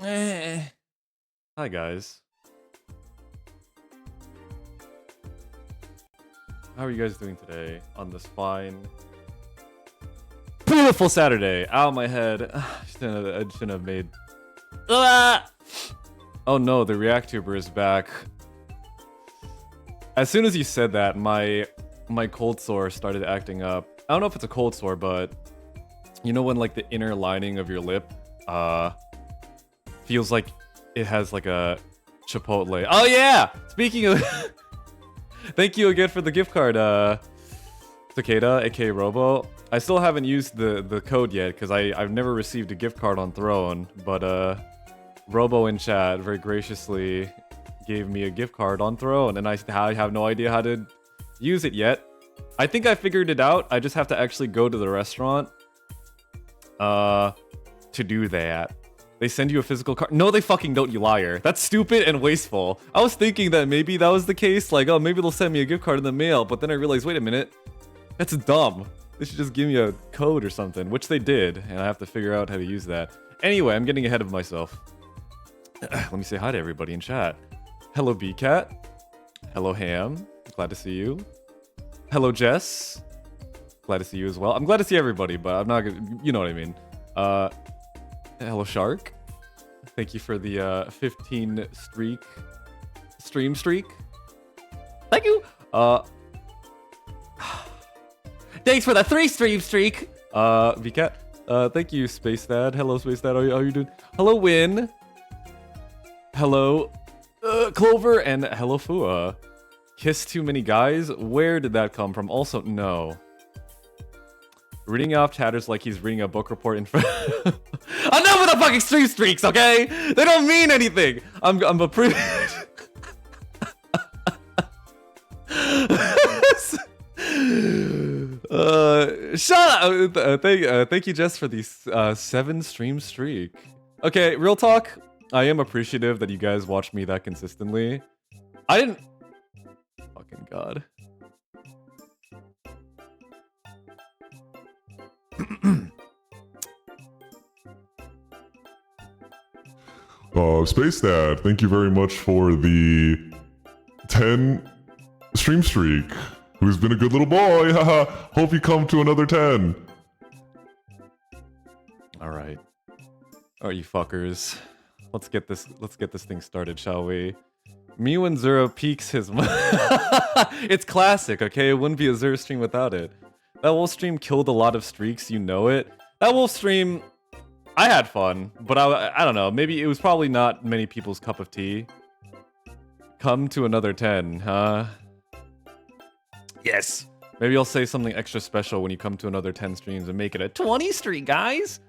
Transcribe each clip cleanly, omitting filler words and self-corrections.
Hi guys. How are you guys doing today on this fine, beautiful Saturday? Ow, my head. I shouldn't have made. Ah! Oh no, the Reactuber is back. As soon as you said that, my cold sore started acting up. I don't know if it's a cold sore, but you know when like the inner lining of your lip feels like it has like a Chipotle. Oh yeah! Speaking of thank you again for the gift card, Cicada, aka Robo. I still haven't used the code yet because I've never received a gift card on Throne, but Robo in chat very graciously gave me a gift card on Throne, and I have no idea how to use it yet. I think I figured it out. I just have to actually go to the restaurant to do that. They send you a physical card. No, they fucking don't, you liar. That's stupid and wasteful. I was thinking that maybe that was the case. Like, oh, maybe they'll send me a gift card in the mail. But then I realized, wait a minute. That's dumb. They should just give me a code or something, which they did. And I have to figure out how to use that. Anyway, I'm getting ahead of myself. Let me say hi to everybody in chat. Hello, BCat. Hello, Ham. Glad to see you. Hello, Jess. Glad to see you as well. I'm glad to see everybody, but I'm not gonna... You know what I mean. Hello, Shark. Thank you for the 15 stream streak. Thank you. Thanks for the 3 stream streak. VCat. Thank you, Space Dad. Hello, Space Dad. How are you doing? Hello, Win. Hello, Clover, and hello, Fua. Kiss too many guys? Where did that come from? Also, no. Reading off chatters like he's reading a book report in front. Enough with the fucking stream streaks, okay? They don't mean anything. I'm a pretty. Shut up. Thank you, Jess, for these 7 stream streak. Okay, real talk. I am appreciative that you guys watch me that consistently. I didn't. Fucking god. Space Dad, thank you very much for the 10 stream streak. Who's been a good little boy? Haha. Hope you come to another 10. All right. All right, you fuckers. Let's get this thing started, shall we? Mew and Zura peaks his. It's classic, okay? It wouldn't be a Zura stream without it. That wolf stream killed a lot of streaks, you know it. That wolf stream, I had fun, but I don't know. Maybe it was probably not many people's cup of tea. Come to another 10, huh? Yes. Maybe I'll say something extra special when you come to another 10 streams and make it a 20 streak, guys.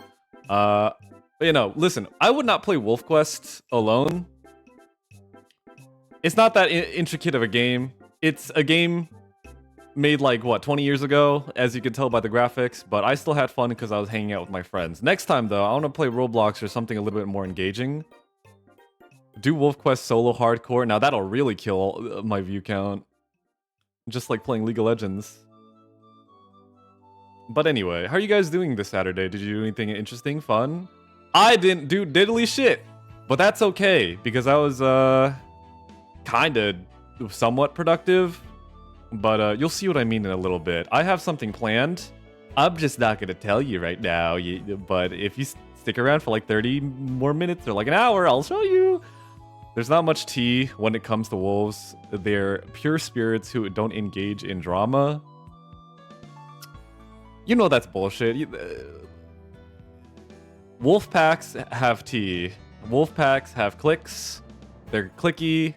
But you know, listen, I would not play Wolf Quest alone. It's not that intricate of a game. It's a game made like, what, 20 years ago, as you can tell by the graphics, but I still had fun because I was hanging out with my friends. Next time, though, I want to play Roblox or something a little bit more engaging. Do Wolf Quest solo hardcore. Now, that'll really kill my view count. Just like playing League of Legends. But anyway, how are you guys doing this Saturday? Did you do anything interesting, fun? I didn't do diddly shit, but that's okay, because I was, kinda somewhat productive. But you'll see what I mean in a little bit. I have something planned. I'm just not gonna tell you right now, but if you stick around for like 30 more minutes or like an hour, I'll show you. There's not much tea when it comes to wolves. They're pure spirits who don't engage in drama. You know that's bullshit. Wolf packs have tea. Wolf packs have clicks. They're clicky.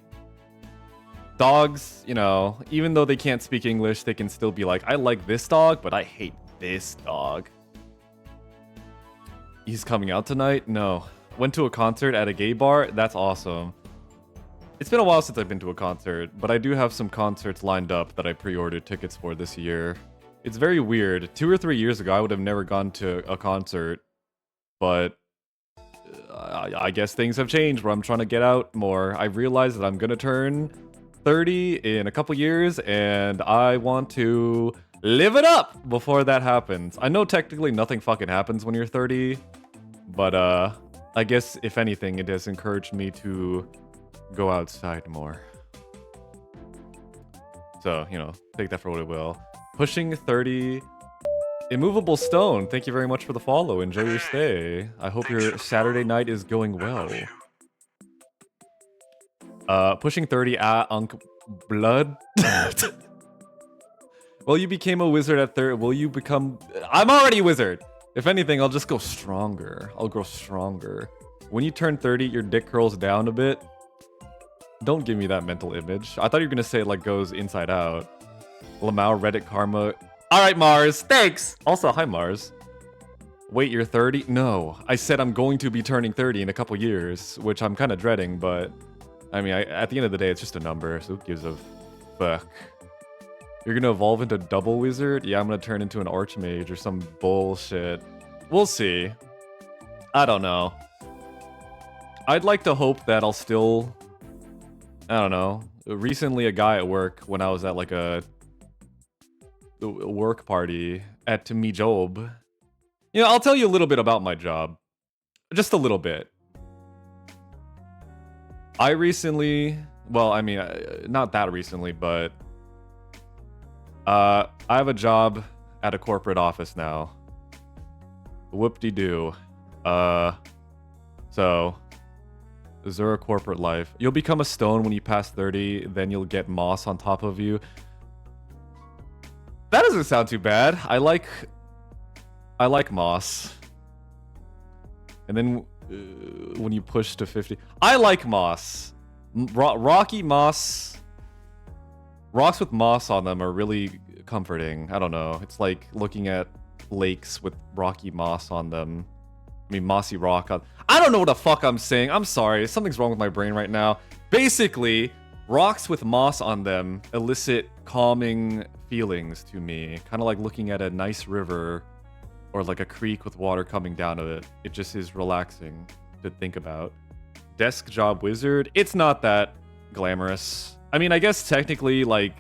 Dogs, you know, even though they can't speak English, they can still be like, I like this dog, but I hate this dog. He's coming out tonight? No. Went to a concert at a gay bar? That's awesome. It's been a while since I've been to a concert, but I do have some concerts lined up that I pre-ordered tickets for this year. It's very weird. 2 or 3 years ago, I would have never gone to a concert, but I guess things have changed where I'm trying to get out more. I realized that I'm gonna turn 30 in a couple years, and I want to live it up before that happens. I know technically nothing fucking happens when you're 30, but I guess, if anything, it has encouraged me to go outside more. So, you know, take that for what it will. Pushing 30... Immovable Stone, thank you very much for the follow. Enjoy your stay. I hope your Saturday night is going well. Pushing 30 at Unk Blood. Well, you became a wizard at 30. Will you become... I'm already a wizard. If anything, I'll just go stronger. I'll grow stronger. When you turn 30, your dick curls down a bit. Don't give me that mental image. I thought you were going to say it like goes inside out. Lamau, Reddit, Karma... Alright, Mars. Thanks! Also, hi, Mars. Wait, you're 30? No. I said I'm going to be turning 30 in a couple years, which I'm kind of dreading, but... I mean, at the end of the day, it's just a number, so who gives a fuck? You're gonna evolve into Double Wizard? Yeah, I'm gonna turn into an Archmage or some bullshit. We'll see. I don't know. I'd like to hope that I'll still... I don't know. Recently, a guy at work, when I was at like a work party at me job. You know, I'll tell you a little bit about my job. Just a little bit. I recently, well, I mean, not that recently, but I have a job at a corporate office now. Whoop-de-doo. So, Zura corporate life. You'll become a stone when you pass 30, then you'll get moss on top of you. That doesn't sound too bad. I like moss. And then when you push to 50, I like moss. Rocky moss. Rocks with moss on them are really comforting. I don't know. It's like looking at lakes with rocky moss on them. I mean, mossy rock on... I don't know what the fuck I'm saying. I'm sorry. Something's wrong with my brain right now. Basically, rocks with moss on them elicit calming feelings to me. Kind of like looking at a nice river or like a creek with water coming down of it. It just is relaxing to think about. Desk job wizard. It's not that glamorous. I mean, I guess technically, like...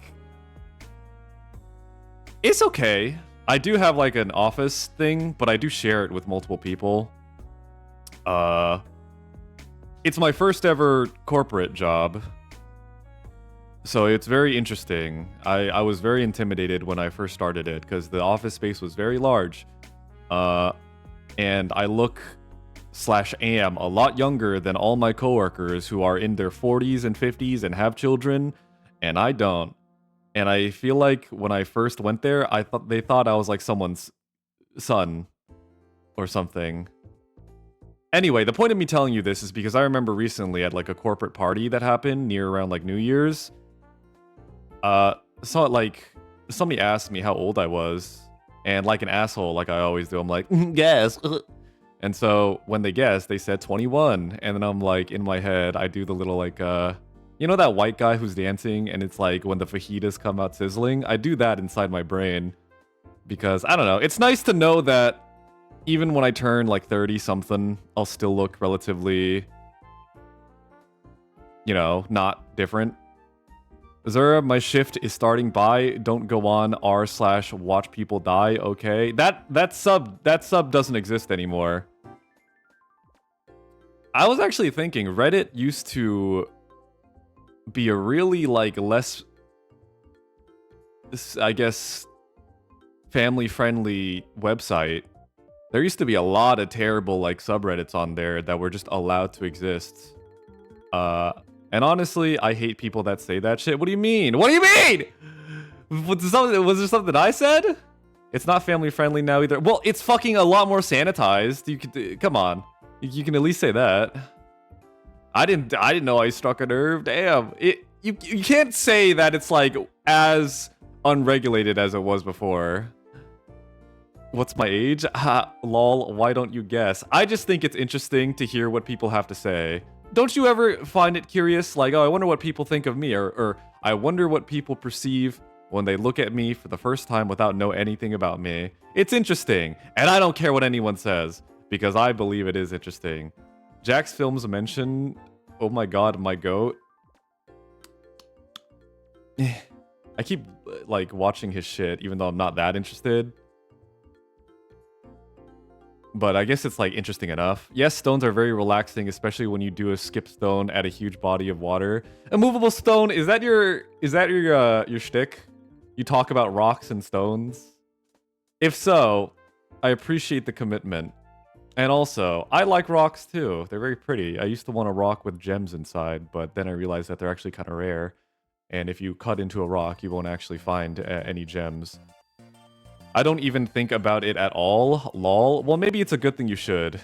It's okay. I do have like an office thing, but I do share it with multiple people. It's my first ever corporate job. So it's very interesting. I was very intimidated when I first started it because the office space was very large. And I look/am a lot younger than all my coworkers who are in their 40s and 50s and have children, and I don't. And I feel like when I first went there, they thought I was like someone's son or something. Anyway, the point of me telling you this is because I remember recently at like a corporate party that happened near around like New Year's. Somebody asked me how old I was, and like an asshole, like I always do, I'm like, guess. And so when they guessed, they said 21, and then I'm like, in my head, I do the little like, you know that white guy who's dancing, and it's like when the fajitas come out sizzling? I do that inside my brain, because, I don't know, it's nice to know that even when I turn like 30-something, I'll still look relatively, you know, not different. Zura, my shift is starting by. Don't go on r/watch people die. Okay, that sub doesn't exist anymore. I was actually thinking Reddit used to be a really like less, I guess, family-friendly website. There used to be a lot of terrible like subreddits on there that were just allowed to exist. And honestly, I hate people that say that shit. What do you mean? What do you mean? Was there something I said? It's not family friendly now either. Well, it's fucking a lot more sanitized. You could come on. You can at least say that. I didn't know I struck a nerve. Damn. You can't say that it's like as unregulated as it was before. What's my age? Ha, lol, why don't you guess? I just think it's interesting to hear what people have to say. Don't you ever find it curious? Like, oh, I wonder what people think of me, or I wonder what people perceive when they look at me for the first time without know anything about me. It's interesting, and I don't care what anyone says, because I believe it is interesting. Jack's films mention, oh my god, my goat. I keep, like, watching his shit, even though I'm not that interested. but I guess it's like interesting enough. Yes, stones are very relaxing, especially when you do a skip stone at a huge body of water. A movable stone, is that your shtick? You talk about rocks and stones? If so, I appreciate the commitment. And also, I like rocks too. They're very pretty. I used to want a rock with gems inside, but then I realized that they're actually kind of rare. And if you cut into a rock, you won't actually find any gems. I don't even think about it at all. Lol. Well, maybe it's a good thing you should.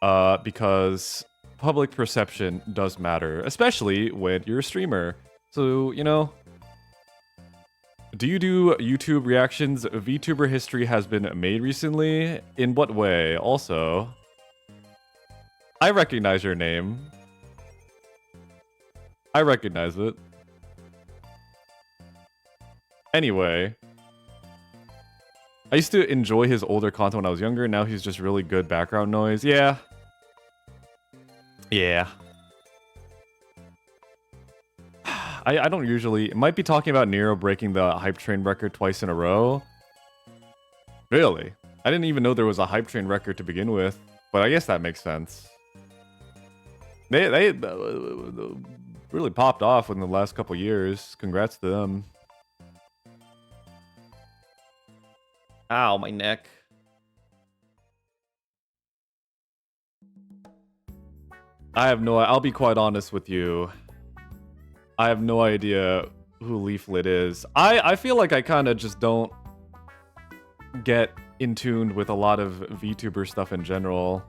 Because public perception does matter, especially when you're a streamer. So, you know. Do you do YouTube reactions? VTuber history has been made recently. In what way? Also, I recognize your name. I recognize it. Anyway. I used to enjoy his older content when I was younger. Now he's just really good background noise. Yeah. Yeah. I don't usually... Might be talking about Nero breaking the hype train record twice in a row. Really? I didn't even know there was a hype train record to begin with. But I guess that makes sense. They really popped off in the last couple years. Congrats to them. Ow, my neck. I have no... I'll be quite honest with you. I have no idea who Leaflet is. I feel like I kind of just don't get in tune with a lot of VTuber stuff in general.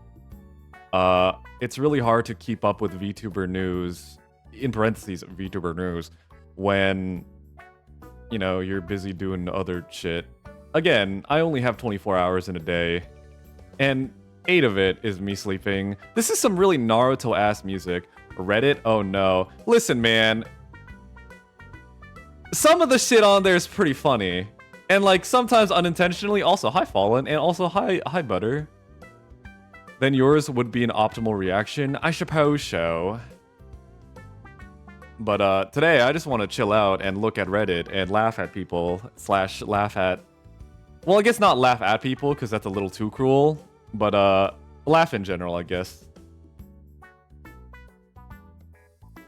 It's really hard to keep up with VTuber news, in parentheses, VTuber news, when, you know, you're busy doing other shit. Again, I only have 24 hours in a day, and 8 of it is me sleeping. This is some really Naruto-ass music. Reddit? Oh no. Listen, man. Some of the shit on there is pretty funny. And like, sometimes unintentionally, also, hi Fallen, and also hi Butter. Then yours would be an optimal reaction? I suppose so. But today, I just want to chill out and look at Reddit and laugh at people, / laugh at... Well, I guess not laugh at people, because that's a little too cruel. But laugh in general, I guess.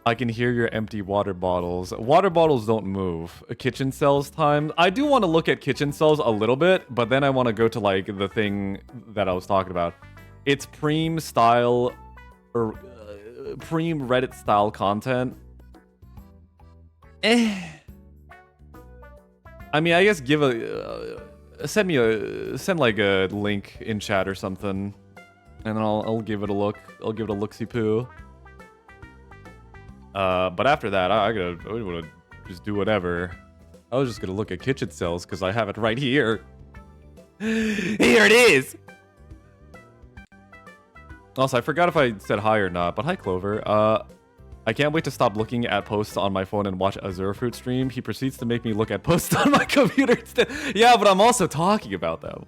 I can hear your empty water bottles. Water bottles don't move. Kitchen cells time. I do want to look at kitchen cells a little bit, but then I want to go to like the thing that I was talking about. It's preem style, or preem Reddit style content. I mean, I guess give a send like a link in chat or something, and then I'll give it a look. I'll give it a look-see poo. But after that, I wanna just do whatever. I was just gonna look at kitchen cells because I have it right here. Here it is! Also, I forgot if I said hi or not, but hi Clover. I can't wait to stop looking at posts on my phone and watch a Zura Fruit stream. He proceeds to make me look at posts on my computer instead. Yeah, but I'm also talking about them.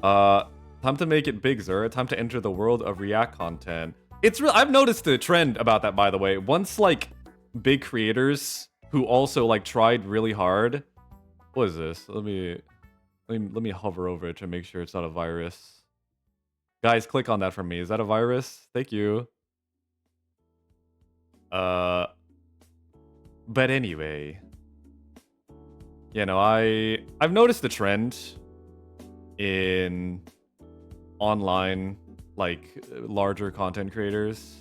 Time to make it big, Zura. Time to enter the world of React content. It's real. I've noticed a trend about that, by the way. Once like big creators who also like tried really hard. What is this? Let me hover over it to make sure it's not a virus. Guys, click on that for me. Is that a virus? Thank you. But anyway, you know, I've noticed the trend in online, like, larger content creators.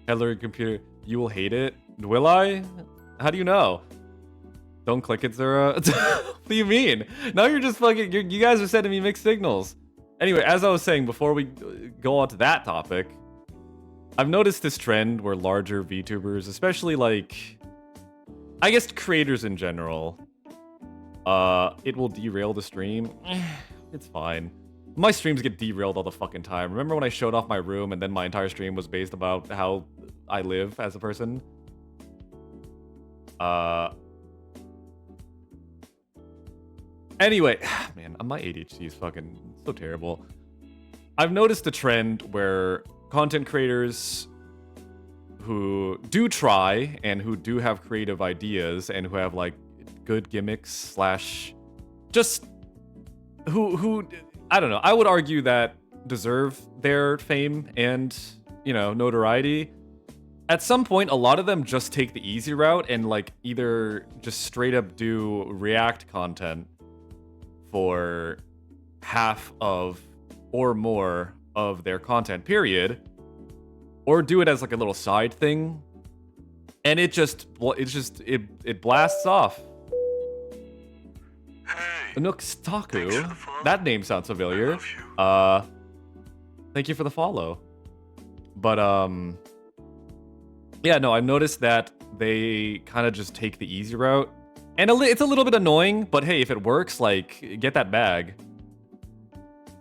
Hello, computer, you will hate it. Will I? How do you know? Don't click it, Zura. What do you mean? Now you're just fucking, you guys are sending me mixed signals. Anyway, as I was saying, before we go on to that topic, I've noticed this trend where larger VTubers, especially like, I guess creators in general, it will derail the stream. It's fine. My streams get derailed all the fucking time. Remember when I showed off my room and then my entire stream was based about how I live as a person? Anyway, man, my ADHD is fucking so terrible. I've noticed a trend where content creators who do try and who do have creative ideas and who have like good gimmicks / just who I don't know. I would argue that deserve their fame and, you know, notoriety. At some point, a lot of them just take the easy route and like either just straight up do React content for half of or more of their content period, or do it as like a little side thing, and it blasts off. Hey, Nookstaku, that name sounds familiar. Thank you for the follow. But yeah, no, I've noticed that they kind of just take the easy route, and it's a little bit annoying. But hey, if it works, like, get that bag.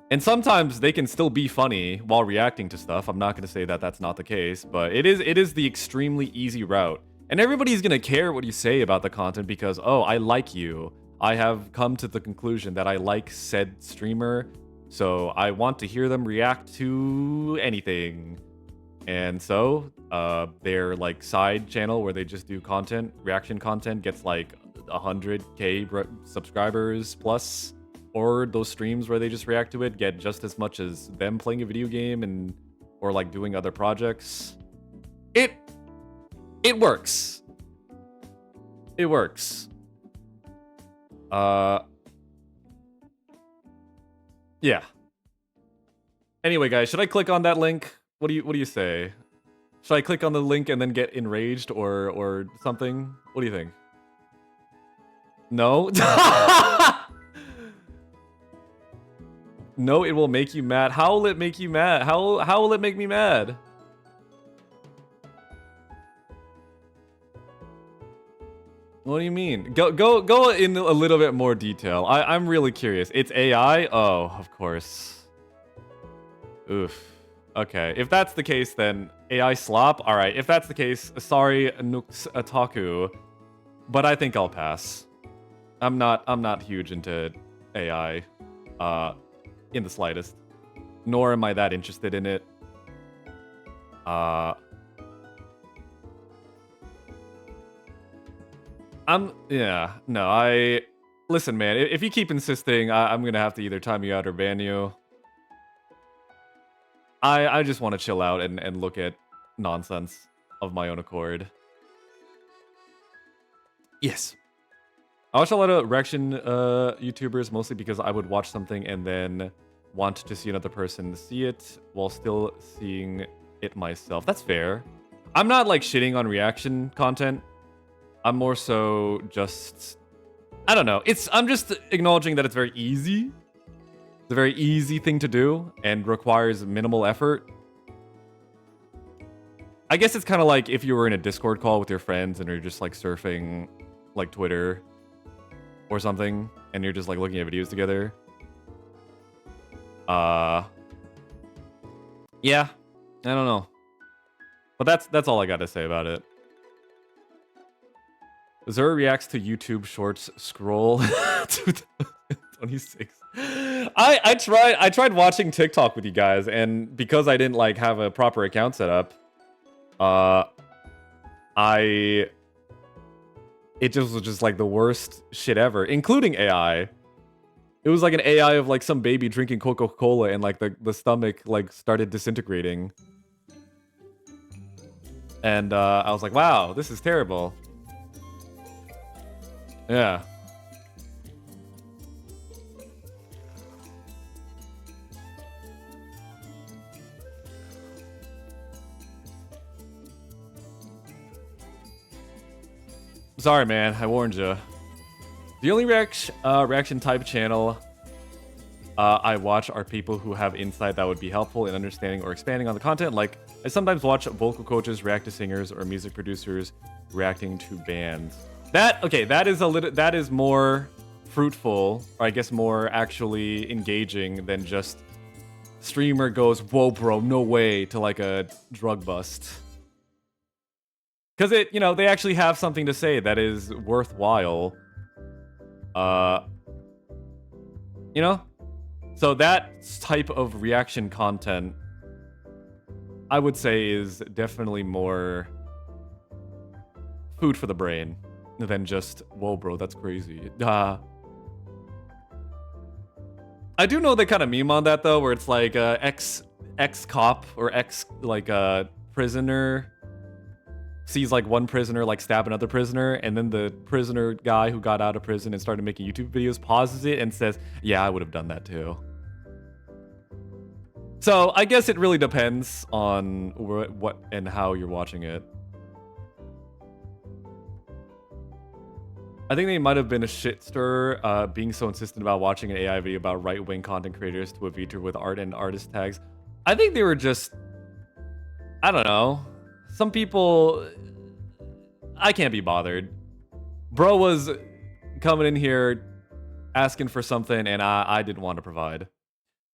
And sometimes they can still be funny while reacting to stuff. I'm not going to say that that's not the case, but it is the extremely easy route. And everybody's going to care what you say about the content because, oh, I like you. I have come to the conclusion that I like said streamer, so I want to hear them react to anything. And so their like side channel where they just do content, reaction content, gets like 100K subscribers plus. Or those streams where they just react to it get just as much as them playing a video game and or like doing other projects. It works. It works. Yeah. Anyway, guys, should I click on that link? What do you say? Should I click on the link and then get enraged or something? What do you think? No? No, it will make you mad. How will it make you mad? How will it make me mad? What do you mean? Go in a little bit more detail. I'm really curious. It's AI? Oh, of course. Oof. Okay, if that's the case, then AI slop. All right, if that's the case, sorry, Nookstaku, but I think I'll pass. I'm not huge into AI. In the slightest. Nor am I that interested in it. Listen, man, if you keep insisting, I'm gonna have to either time you out or ban you. I just want to chill out and look at nonsense of my own accord. Yes. I watch a lot of reaction YouTubers, mostly because I would watch something and then want to see another person see it while still seeing it myself. That's fair. I'm not like shitting on reaction content. I'm more so just, I don't know. I'm just acknowledging that it's very easy. It's a very easy thing to do and requires minimal effort. I guess it's kind of like if you were in a Discord call with your friends and you're just like surfing like Twitter or something, and you're just like looking at videos together. Yeah, I don't know, but that's all I got to say about it. Zura reacts to YouTube Shorts scroll 2026. I tried watching TikTok with you guys, and because I didn't like have a proper account set up, it just was just like the worst shit ever, including AI. It was like an AI of like some baby drinking Coca-Cola and like the stomach like started disintegrating. And I was like, wow, this is terrible. Yeah. Sorry, man. I warned you. The only reaction type channel I watch are people who have insight that would be helpful in understanding or expanding on the content. Like, I sometimes watch vocal coaches react to singers or music producers reacting to bands. That is more fruitful, or I guess more actually engaging than just streamer goes, whoa, bro, no way, to like a drug bust. Because they actually have something to say that is worthwhile. So that type of reaction content, I would say, is definitely more food for the brain than just, whoa, bro, that's crazy. I do know they kind of meme on that though, where it's like ex cop or ex like prisoner sees like one prisoner like stab another prisoner, and then the prisoner guy who got out of prison and started making YouTube videos pauses it and says, "Yeah, I would have done that too." So I guess it really depends on what and how you're watching it. I think they might have been a shit stir, being so insistent about watching an AI video about right-wing content creators to a VTuber with art and artist tags. I think they were just, I don't know. Some people, I can't be bothered. Bro was coming in here asking for something, and I didn't want to provide.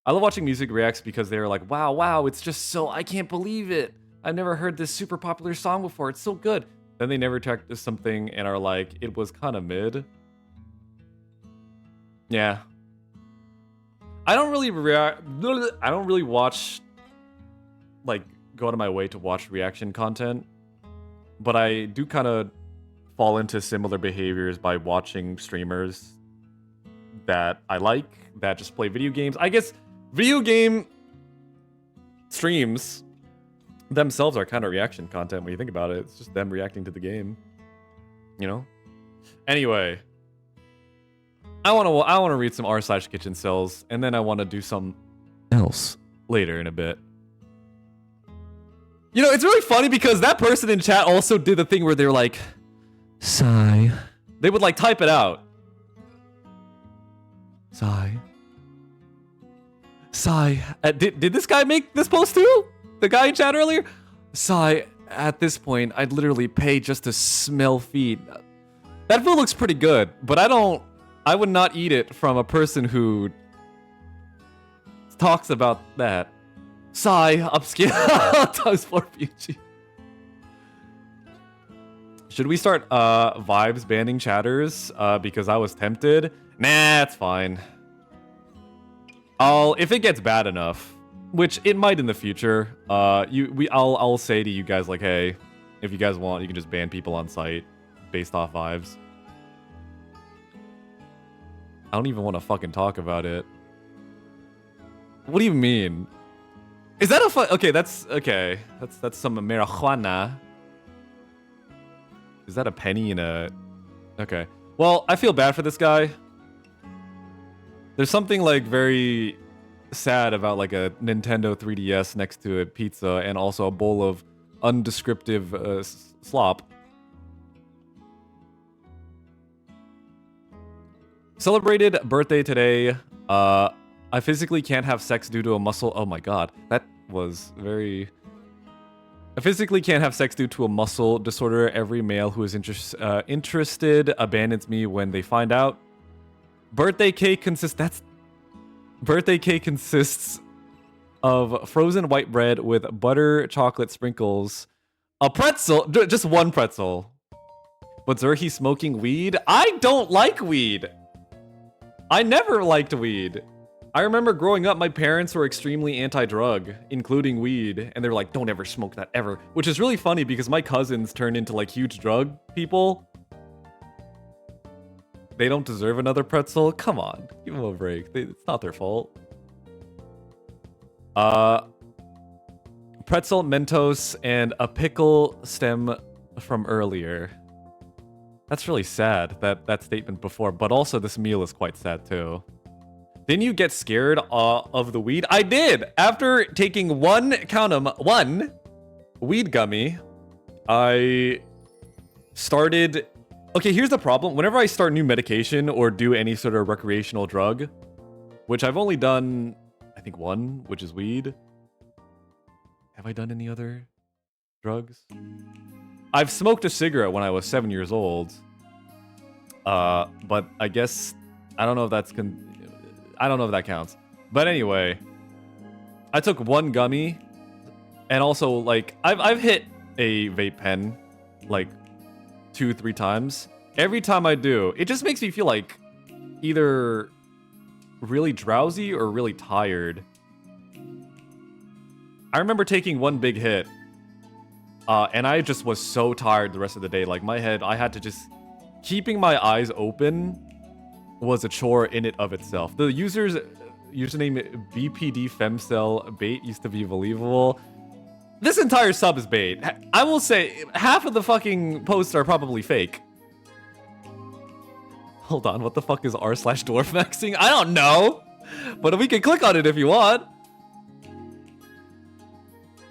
I love watching music reacts because they're like, wow, it's just so, I can't believe it. I've never heard this super popular song before. It's so good. Then they never check to something and are like, it was kind of mid. Yeah. I don't really watch, like, go out of my way to watch reaction content. But I do kind of fall into similar behaviors by watching streamers that I like, that just play video games. I guess video game streams themselves are kind of reaction content when you think about it. It's just them reacting to the game, you know? Anyway, I want to read some r/kitchen cells, and then I want to do some else later in a bit. You know, it's really funny because that person in chat also did the thing where they were like, sigh. They would like type it out. Sigh. Sigh. Did this guy make this post too? The guy in chat earlier? Sigh, at this point, I'd literally pay just to smell feet. That food looks pretty good, but I would not eat it from a person who talks about that. Sigh, upscale times 4 PG. Should we start vibes banning chatters? Because I was tempted. Nah, it's fine. If it gets bad enough, which it might in the future, I'll say to you guys like, hey, if you guys want, you can just ban people on site based off vibes. I don't even want to fucking talk about it. What do you mean? Is that a okay? That's some marijuana. Is that a penny in a? Okay. Well, I feel bad for this guy. There's something like very sad about like a Nintendo 3DS next to a pizza and also a bowl of undescriptive slop. Celebrated birthday today. I physically can't have sex due to a muscle. Oh my god, that was very. I physically can't have sex due to a muscle disorder. Every male who is interested abandons me when they find out. Birthday cake consists of frozen white bread with butter chocolate sprinkles, a pretzel, just one pretzel. But Zurhi smoking weed? I don't like weed. I never liked weed. I remember growing up, my parents were extremely anti-drug, including weed, and they were like, don't ever smoke that ever. Which is really funny because my cousins turned into like huge drug people. They don't deserve another pretzel? Come on, give them a break. It's not their fault. Pretzel, Mentos, and a pickle stem from earlier. That's really sad, that statement before, but also this meal is quite sad too. Didn't you get scared of the weed? I did! After taking one weed gummy, I started... Okay, here's the problem. Whenever I start new medication or do any sort of recreational drug, which I've only done, I think one, which is weed. Have I done any other drugs? I've smoked a cigarette when I was 7 years old. But I guess, I don't know if that's... I don't know if that counts. But anyway, I took one gummy, and also, like, I've hit a vape pen, like, 2-3 times. Every time I do, it just makes me feel like either really drowsy or really tired. I remember taking one big hit, and I just was so tired the rest of the day. Like, my head, I had to just... Keeping my eyes open was a chore in it of itself. The users username BPD Femcell bait used to be believable. This entire sub is bait. I will say half of the fucking posts are probably fake. Hold on, what the fuck is r/dwarf maxing? I don't know, but we can click on it if you want.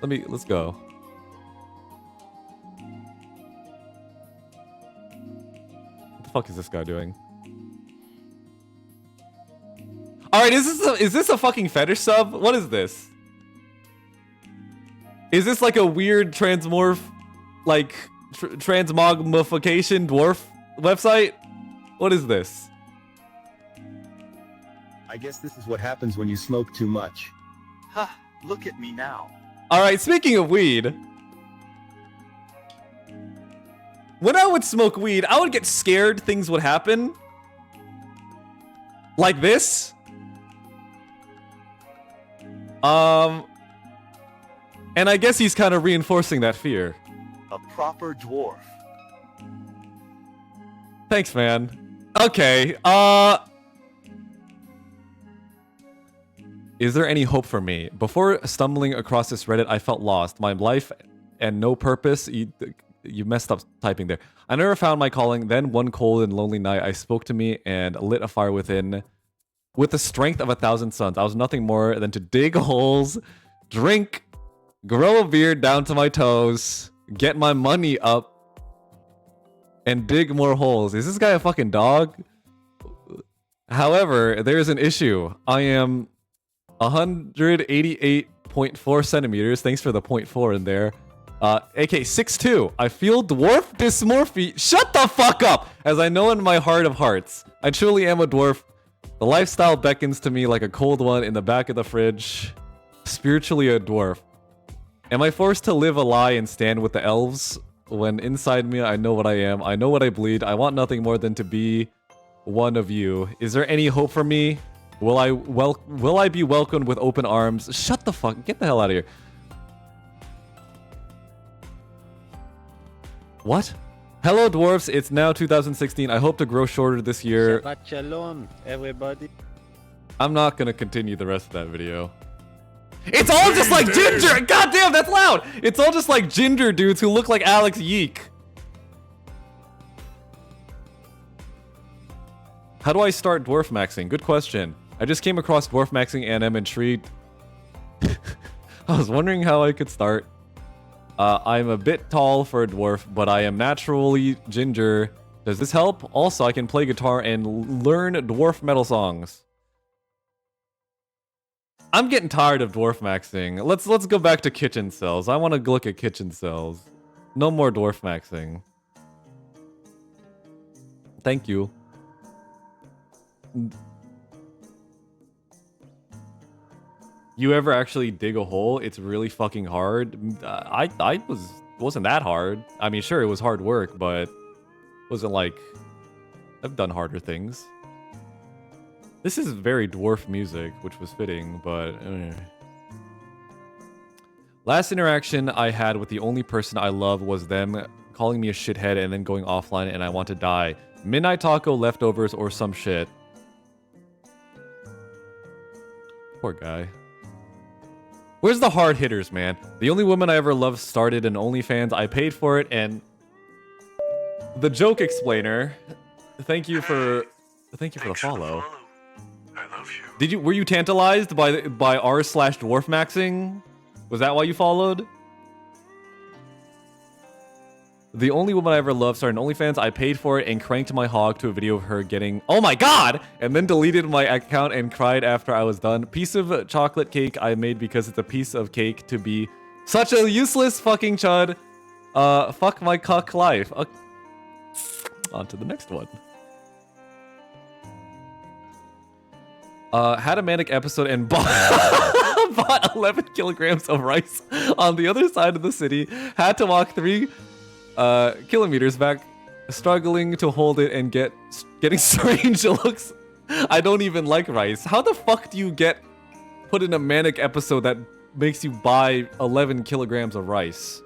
Let's go. What the fuck is this guy doing? All right, is this a fucking fetish sub? What is this? Is this like a weird transmorph, like transmogrification dwarf website? What is this? I guess this is what happens when you smoke too much. Ha! Look at me now. All right, speaking of weed, when I would smoke weed, I would get scared things would happen. Like this. And I guess he's kind of reinforcing that fear. A proper dwarf. Thanks, man. Okay, is there any hope for me? Before stumbling across this Reddit, I felt lost. My life and no purpose. You messed up typing there. I never found my calling. Then one cold and lonely night, I spoke to me and lit a fire within. With the strength of 1,000 suns, I was nothing more than to dig holes, drink, grow a beard down to my toes, get my money up, and dig more holes. Is this guy a fucking dog? However, there's an issue. I am 188.4 centimeters. Thanks for the 0.4 in there. AK 6'2". I feel dwarf dysmorphia. Shut the fuck up! As I know in my heart of hearts, I truly am a dwarf. The lifestyle beckons to me like a cold one in the back of the fridge. Spiritually a dwarf. Am I forced to live a lie and stand with the elves? When inside me, I know what I am. I know what I bleed. I want nothing more than to be one of you. Is there any hope for me? Will I be welcomed with open arms? Shut the fuck. Get the hell out of here. What? Hello, dwarfs. It's now 2016. I hope to grow shorter this year. Shabbat shalom, everybody. I'm not gonna continue the rest of that video. It's all just like ginger! God damn, that's loud! It's all just like ginger dudes who look like Alex Yeek. How do I start dwarf maxing? Good question. I just came across dwarf maxing and am intrigued. I was wondering how I could start. I'm a bit tall for a dwarf, but I am naturally ginger. Does this help? Also, I can play guitar and learn dwarf metal songs. I'm getting tired of dwarf maxing. Let's go back to kitchen cells. I want to look at kitchen cells. No more dwarf maxing. Thank you. You ever actually dig a hole? It's really fucking hard. Wasn't that hard. I mean, sure, it was hard work, but wasn't like I've done harder things. This is very dwarf music, which was fitting, but... Last interaction I had with the only person I love was them calling me a shithead and then going offline and I want to die. Midnight taco leftovers or some shit. Poor guy. Where's the hard hitters, man? The only woman I ever loved started an OnlyFans. I paid for it and... The joke explainer. Thank you for the follow. I love you. Were you tantalized by r/dwarf maxing? Was that why you followed? The only woman I ever loved started an OnlyFans. I paid for it and cranked my hog to a video of her getting, oh my god! And then deleted my account and cried after I was done. Piece of chocolate cake I made because it's a piece of cake to be such a useless fucking chud. Fuck my cuck life. On to the next one. Had a manic episode and bought 11 kilograms of rice on the other side of the city. Had to walk 3 kilometers back, struggling to hold it and getting strange looks. I don't even like rice. How the fuck do you get put in a manic episode that makes you buy 11 kilograms of rice?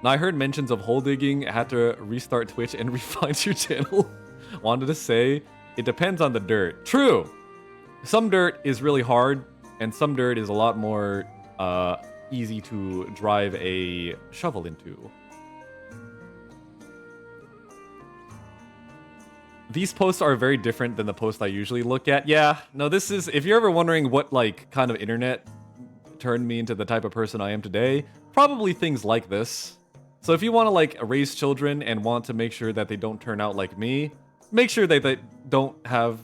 Now I heard mentions of hole digging. Had to restart Twitch and refind your channel. Wanted to say it depends on the dirt. True. some dirt is really hard, and some dirt is a lot more easy to drive a shovel into. These posts are very different than the posts I usually look at. Yeah, no, this is, if you're ever wondering what like kind of internet turned me into the type of person I am today, probably things like this. So if you want to like raise children and want to make sure that they don't turn out like me, make sure that they don't have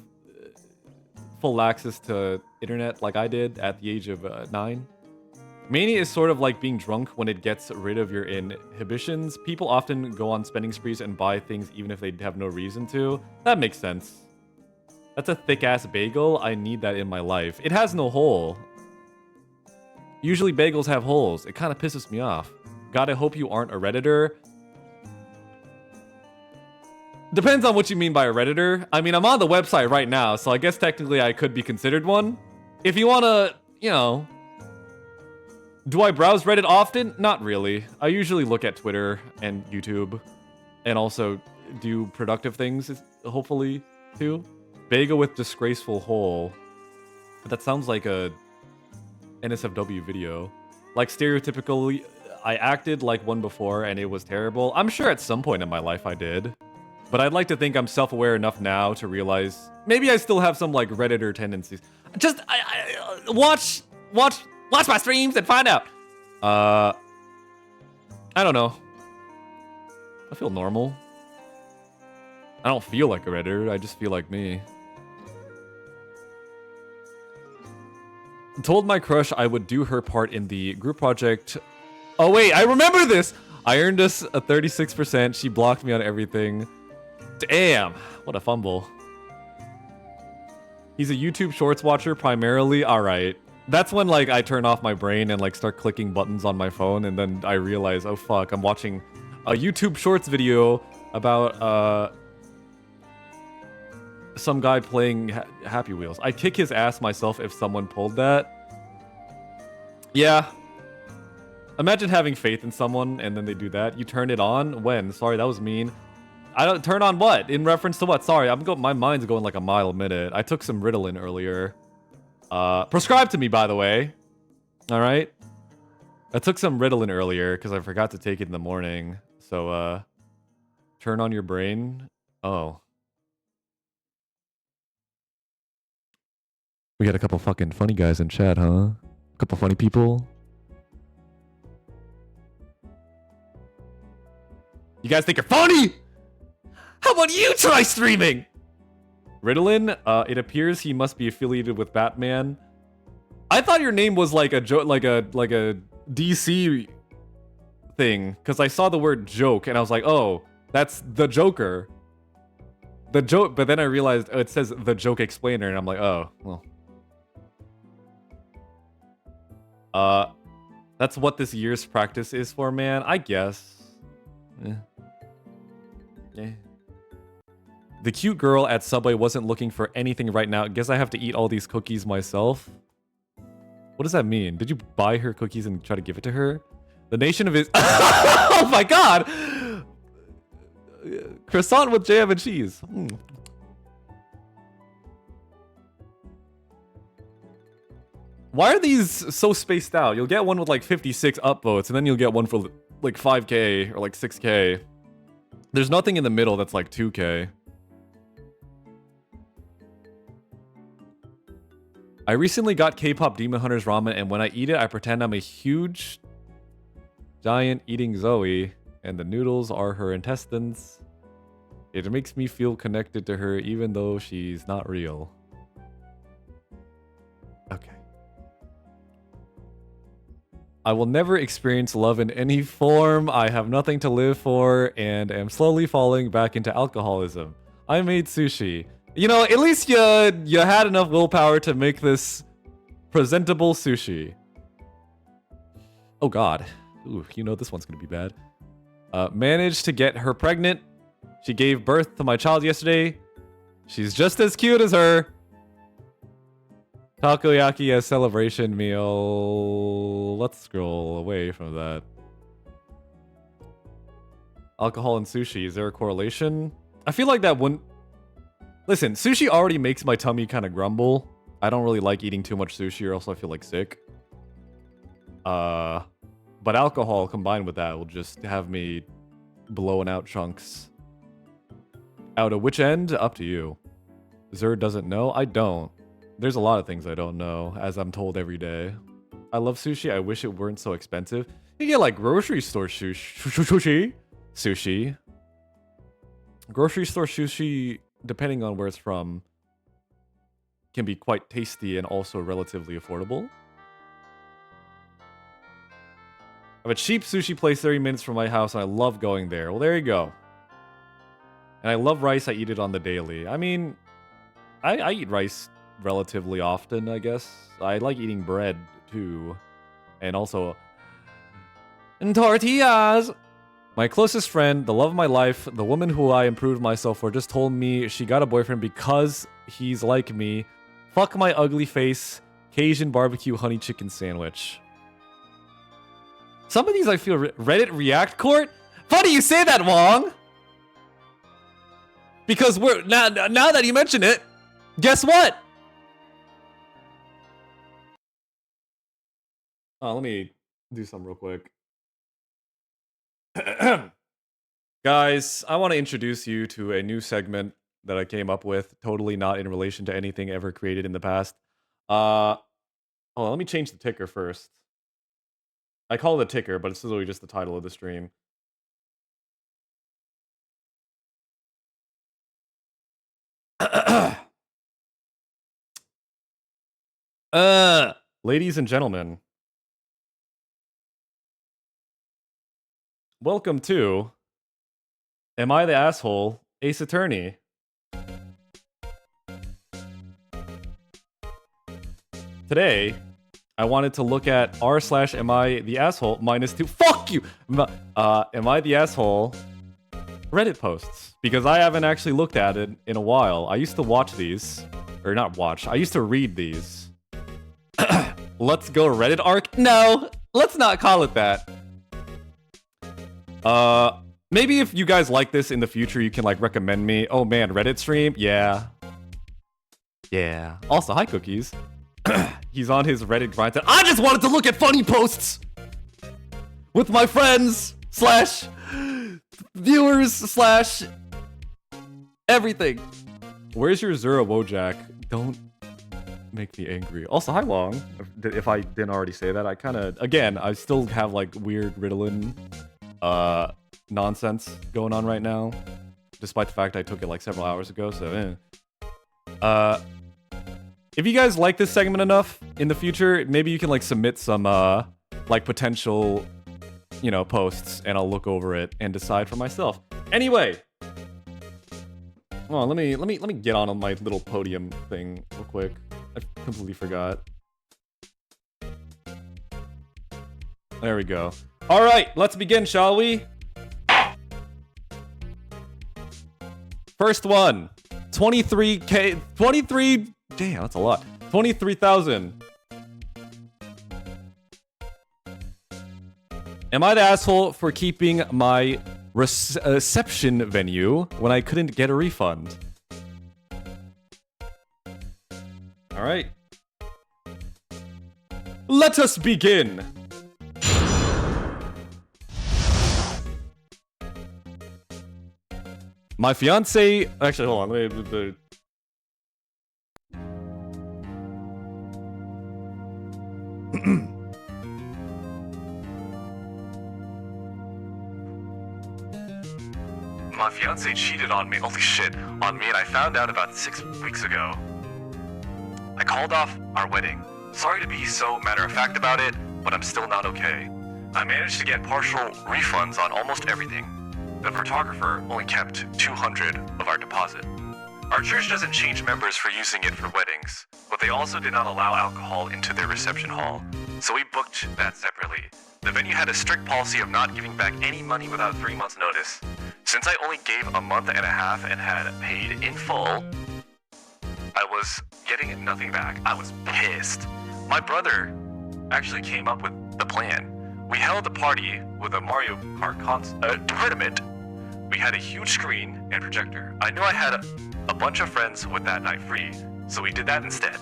full access to internet like I did at the age of 9. Mania is sort of like being drunk when it gets rid of your inhibitions. People often go on spending sprees and buy things even if they have no reason to. That makes sense. That's a thick-ass bagel. I need that in my life. It has no hole. Usually bagels have holes. It kind of pisses me off. God, I hope you aren't a Redditor. Depends on what you mean by a Redditor. I mean, I'm on the website right now, so I guess technically I could be considered one. If you want to, you know... Do I browse Reddit often? Not really. I usually look at Twitter and YouTube. And also do productive things, hopefully, too. Bagel with disgraceful hole. That sounds like a NSFW video. Like, stereotypically, I acted like one before and it was terrible. I'm sure at some point in my life I did. But I'd like to think I'm self-aware enough now to realize maybe I still have some, like, Redditor tendencies. Just, watch my streams and find out. I don't know. I feel normal. I don't feel like a Redditor. I just feel like me. Told my crush I would do her part in the group project. Oh wait, I remember this! I earned us a 36%. She blocked me on everything. Damn, what a fumble. He's a YouTube Shorts watcher primarily. Alright. That's when, like, I turn off my brain and, like, start clicking buttons on my phone, and then I realize, oh fuck, I'm watching a YouTube Shorts video about, some guy playing Happy Wheels. I'd kick his ass myself if someone pulled that. Yeah. Imagine having faith in someone, and then they do that. You turn it on? When? Sorry, that was mean. I don't turn on what? In reference to what? Sorry, my mind's going like a mile a minute. I took some Ritalin earlier. Prescribed to me, by the way. Alright. I took some Ritalin earlier because I forgot to take it in the morning. So, turn on your brain. Oh. We got a couple fucking funny guys in chat, huh? A couple funny people. You guys think you're funny? How about you try streaming? Ritalin, it appears he must be affiliated with Batman. I thought your name was like a DC thing, because I saw the word joke and I was like, oh, that's the Joker. The joke, but then I realized it says the joke explainer, and I'm like, oh, well. That's what this year's practice is for, man. I guess. Yeah. The cute girl at Subway wasn't looking for anything right now. Guess I have to eat all these cookies myself. What does that mean? Did you buy her cookies and try to give it to her? The nation of is. Oh my god! Croissant with jam and cheese. Why are these so spaced out? You'll get one with like 56 upvotes, and then you'll get one for like 5k or like 6k. There's nothing in the middle that's like 2k. I recently got K-pop Demon Hunters ramen, and when I eat it, I pretend I'm a huge, giant eating Zoe, and the noodles are her intestines. It makes me feel connected to her, even though she's not real. Okay. I will never experience love in any form. I have nothing to live for, and am slowly falling back into alcoholism. I made sushi. You know, at least you had enough willpower to make this presentable sushi. Oh god. Ooh, you know this one's gonna be bad. Managed to get her pregnant. She gave birth to my child yesterday. She's just as cute as her. Takoyaki as celebration meal. Let's scroll away from that. Alcohol and sushi. Is there a correlation? I feel like that wouldn't... Listen, sushi already makes my tummy kind of grumble. I don't really like eating too much sushi, or else I feel like sick. But alcohol combined with that will just have me blowing out chunks. Out of which end? Up to you. Zura doesn't know? I don't. There's a lot of things I don't know, as I'm told every day. I love sushi. I wish it weren't so expensive. You get like grocery store sushi. Sushi. Grocery store sushi, depending on where it's from, can be quite tasty and also relatively affordable. I have a cheap sushi place 30 minutes from my house and I love going there. Well, there you go. And I love rice. I eat it on the daily. I mean, I eat rice relatively often, I guess. I like eating bread too. And also... and tortillas! My closest friend, the love of my life, the woman who I improved myself for, just told me she got a boyfriend because he's like me. Fuck my ugly face. Cajun barbecue honey chicken sandwich. Some of these I feel Reddit React Court? Funny you say that, Wong! Because we're... Now that you mention it, guess what? Oh, let me do something real quick. Guys, I want to introduce you to a new segment that I came up with, totally not in relation to anything ever created in the past. Hold on, let me change the ticker first. I call it a ticker, but it's literally just the title of the stream. Ladies and gentlemen, welcome to Am I the Asshole? Ace Attorney. Today, I wanted to look at r/am I the asshole -2. Fuck you! Am I the asshole? Reddit posts. Because I haven't actually looked at it in a while. I used to watch these. Or not watch. I used to read these. Let's go Reddit arc? No! Let's not call it that. Maybe if you guys like this in the future, you can like recommend me. Oh man, Reddit stream? Yeah. Yeah. Also, hi Cookies. He's on his Reddit grind. I just wanted to look at funny posts with my friends / viewers / everything. Where's your Zura Wojak? Don't make me angry. Also, hi Long. If I didn't already say that, I kind of, again, I still have like weird Ritalin nonsense going on right now, despite the fact I took it like several hours ago. So, if you guys like this segment enough in the future, maybe you can like submit some like potential, you know, posts, and I'll look over it and decide for myself. Anyway, oh, let me get on my little podium thing real quick. I completely forgot. There we go. All right, let's begin, shall we? First one, 23K, 23. Damn, that's a lot. 23,000. Am I the asshole for keeping my reception venue when I couldn't get a refund? All right. Let us begin. My fiance... Actually, hold on. Let me... My fiance cheated on me, holy shit, on me, and I found out about 6 weeks ago. I called off our wedding. Sorry to be so matter-of-fact about it, but I'm still not okay. I managed to get partial refunds on almost everything. The photographer only kept 200 of our deposit. Our church doesn't change members for using it for weddings, but they also did not allow alcohol into their reception hall, so we booked that separately. The venue had a strict policy of not giving back any money without 3 months' notice. Since I only gave a month and a half and had paid in full, I was getting nothing back. I was pissed. My brother actually came up with the plan. We held a party with a Mario Kart tournament. We had a huge screen and projector. I knew I had a bunch of friends with that night free, so we did that instead.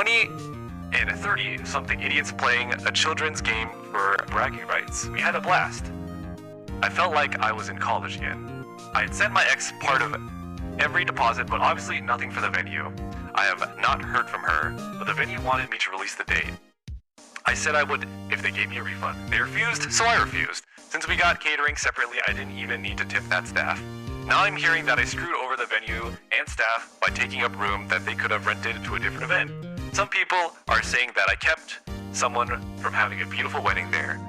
20 and 30 something idiots playing a children's game for bragging rights. We had a blast. I felt like I was in college again. I had sent my ex part of every deposit, but obviously nothing for the venue. I have not heard from her, but the venue wanted me to release the date. I said I would if they gave me a refund. They refused, so I refused. Since we got catering separately, I didn't even need to tip that staff. Now I'm hearing that I screwed over the venue and staff by taking up room that they could have rented to a different event. Some people are saying that I kept someone from having a beautiful wedding there.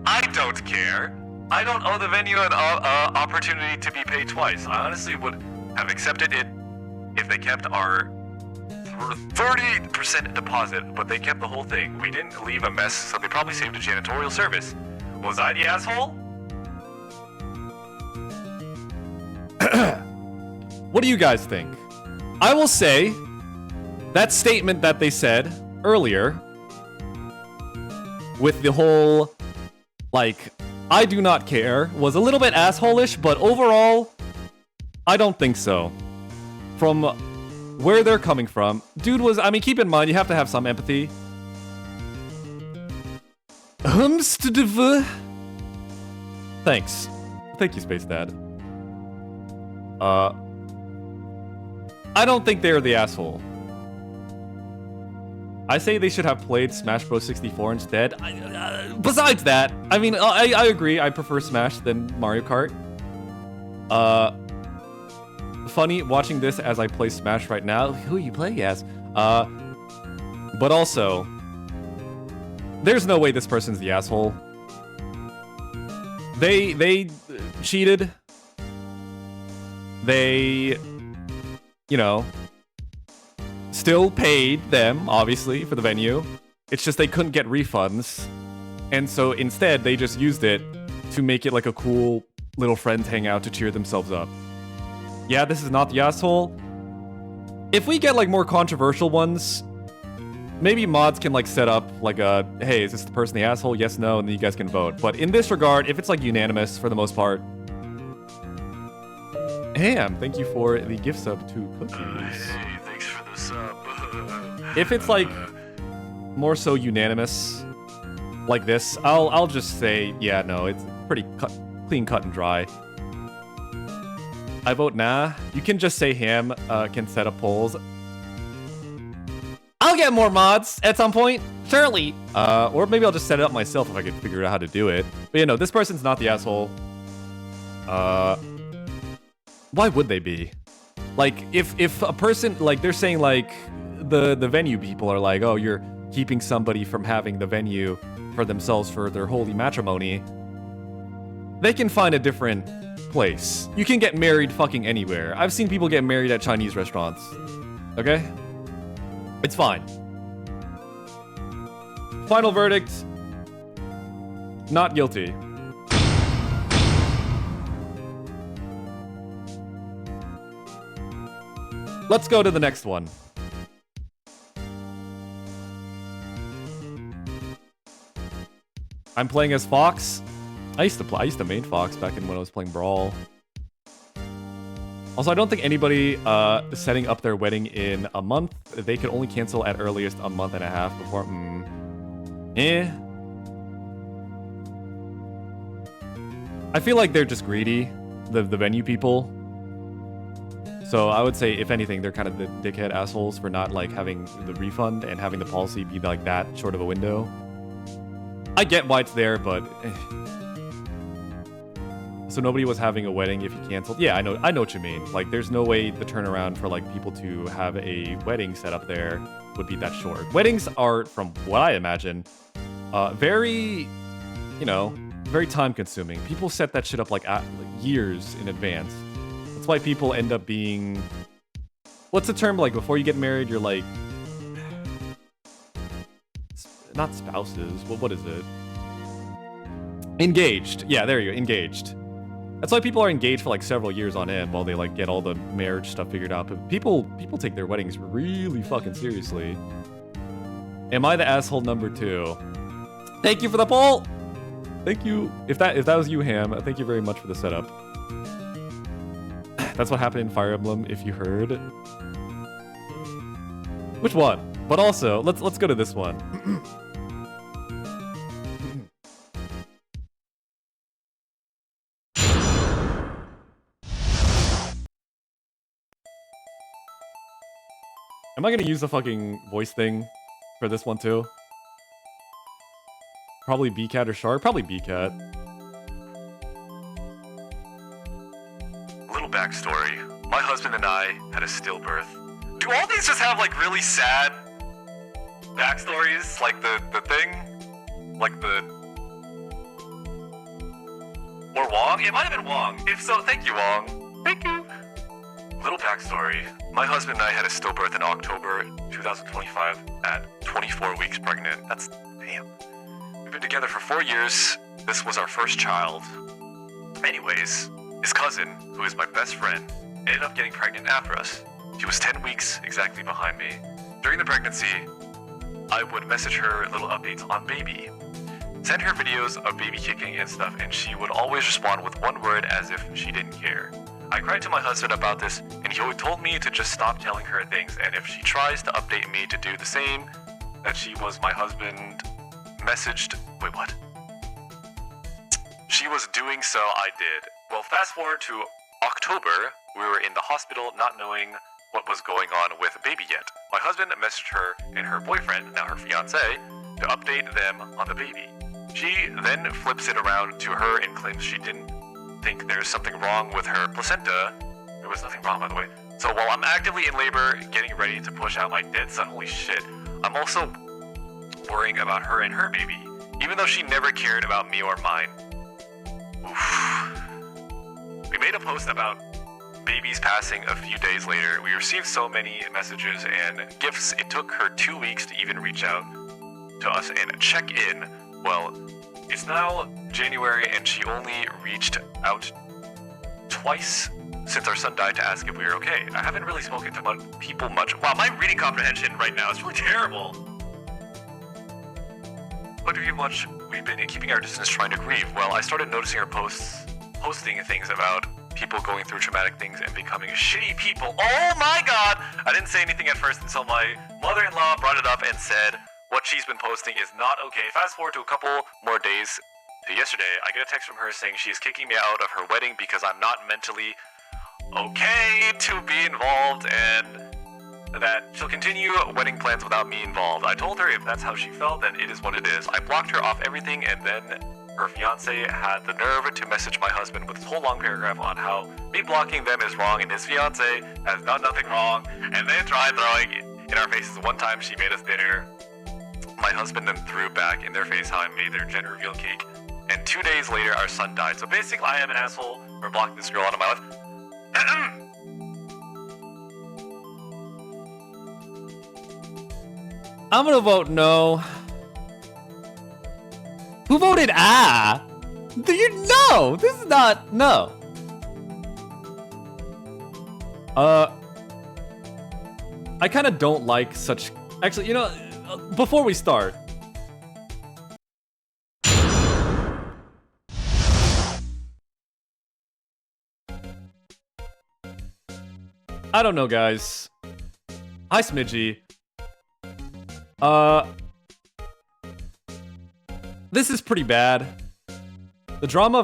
I don't care. I don't owe the venue an opportunity to be paid twice. I honestly would have accepted it if they kept our 30% deposit, but they kept the whole thing. We didn't leave a mess, so they probably saved a janitorial service. Was I the asshole? What do you guys think? I will say that statement that they said earlier with the whole, like, I do not care was a little bit asshole-ish, but overall, I don't think so. From where they're coming from, dude was, I mean, keep in mind, you have to have some empathy. Thanks. Thank you, Space Dad. I don't think they're the asshole. I say they should have played Smash Bros. 64 instead. Besides that, I mean, I agree. I prefer Smash than Mario Kart. Funny watching this as I play Smash right now. Who you play as? But also, there's no way this person's the asshole. They cheated. They, you know, still paid them, obviously, for the venue. It's just they couldn't get refunds. And so instead, they just used it to make it like a cool little friends hangout to cheer themselves up. Yeah, this is not the asshole. If we get like more controversial ones, maybe mods can like set up like a, hey, is this the person the asshole? Yes, no, and then you guys can vote. But in this regard, if it's like unanimous for the most part, Ham, thank you for the gift sub to Cookies. Hey, thanks for the sub. If it's like more so unanimous, like this, I'll just say, yeah, no, it's pretty clean cut and dry. I vote nah. You can just say Ham can set up polls. I'll get more mods at some point, surely. Or maybe I'll just set it up myself if I can figure out how to do it. But you know, this person's not the asshole. Why would they be? Like, if a person, like, they're saying, like, the venue people are like, oh, you're keeping somebody from having the venue for themselves for their holy matrimony, they can find a different place. You can get married fucking anywhere. I've seen people get married at Chinese restaurants. Okay? It's fine. Final verdict. Not guilty. Let's go to the next one. I'm playing as Fox. I used to main Fox back in when I was playing Brawl. Also, I don't think anybody setting up their wedding in a month. They could only cancel at earliest a month and a half before. I feel like they're just greedy, the venue people. So I would say, if anything, they're kind of the dickhead assholes for not like having the refund and having the policy be like that short of a window. I get why it's there, but so nobody was having a wedding if you canceled. Yeah, I know what you mean. Like, there's no way the turnaround for like people to have a wedding set up there would be that short. Weddings are, from what I imagine, very, you know, very time consuming. People set that shit up like years in advance. That's why people end up being, what's the term, like before you get married, you're like, not spouses, what is it? Engaged. Yeah, there you go, engaged. That's why people are engaged for like several years on end while they like get all the marriage stuff figured out. But people take their weddings really fucking seriously. Am I the asshole number 2? Thank you for the poll. Thank you. If that was you, Ham, thank you very much for the setup. That's what happened in Fire Emblem, if you heard. Which one? But also, let's go to this one. Am I gonna use the fucking voice thing for this one too? Probably B-Cat or Shark? Probably B-Cat. Little backstory. My husband and I had a stillbirth. Do all these just have like really sad backstories? Like the thing? Like the... Or Wong? It might have been Wong. If so, thank you, Wong. Thank you. Little backstory. My husband and I had a stillbirth in October 2025 at 24 weeks pregnant. That's... damn. We've been together for 4 years. This was our first child. Anyways, his cousin, who is my best friend, ended up getting pregnant after us. She was 10 weeks exactly behind me. During the pregnancy, I would message her little updates on baby. Send her videos of baby kicking and stuff, and she would always respond with one word as if she didn't care. I cried to my husband about this, and he told me to just stop telling her things, and if she tries to update me to do the same, that she was my husband messaged... Wait, what? She was doing so, I did. Well, fast forward to October, we were in the hospital not knowing what was going on with baby yet. My husband messaged her and her boyfriend, now her fiance, to update them on the baby. She then flips it around to her and claims she didn't think there's something wrong with her placenta. There was nothing wrong, by the way. So while I'm actively in labor, getting ready to push out my dead son, holy shit, I'm also worrying about her and her baby, even though she never cared about me or mine. Oof. We made a post about baby's passing a few days later. We received so many messages and gifts, it took her 2 weeks to even reach out to us and check in. Well, it's now January and she only reached out twice since our son died to ask if we were okay. I haven't really spoken to people much. Wow, my reading comprehension right now is really terrible. What do you much we've been keeping our distance trying to grieve? Well, I started noticing her posting things about people going through traumatic things and becoming shitty people. Oh my god! I didn't say anything at first until my mother-in-law brought it up and said what she's been posting is not okay. Fast forward to a couple more days to yesterday, I get a text from her saying she is kicking me out of her wedding because I'm not mentally okay to be involved and that she'll continue wedding plans without me involved. I told her if that's how she felt, then it is what it is. I blocked her off everything, and then her fiance had the nerve to message my husband with this whole long paragraph on how me blocking them is wrong and his fiance has done nothing wrong, and then tried throwing in our faces one time she made us dinner. My husband then threw back in their face how I made their gender reveal cake, and 2 days later our son died. So basically I am an asshole for blocking this girl out of my life. I'm gonna vote no. Who voted ah? Do you know? This is not no. I kind of don't like such. Actually, you know, before we start. I don't know, guys. Hi, Smidgy. This is pretty bad. The drama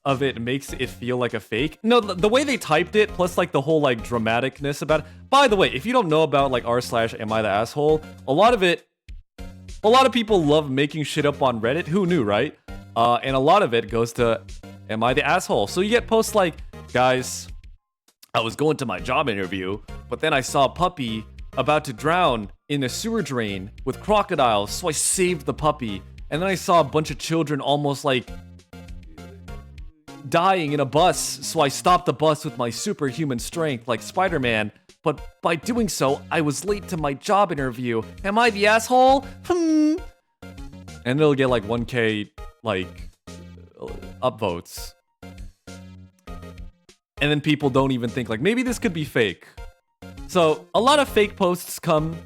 of it makes it feel like a fake. No, the way they typed it, plus like the whole like dramaticness about it. By the way, if you don't know about like r/am I the asshole, a lot of people love making shit up on Reddit. Who knew, right? And a lot of it goes to am I the asshole? So you get posts like, guys, I was going to my job interview, but then I saw a puppy about to drown in a sewer drain with crocodiles, so I saved the puppy. And then I saw a bunch of children almost like dying in a bus, so I stopped the bus with my superhuman strength like Spider-Man. But by doing so, I was late to my job interview. Am I the asshole? And it'll get like 1K like upvotes. And then people don't even think like maybe this could be fake. So a lot of fake posts come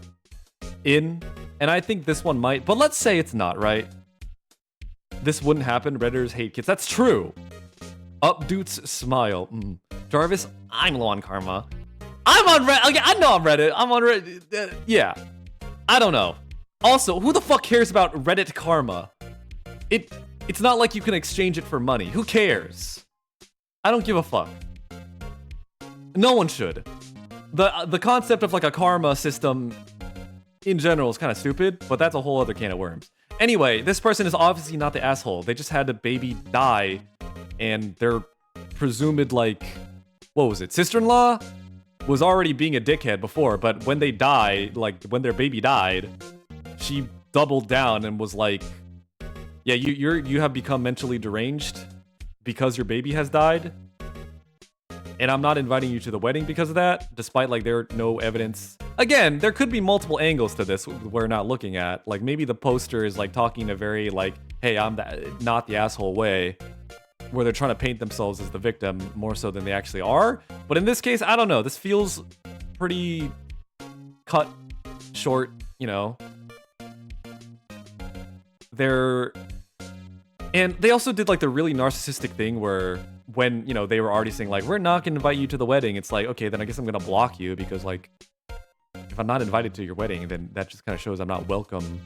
in, and I think this one might, but let's say it's not, right? This wouldn't happen. Redditors hate kids. That's true. Updoots smile. Jarvis, I'm low on karma. I'm on Reddit. Okay, I know I'm Reddit. I'm on Reddit. Yeah. I don't know. Also, who the fuck cares about Reddit karma? It's not like you can exchange it for money. Who cares? I don't give a fuck. No one should. The concept of like a karma system in general is kind of stupid, but that's a whole other can of worms. Anyway, this person is obviously not the asshole. They just had a baby die, and their presumed, like, what was it, sister-in-law? Was already being a dickhead before, but when they died, like, when their baby died, she doubled down and was like, yeah, you have become mentally deranged because your baby has died, and I'm not inviting you to the wedding because of that, despite, like, there are no evidence. Again, there could be multiple angles to this we're not looking at. Like, maybe the poster is, like, talking a very, like, hey, I'm not the asshole way, where they're trying to paint themselves as the victim more so than they actually are. But in this case, I don't know. This feels pretty cut short, you know. And they also did, like, the really narcissistic thing where when, you know, they were already saying, like, we're not gonna invite you to the wedding, it's like, okay, then I guess I'm gonna block you because, like, if I'm not invited to your wedding, then that just kind of shows I'm not welcome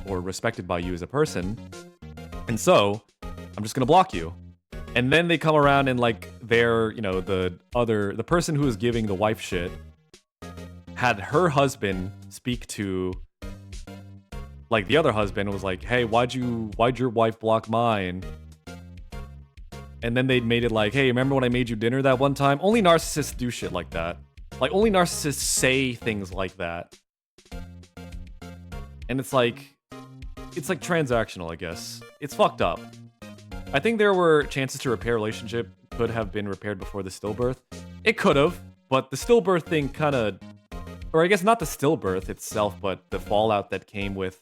or respected by you as a person. And so, I'm just gonna block you. And then they come around and, like, they're, you know, the person who was giving the wife shit had her husband speak to, like, the other husband and was like, hey, why'd your wife block mine? And then they made it like, hey, remember when I made you dinner that one time? Only narcissists do shit like that. Like, only narcissists say things like that. And it's like transactional, I guess. It's fucked up. I think there were chances to repair a relationship could have been repaired before the stillbirth. It could have, but the stillbirth thing kind of, or I guess not the stillbirth itself, but the fallout that came with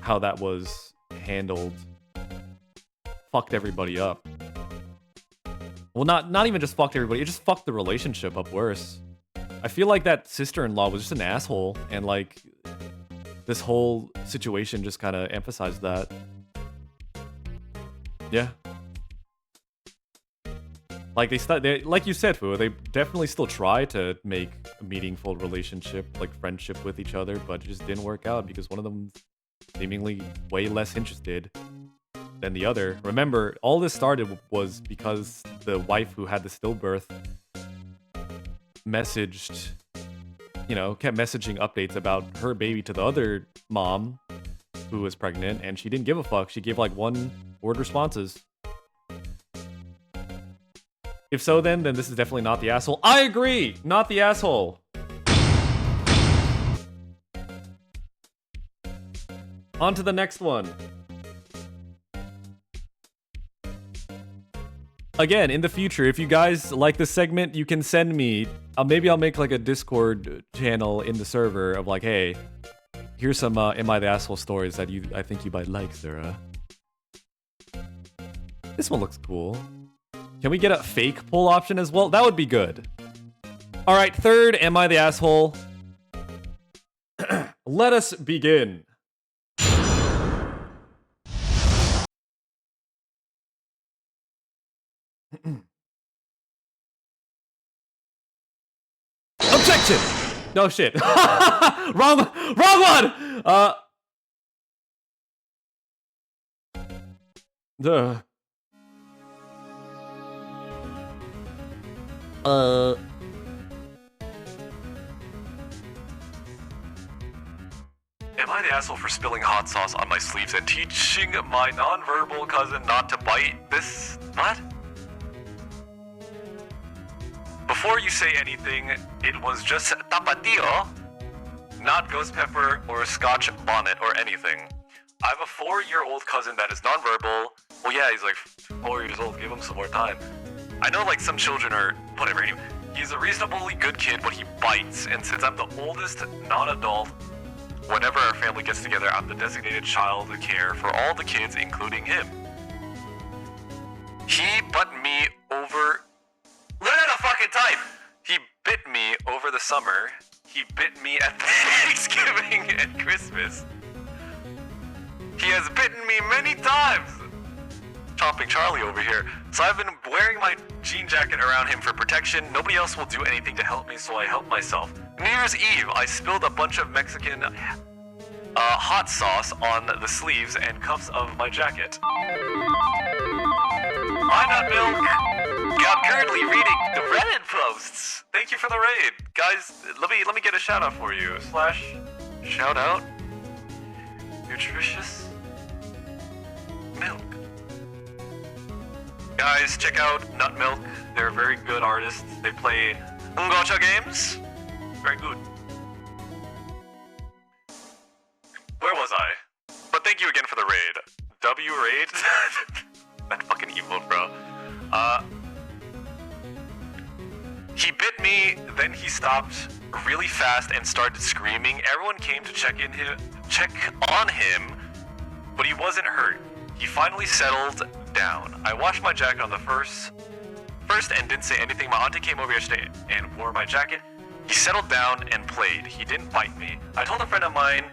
how that was handled fucked everybody up. Well, not even just fucked everybody, it just fucked the relationship up worse. I feel like that sister-in-law was just an asshole, and, like, this whole situation just kind of emphasized that. Yeah. Like, they like you said, Fu, they definitely still try to make a meaningful relationship, like friendship with each other, but it just didn't work out because one of them seemingly way less interested than the other. Remember, all this started was because the wife who had the stillbirth messaged, you know, kept messaging updates about her baby to the other mom who was pregnant, and she didn't give a fuck. She gave, like, one-word responses. If so, then this is definitely not the asshole. I agree! Not the asshole! On to the next one. Again, in the future, if you guys like this segment, you can send me. Maybe I'll make, like, a Discord channel in the server of, like, hey, here's some Am I the Asshole stories that I think you might like, Zura. This one looks cool. Can we get a fake poll option as well? That would be good. Alright, third Am I the Asshole? Let us begin. Objection! No shit. wrong one! Duh. Am I the asshole for spilling hot sauce on my sleeves and teaching my nonverbal cousin not to bite this? What? Before you say anything, it was just tapatio, not ghost pepper or scotch bonnet or anything. I have a 4-year-old cousin that is nonverbal. Well, yeah, he's like 4 years old. Give him some more time. I know, like, some children are whatever. Anyway, he's a reasonably good kid, but he bites. And since I'm the oldest non-adult, whenever our family gets together, I'm the designated child to care for all the kids, including him. He bit me over. Learn how to fucking type! He bit me over the summer. He bit me at Thanksgiving and Christmas. He has bitten me many times. chomping Charlie over here. So I've been wearing my jean jacket around him for protection. Nobody else will do anything to help me, so I help myself. New Year's Eve, I spilled a bunch of Mexican hot sauce on the sleeves and cuffs of my jacket. I'm not Milk. I'm currently reading the Reddit posts. Thank you for the raid, guys. Let me get a shout out for you. / shout out nutritious milk. Guys, check out Nut Milk. They're very good artists. They play gacha games. Very good. Where was I? But thank you again for the raid. W raid? That fucking evil, bro. He bit me, then he stopped really fast and started screaming. Everyone came to check on him, but he wasn't hurt. He finally settled down. I washed my jacket on the first and didn't say anything. My auntie came over yesterday and wore my jacket. He settled down and played. He didn't bite me. I told a friend of mine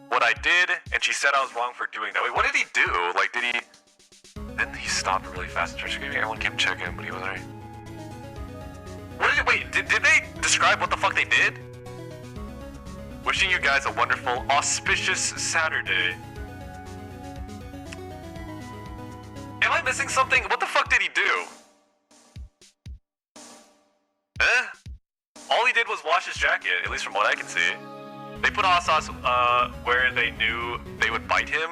what I did, and she said I was wrong for doing that. Wait, what did he do? Like, did he... Then he stopped really fast and started screaming. Everyone came to check him, but he wasn't right. Wait, did they describe what the fuck they did? Wishing you guys a wonderful, auspicious Saturday. Am I missing something? What the fuck did he do? All he did was wash his jacket, at least from what I can see. They put hot sauce where they knew they would bite him.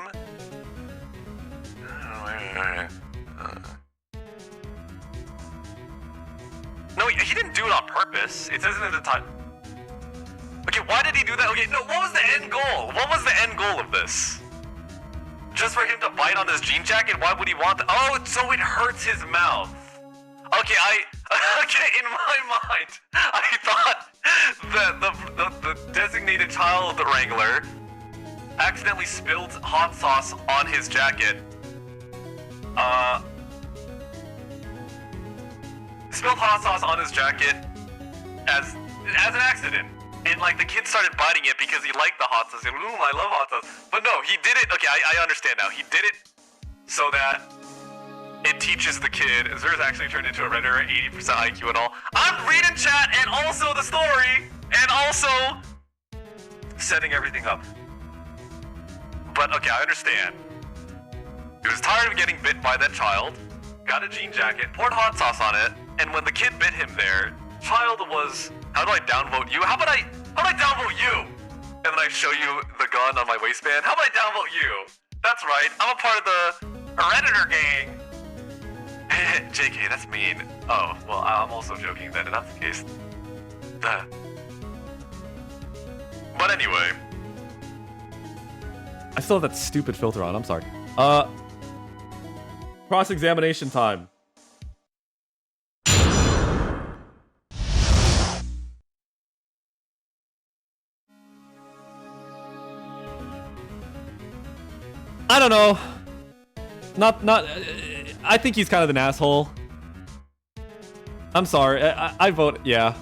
No, he didn't do it on purpose. It says it at the time. Okay, why did he do that? Okay, no, what was the end goal? What was the end goal of this? Just for him to bite on his jean jacket? Why would he want that? Oh, so it hurts his mouth. Okay, okay, in my mind, I thought that the designated child wrangler accidentally spilled hot sauce on his jacket. Spilled hot sauce on his jacket as an accident. And like the kid started biting it because he liked the hot sauce. He said, ooh, I love hot sauce. But no, he did it. Okay, I understand now. He did it so that it teaches the kid. Zura's actually turned into a Redditor, 80% IQ and all. I'm reading chat and also the story and also setting everything up. But okay, I understand. He was tired of getting bit by that child, got a jean jacket, poured hot sauce on it, and when the kid bit him there, child was, how do I downvote you? How about I downvote you? And then I show you the gun on my waistband. How about I downvote you? That's right, I'm a part of the Redditor gang. JK, that's mean. Oh, well, I'm also joking then, if that's the case. Duh. But anyway. I still have that stupid filter on, I'm sorry. Cross-examination time. I don't know. I think he's kind of an asshole. I'm sorry. I vote, yeah.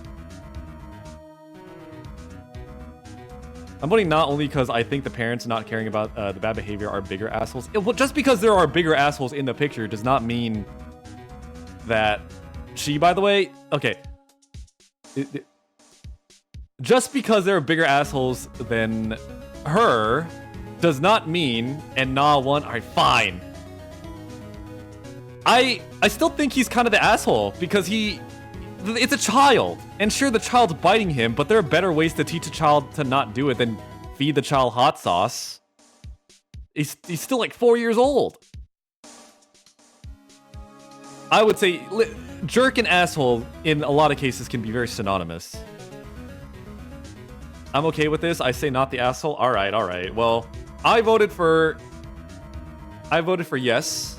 I'm voting not only because I think the parents not caring about the bad behavior are bigger assholes. Well, just because there are bigger assholes in the picture does not mean that she, by the way, okay. Just because there are bigger assholes than her does not mean, and nah one, alright, fine. I still think he's kind of the asshole because it's a child. And sure, the child's biting him, but there are better ways to teach a child to not do it than feed the child hot sauce. He's still like 4 years old. I would say jerk and asshole in a lot of cases can be very synonymous. I'm okay with this. I say not the asshole. All right. Well, I voted for yes.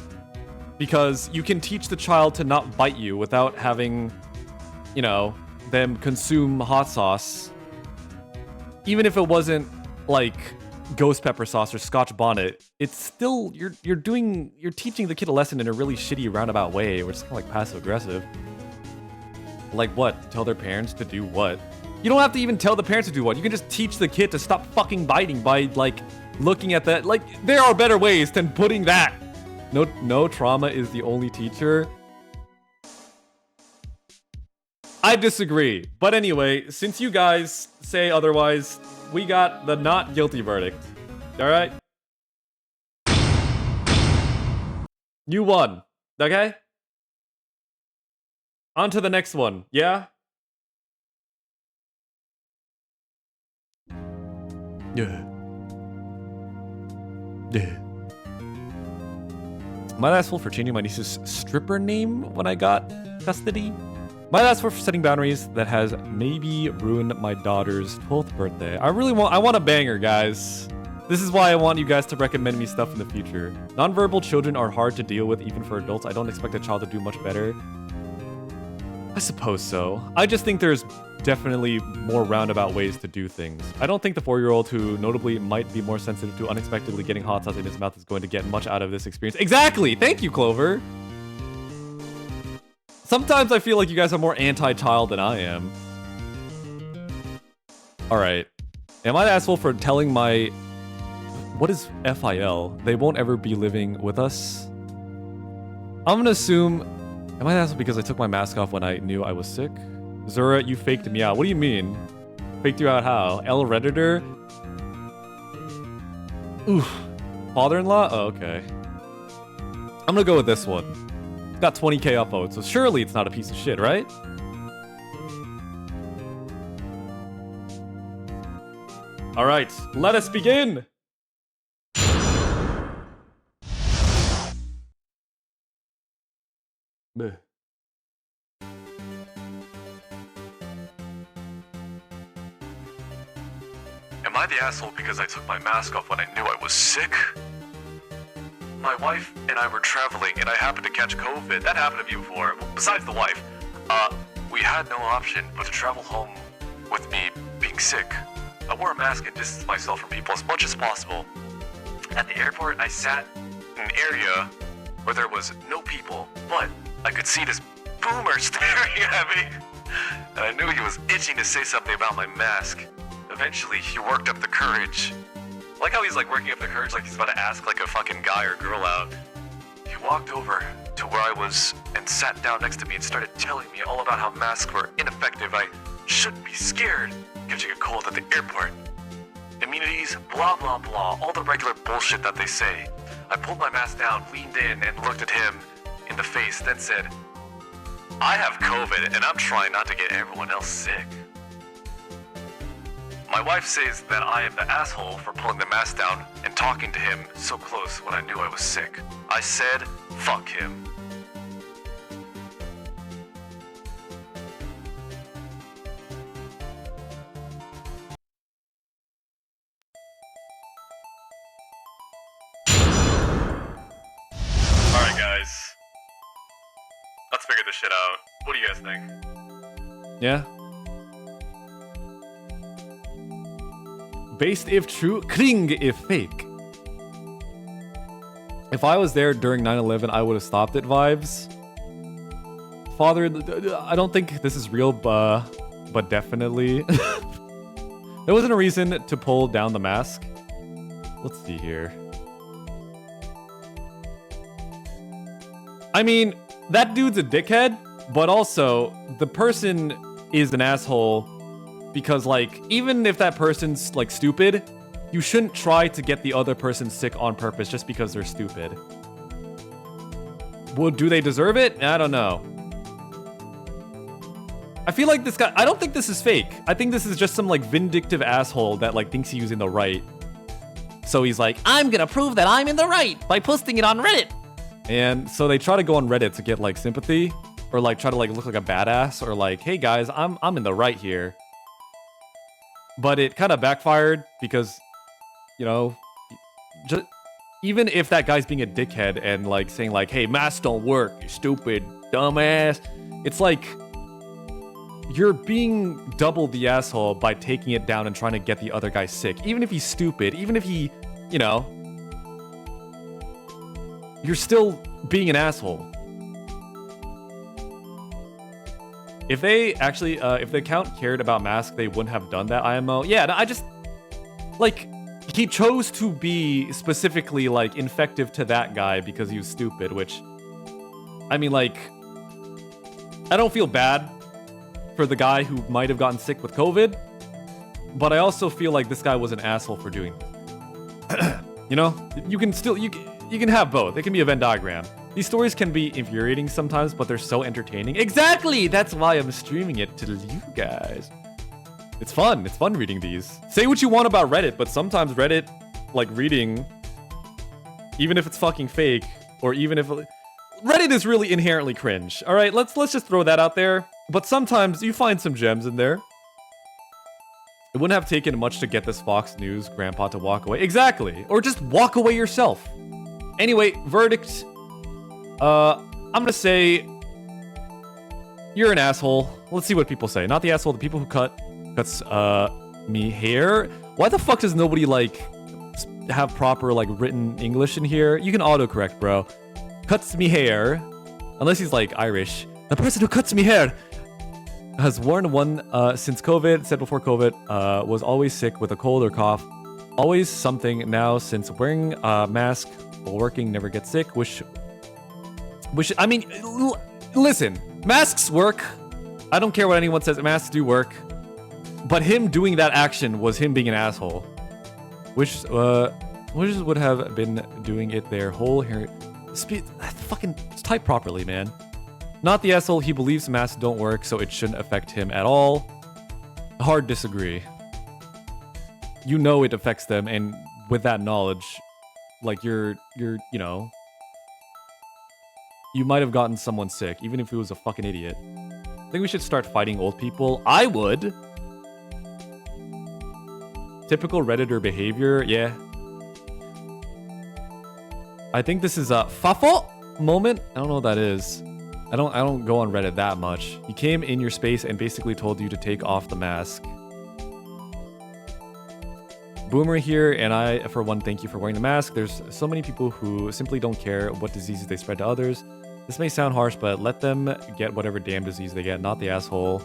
Because you can teach the child to not bite you without having, you know, them consume hot sauce. Even if it wasn't like ghost pepper sauce or Scotch bonnet, it's still you're teaching the kid a lesson in a really shitty roundabout way, which is kind of like passive aggressive. Like what? Tell their parents to do what? You don't have to even tell the parents to do what. You can just teach the kid to stop fucking biting by like looking at that. Like there are better ways than putting that No trauma is the only teacher. I disagree. But anyway, since you guys say otherwise, we got the not guilty verdict. Alright? You won. Okay? On to the next one. Yeah? Yeah. Yeah. Might I ask for changing my niece's stripper name when I got custody? Might I ask for setting boundaries that has maybe ruined my daughter's 12th birthday. I want a banger, guys. This is why I want you guys to recommend me stuff in the future. Nonverbal children are hard to deal with even for adults. I don't expect a child to do much better. I suppose so. I just think there's definitely more roundabout ways to do things. I don't think the 4-year-old who notably might be more sensitive to unexpectedly getting hot sauce in his mouth is going to get much out of this experience. Exactly! Thank you, Clover! Sometimes I feel like you guys are more anti-child than I am. Alright. Am I the asshole for telling my... What is FIL? They won't ever be living with us? I'm gonna assume... Am I the asshole because I took my mask off when I knew I was sick? Zura, you faked me out. What do you mean? Faked you out how? L Redditor? Oof. Father-in-law? Oh, okay. I'm gonna go with this one. It's got 20k upvotes, so surely it's not a piece of shit, right? Alright, let us begin! Bleh. Am I the asshole because I took my mask off when I knew I was sick? My wife and I were traveling and I happened to catch COVID. That happened to me before. Well, besides the wife, we had no option but to travel home with me being sick. I wore a mask and distanced myself from people as much as possible. At the airport, I sat in an area where there was no people, but I could see this boomer staring at me. And I knew he was itching to say something about my mask. Eventually, he worked up the courage. I like how he's like working up the courage like he's about to ask like a fucking guy or girl out. He walked over to where I was and sat down next to me and started telling me all about how masks were ineffective. I shouldn't be scared catching a cold at the airport. Immunities, blah blah blah, all the regular bullshit that they say. I pulled my mask down, leaned in, and looked at him in the face, then said, I have COVID and I'm trying not to get everyone else sick. My wife says that I am the asshole for pulling the mask down and talking to him so close when I knew I was sick. I said, fuck him. Alright guys, let's figure this shit out. What do you guys think? Yeah? Based if true, kring if fake. If I was there during 9/11, I would have stopped it vibes. Father, I don't think this is real, but definitely. There wasn't a reason to pull down the mask. Let's see here. I mean, that dude's a dickhead, but also the person is an asshole. Because, like, even if that person's, like, stupid, you shouldn't try to get the other person sick on purpose just because they're stupid. Well, do they deserve it? I don't know. I feel like this guy... I don't think this is fake. I think this is just some, like, vindictive asshole that, like, thinks he's in the right. So he's like, I'm gonna prove that I'm in the right by posting it on Reddit. And so they try to go on Reddit to get, like, sympathy. Or, like, try to, like, look like a badass. Or, like, hey, guys, I'm in the right here. But it kind of backfired because, you know, just, even if that guy's being a dickhead and like saying like, hey, masks don't work, you stupid dumbass. It's like, you're being double the asshole by taking it down and trying to get the other guy sick. Even if he's stupid, even if he, you know, you're still being an asshole. If they actually, if the account cared about masks, they wouldn't have done that IMO. Yeah, I just, like, he chose to be specifically like infective to that guy because he was stupid, which, I mean, like, I don't feel bad for the guy who might have gotten sick with COVID, but I also feel like this guy was an asshole for doing it. You know, you can still, you can have both. It can be a Venn diagram. These stories can be infuriating sometimes, but they're so entertaining. Exactly! That's why I'm streaming it to you guys. It's fun. It's fun reading these. Say what you want about Reddit, but sometimes Reddit, like reading, even if it's fucking fake, or even if Reddit is really inherently cringe. All right, let's just throw that out there. But sometimes you find some gems in there. It wouldn't have taken much to get this Fox News grandpa to walk away. Exactly. Or just walk away yourself. Anyway, verdict. I'm gonna say you're an asshole. Let's see what people say. Not the asshole, the people who cuts me hair. Why the fuck does nobody like have proper like written English in here? You can autocorrect, bro. Cuts me hair. Unless he's like Irish. The person who cuts me hair has worn one since COVID, said before COVID, was always sick with a cold or cough. Always something now since wearing a mask while working, never get sick. Wish, I mean, listen, masks work. I don't care what anyone says, masks do work. But him doing that action was him being an asshole. Wishes would have been doing it their whole hair. Fucking type properly, man. Not the asshole, he believes masks don't work, so it shouldn't affect him at all. Hard disagree. You know it affects them, and with that knowledge, like you're, you know, you might have gotten someone sick, even if he was a fucking idiot. I think we should start fighting old people. I would. Typical Redditor behavior, yeah. I think this is a Fafo moment. I don't know what that is. I don't go on Reddit that much. He came in your space and basically told you to take off the mask. Boomer here, and I, for one, thank you for wearing the mask. There's so many people who simply don't care what diseases they spread to others. This may sound harsh, but let them get whatever damn disease they get, not the asshole.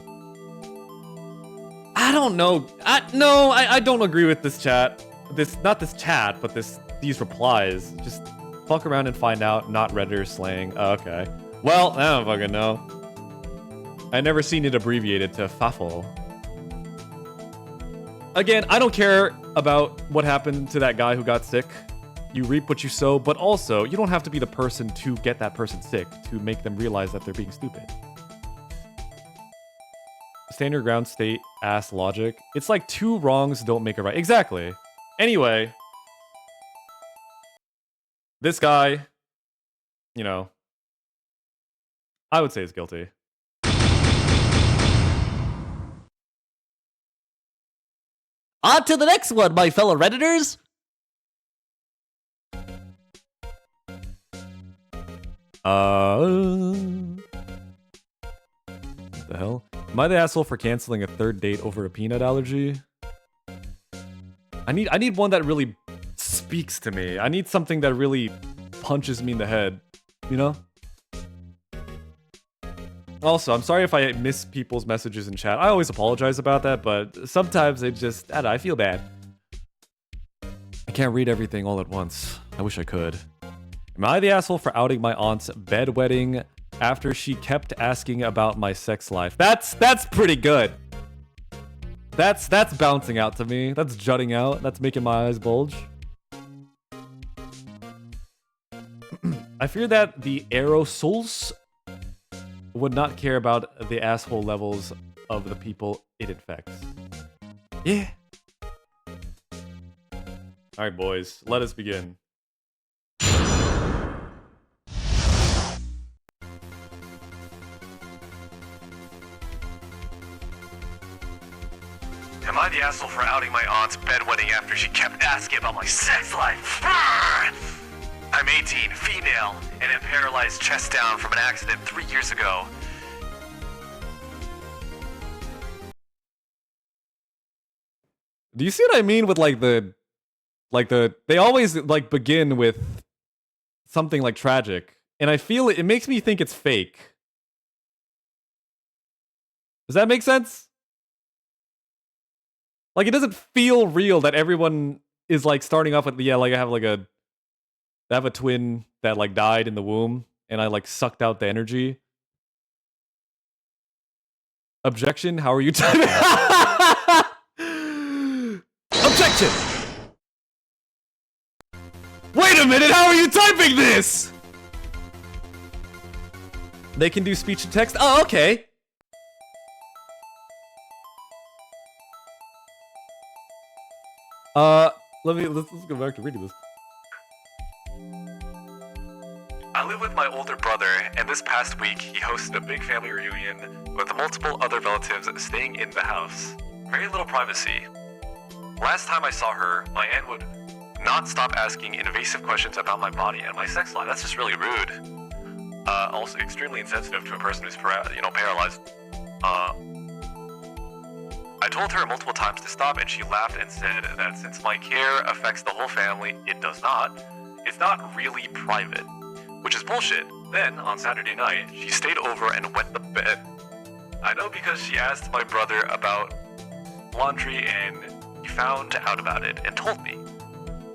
I don't know. I don't agree with this chat. Not this chat, but these replies. Just fuck around and find out, not Redditor slang. Oh, okay. Well, I don't fucking know. I never seen it abbreviated to FAFO. Again, I don't care about what happened to that guy who got sick. You reap what you sow, but also, you don't have to be the person to get that person sick to make them realize that they're being stupid. Stand your ground, state ass logic. It's like two wrongs don't make a right. Exactly. Anyway, this guy, you know, I would say is guilty. On to the next one, my fellow Redditors. What the hell? Am I the asshole for canceling a third date over a peanut allergy? I need one that really speaks to me. I need something that really punches me in the head, you know? Also, I'm sorry if I miss people's messages in chat. I always apologize about that, but sometimes it just, I don't know, I feel bad. I can't read everything all at once. I wish I could. Am I the asshole for outing my aunt's bedwetting after she kept asking about my sex life? That's pretty good. That's bouncing out to me. That's jutting out. That's making my eyes bulge. I fear that the aerosols would not care about the asshole levels of the people it infects. Yeah. Alright, boys. Let us begin. Am I the asshole for outing my aunt's bedwetting after she kept asking about my sex life? I'm 18, female, and am paralyzed chest down from an accident 3 years ago. Do you see what I mean with they always like begin with something like tragic, and I feel it makes me think it's fake. Does that make sense? Like, it doesn't feel real that everyone is like starting off with, yeah, like I have a twin that like died in the womb, and I like sucked out the energy. Objection? How are you typing? Objection! Wait a minute, how are you typing this? They can do speech to text? Oh, okay. Let's go back to reading this. I live with my older brother, and this past week he hosted a big family reunion with multiple other relatives staying in the house. Very little privacy. Last time I saw her, my aunt would not stop asking invasive questions about my body and my sex life. That's just really rude. Also extremely insensitive to a person who's paralyzed. I told her multiple times to stop, and she laughed and said that since my care affects the whole family, it does not. It's not really private, which is bullshit. Then, on Saturday night, she stayed over and wet the bed. I know because she asked my brother about laundry, and he found out about it and told me.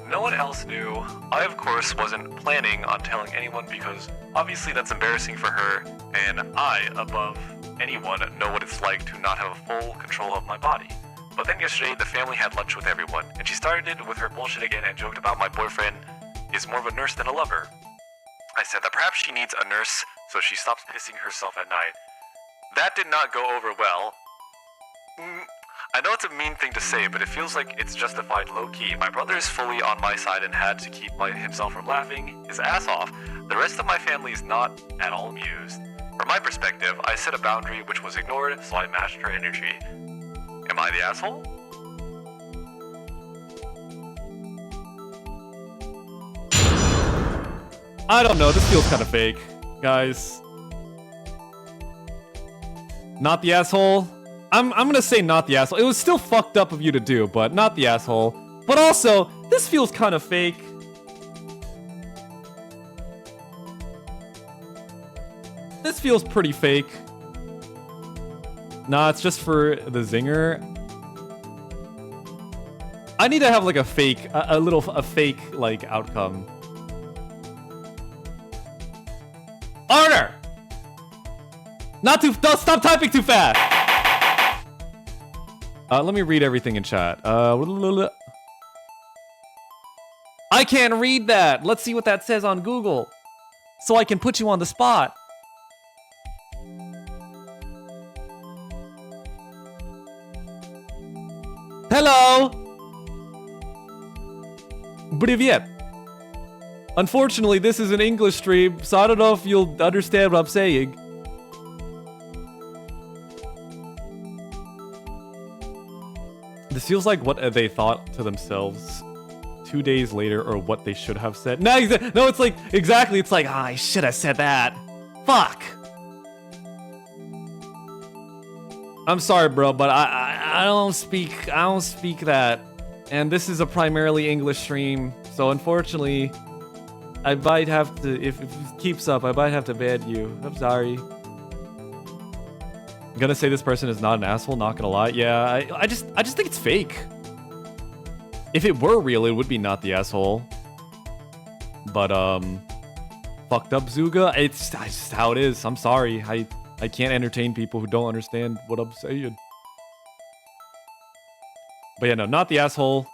No one else knew. I, of course, wasn't planning on telling anyone because obviously that's embarrassing for her, and I, above anyone, know what it's like to not have full control of my body. But then yesterday, the family had lunch with everyone, and she started with her bullshit again and joked about my boyfriend is more of a nurse than a lover. I said that perhaps she needs a nurse so she stops pissing herself at night. That did not go over well. I know it's a mean thing to say, but it feels like it's justified low-key. My brother is fully on my side and had to keep himself from laughing his ass off. The rest of my family is not at all amused. From my perspective, I set a boundary which was ignored, so I matched her energy. Am I the asshole? I don't know, this feels kind of fake, guys. Not the asshole? I'm gonna say not the asshole. It was still fucked up of you to do, but not the asshole. But also, this feels kind of fake. This feels pretty fake. Nah, it's just for the zinger. I need to have like a fake, a fake like outcome. Order! Don't stop typing too fast! Let me read everything in chat. I can't read that. Let's see what that says on Google. So I can put you on the spot. Hello! Привет! Unfortunately, this is an English stream, so I don't know if you'll understand what I'm saying. This feels like what they thought to themselves 2 days later, or what they should have said. No, it's like, exactly, it's like, I should have said that. Fuck! I'm sorry, bro, but I don't speak that. And this is a primarily English stream, so unfortunately, I might have to, if it keeps up, I might have to ban you. I'm sorry. I'm gonna say this person is not an asshole, not gonna lie. Yeah, I just think it's fake. If it were real, it would be not the asshole. But, fucked up Zuga, it's just how it is. I'm sorry. I can't entertain people who don't understand what I'm saying. But yeah, no, not the asshole.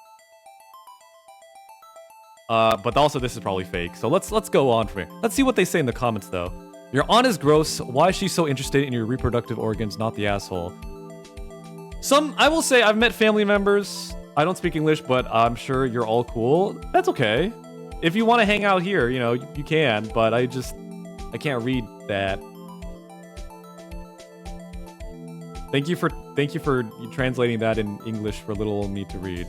But also this is probably fake. So let's go on from here. Let's see what they say in the comments though. Your aunt is gross. Why is she so interested in your reproductive organs? Not the asshole. I will say I've met family members. I don't speak English, but I'm sure you're all cool. That's okay. If you want to hang out here, you know, you can, but I can't read that. Thank you for translating that in English for little old me to read.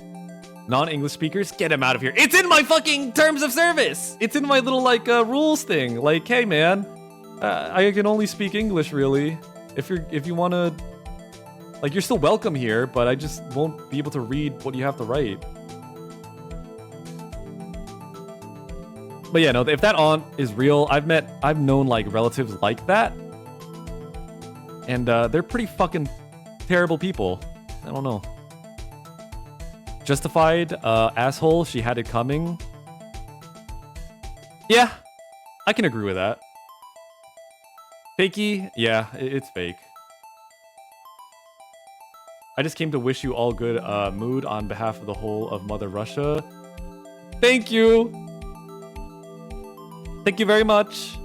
Non-English speakers, get him out of here. It's in my fucking terms of service. It's in my little like rules thing. Like, hey man, I can only speak English really. If you want to, like, you're still welcome here, but I just won't be able to read what you have to write. But yeah, no, if that aunt is real, I've known like relatives like that. And they're pretty fucking terrible people. I don't know. Justified, asshole, she had it coming. Yeah, I can agree with that. Fakey, yeah, it's fake. I just came to wish you all good mood on behalf of the whole of Mother Russia. Thank you! Thank you very much.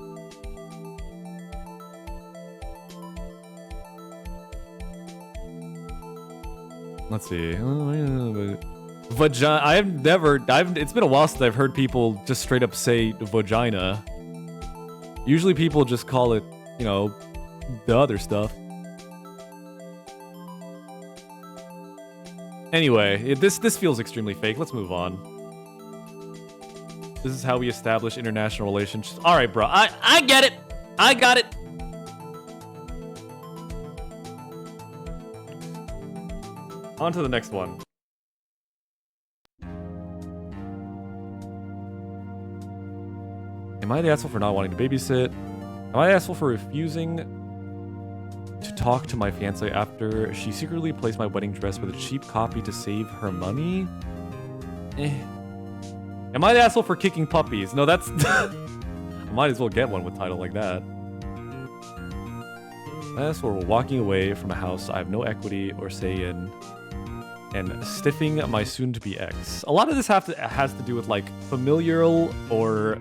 Let's see. Vagina. It's been a while since I've heard people just straight up say vagina. Usually people just call it, you know, the other stuff. Anyway, this feels extremely fake. Let's move on. This is how we establish international relationships. All right, bro. I get it. I got it. On to the next one. Am I the asshole for not wanting to babysit? Am I the asshole for refusing to talk to my fiancé after she secretly placed my wedding dress with a cheap copy to save her money? Am I the asshole for kicking puppies? No, that's... I might as well get one with a title like that. Am I the asshole for walking away from a house I have no equity or say in and stiffing my soon-to-be ex? A lot of this has to do with, like, familial or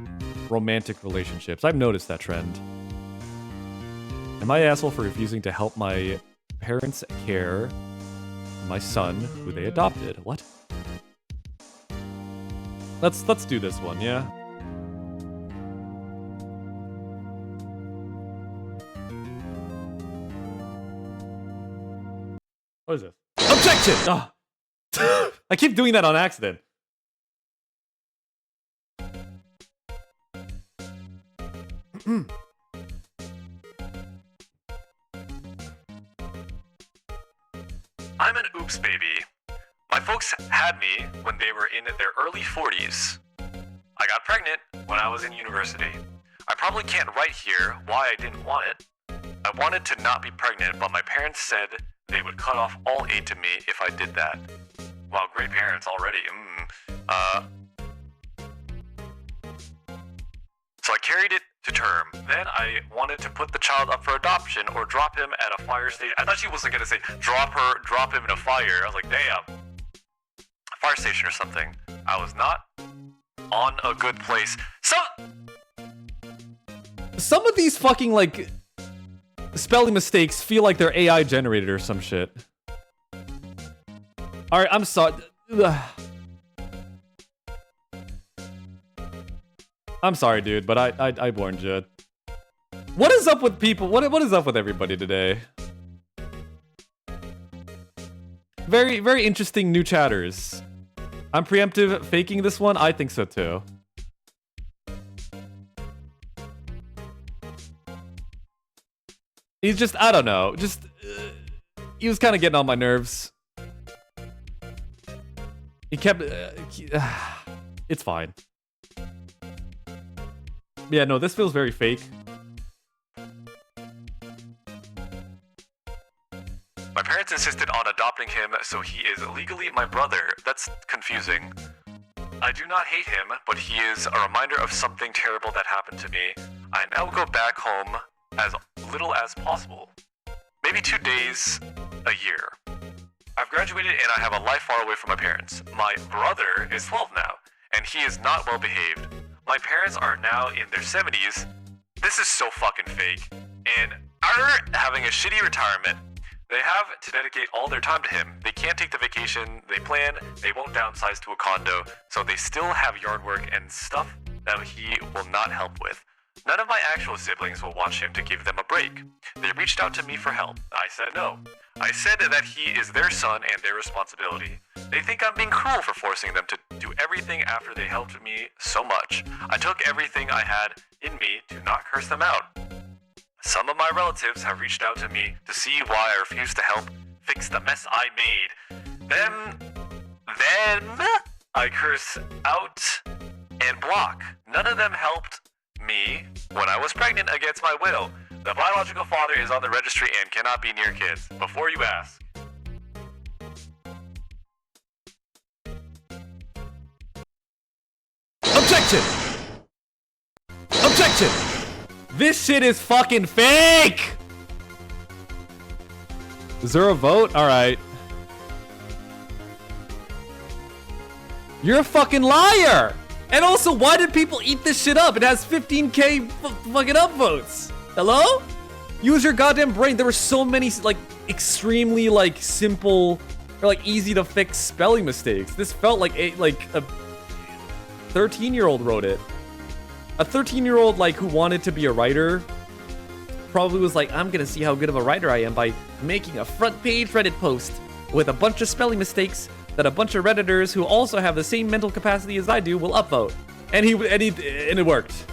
romantic relationships. I've noticed that trend. Am I the asshole for refusing to help my parents care for my son, who they adopted? What? Let's do this one, yeah? What is this? Objection! Oh. I keep doing that on accident. I'm an oops baby. My folks had me when they were in their early 40s. I got pregnant when I was in university. I probably can't write here why I didn't want it. I wanted to not be pregnant, but my parents said they would cut off all aid to me if I did that. Wow, great parents already. So I carried it to term. Then I wanted to put the child up for adoption or drop him at a fire station. I thought she wasn't gonna say drop him in a fire. I was like, damn. A fire station or something. I was not on a good place. Some of these fucking, like, spelling mistakes feel like they're AI generated or some shit. Alright, I'm sorry. I'm sorry, dude, but I warned you. What is up with people? What is up with everybody today? Very, very interesting new chatters. I'm preemptive faking this one? I think so too. He's just, I don't know, just... he was kind of getting on my nerves. He kept... it's fine. Yeah, no, this feels very fake. My parents insisted on adopting him, so he is legally my brother. That's confusing. I do not hate him, but he is a reminder of something terrible that happened to me. I now go back home as little as possible. Maybe 2 days a year. I've graduated and I have a life far away from my parents. My brother is 12 now, and he is not well behaved. My parents are now in their 70s. This is so fucking fake. And are having a shitty retirement. They have to dedicate all their time to him. They can't take the vacation they plan. They won't downsize to a condo. So they still have yard work and stuff that he will not help with. None of my actual siblings will want him to give them a break. They reached out to me for help. I said no. I said that he is their son and their responsibility. They think I'm being cruel for forcing them to do everything after they helped me so much. I took everything I had in me to not curse them out. Some of my relatives have reached out to me to see why I refused to help fix the mess I made. Then I curse out and block. None of them helped me when I was pregnant against my will. The biological father is on the registry and cannot be near kids. Before you ask. Objection! Objection! This shit is fucking fake! Zura vote? Alright. You're a fucking liar! And also, why did people eat this shit up? It has 15k fucking upvotes. Hello? Use your goddamn brain. There were so many, like, extremely, like, simple or, like, easy to fix spelling mistakes. This felt like a 13-year-old wrote it. A 13-year-old, like, who wanted to be a writer probably was like, I'm gonna see how good of a writer I am by making a front-page Reddit post with a bunch of spelling mistakes that a bunch of Redditors who also have the same mental capacity as I do will upvote. And it worked.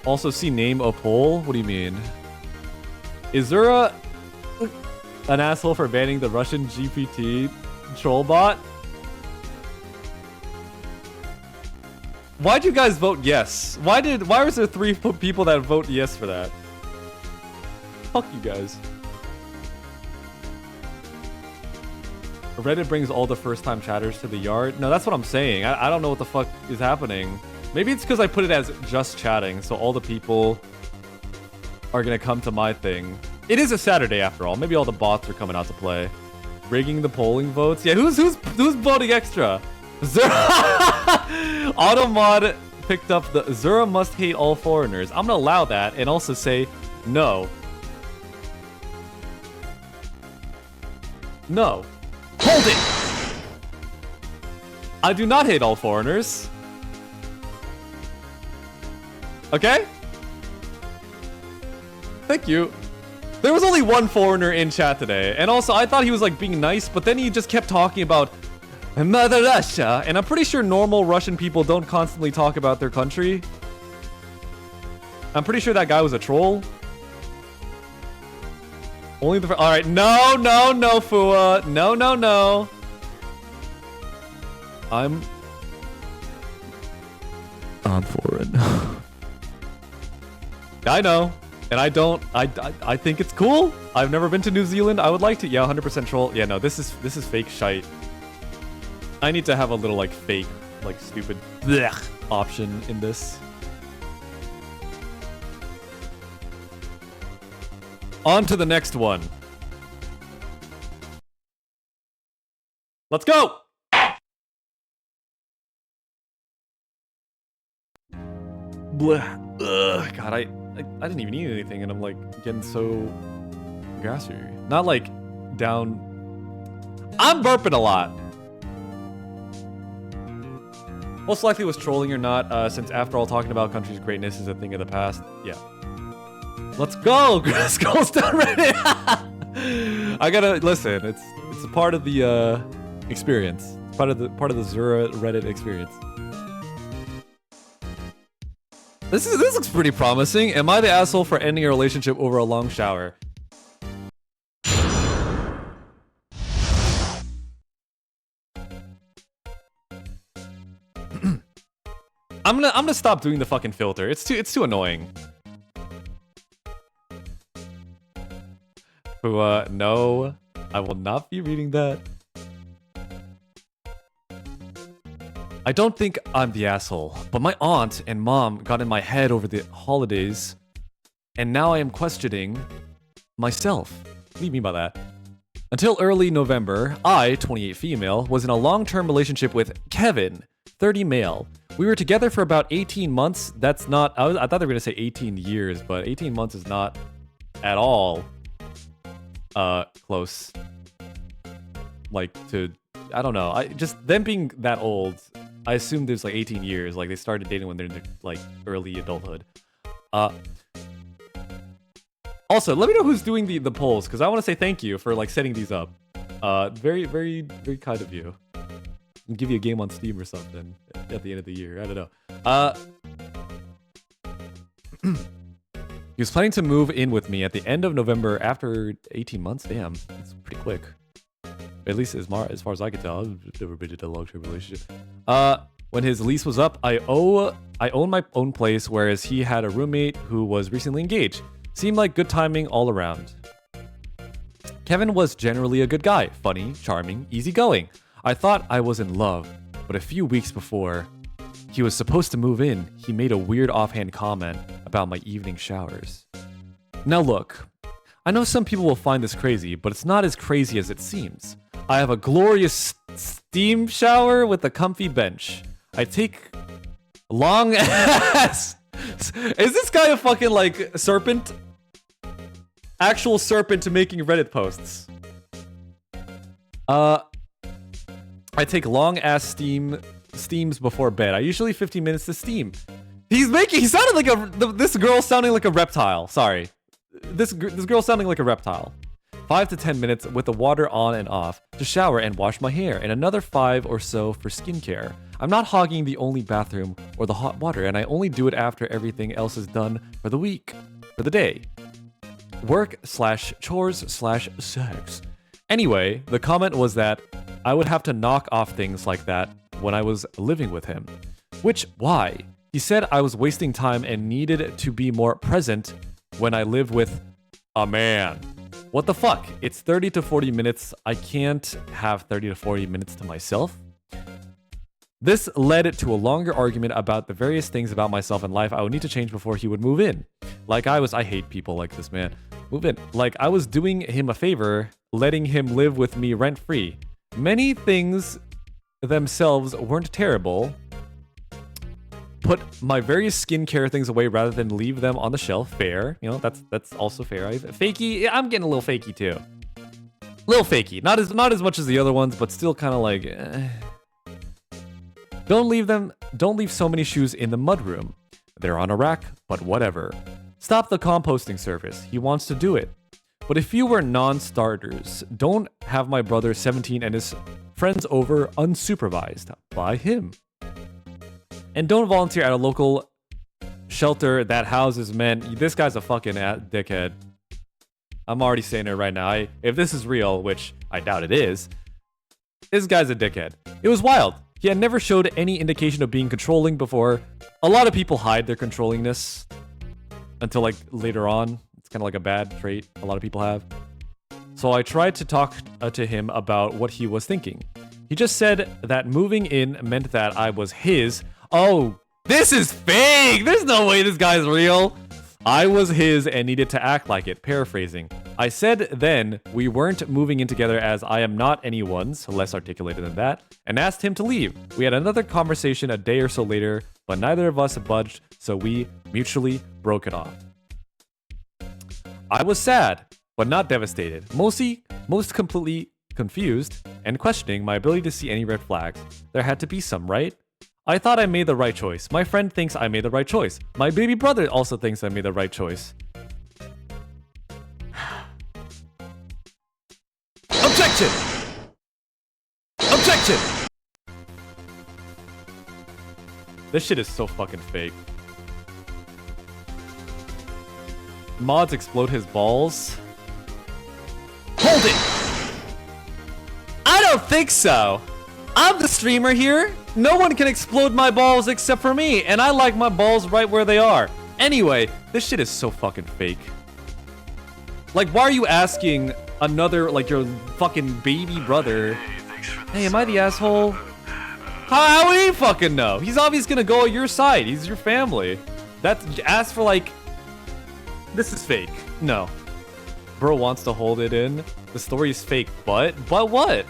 Also, see name a poll? What do you mean? Is Zura an asshole for banning the Russian GPT troll bot? Why'd you guys vote yes? Why was there 3 people that vote yes for that? Fuck you guys. Reddit brings all the first-time chatters to the yard. No, that's what I'm saying. I don't know what the fuck is happening. Maybe it's because I put it as just chatting, so all the people are gonna come to my thing. It is a Saturday after all. Maybe all the bots are coming out to play. Rigging the polling votes. Yeah, who's voting extra? Zura. Automod picked up the Zura must hate all foreigners. I'm gonna allow that and also say no. No. Hold it! I do not hate all foreigners. Okay? Thank you. There was only one foreigner in chat today, and also I thought he was like being nice, but then he just kept talking about Mother Russia, and I'm pretty sure normal Russian people don't constantly talk about their country. I'm pretty sure that guy was a troll. Only the... Alright, no, Fua. No. I'm... on foreign. I know. And I don't... I think it's cool. I've never been to New Zealand. I would like to. Yeah, 100% troll. Yeah, no, this is fake shite. I need to have a little, like, fake, like, stupid blech option in this. On to the next one. Let's go! Blech. Ugh, God, I didn't even eat anything, and I'm, like, getting so gassy. Not, like, down... I'm burping a lot. Most likely was trolling or not, since after all, talking about country's greatness is a thing of the past. Yeah. Let's go! Skull's done Reddit! I gotta listen. It's a part of the experience. It's part of the Zura Reddit experience. This looks pretty promising. Am I the asshole for ending a relationship over a long shower? I'm gonna stop doing the fucking filter. It's too annoying. No, I will not be reading that. I don't think I'm the asshole, but my aunt and mom got in my head over the holidays, and now I am questioning myself. What do you mean by that? Until early November, I, 28 female, was in a long-term relationship with Kevin, 30 male. We were together for about 18 months. That's not... I thought they were going to say 18 years, but 18 months is not at all close. Like, to... I don't know. Just them being that old, I assume there's like 18 years. Like, they started dating when they're in their, like, early adulthood. Also, let me know who's doing the polls, because I want to say thank you for, like, setting these up. Very, very, very kind of you. I'll give you a game on Steam or something at the end of the year. I don't know. He was planning to move in with me at the end of November after 18 months. Damn, that's pretty quick. At least as far as I could tell. I've never been in a long-term relationship. When his lease was up, I own my own place, whereas he had a roommate who was recently engaged. Seemed like good timing all around. Kevin was generally a good guy. Funny, charming, easygoing. I thought I was in love. But a few weeks before he was supposed to move in, he made a weird offhand comment about my evening showers. Now look, I know some people will find this crazy, but it's not as crazy as it seems. I have a glorious steam shower with a comfy bench. I take long ass. Is this guy a fucking like serpent? Actual serpent to making Reddit posts. I take long ass steams before bed. I usually 15 minutes to steam. He sounded like this girl sounding like a reptile. Sorry. This girl sounding like a reptile. 5 to 10 minutes with the water on and off to shower and wash my hair, and another 5 or so for skincare. I'm not hogging the only bathroom or the hot water, and I only do it after everything else is done for the week, for the day. Work/chores/sex. Anyway, the comment was that I would have to knock off things like that when I was living with him. Which, why? He said I was wasting time and needed to be more present when I live with a man. What the fuck? It's 30 to 40 minutes. I can't have 30 to 40 minutes to myself. This led to a longer argument about the various things about myself and life I would need to change before he would move in. I hate people like this, man. Move in. Like I was doing him a favor, letting him live with me rent-free. Many things themselves weren't terrible. Put my various skincare things away rather than leave them on the shelf. Fair. You know, that's also fair. Fakey, I'm getting a little fakey too. Little fakey. Not as much as the other ones, but still kind of like... Don't leave so many shoes in the mudroom. They're on a rack, but whatever. Stop the composting service. He wants to do it. But if you were non-starters, don't have my brother 17 and his friends over unsupervised by him. And don't volunteer at a local shelter that houses men. This guy's a fucking dickhead. I'm already saying it right now. If this is real, which I doubt it is, this guy's a dickhead. It was wild. He had never showed any indication of being controlling before. A lot of people hide their controllingness until like later on. It's kind of like a bad trait a lot of people have. So I tried to talk to him about what he was thinking. He just said that moving in meant that I was his. Oh, this is fake! There's no way this guy's real! I was his and needed to act like it, paraphrasing. I said then we weren't moving in together as I am not anyone's, less articulated than that, and asked him to leave. We had another conversation a day or so later, but neither of us budged, so we mutually broke it off. I was sad, but not devastated. Most completely confused and questioning my ability to see any red flags. There had to be some, right? I thought I made the right choice. My friend thinks I made the right choice. My baby brother also thinks I made the right choice. Objection! Objection! This shit is so fucking fake. Mods explode his balls. Hold it! I don't think so. I'm the streamer here. No one can explode my balls except for me, and I like my balls right where they are. Anyway, this shit is so fucking fake. Like, why are you asking another, like, your fucking baby brother? Hey, am I the asshole? How would he fucking know? He's obviously gonna go on your side. He's your family. That's, ask for like, this is fake. No. Bro wants to hold it in. The story is fake, but what?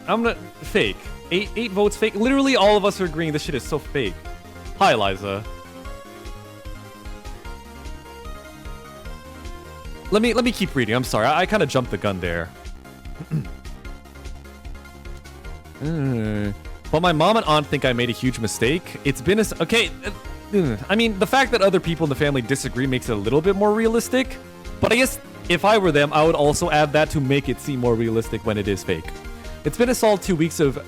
I'm gonna fake. Eight votes fake. Literally all of us are agreeing this shit is so fake. Hi, Liza. Let me keep reading. I'm sorry. I kind of jumped the gun there. But my mom and aunt think I made a huge mistake. It's been okay. I mean, the fact that other people in the family disagree makes it a little bit more realistic. But I guess if I were them, I would also add that to make it seem more realistic when it is fake. It's been a solid 2 weeks of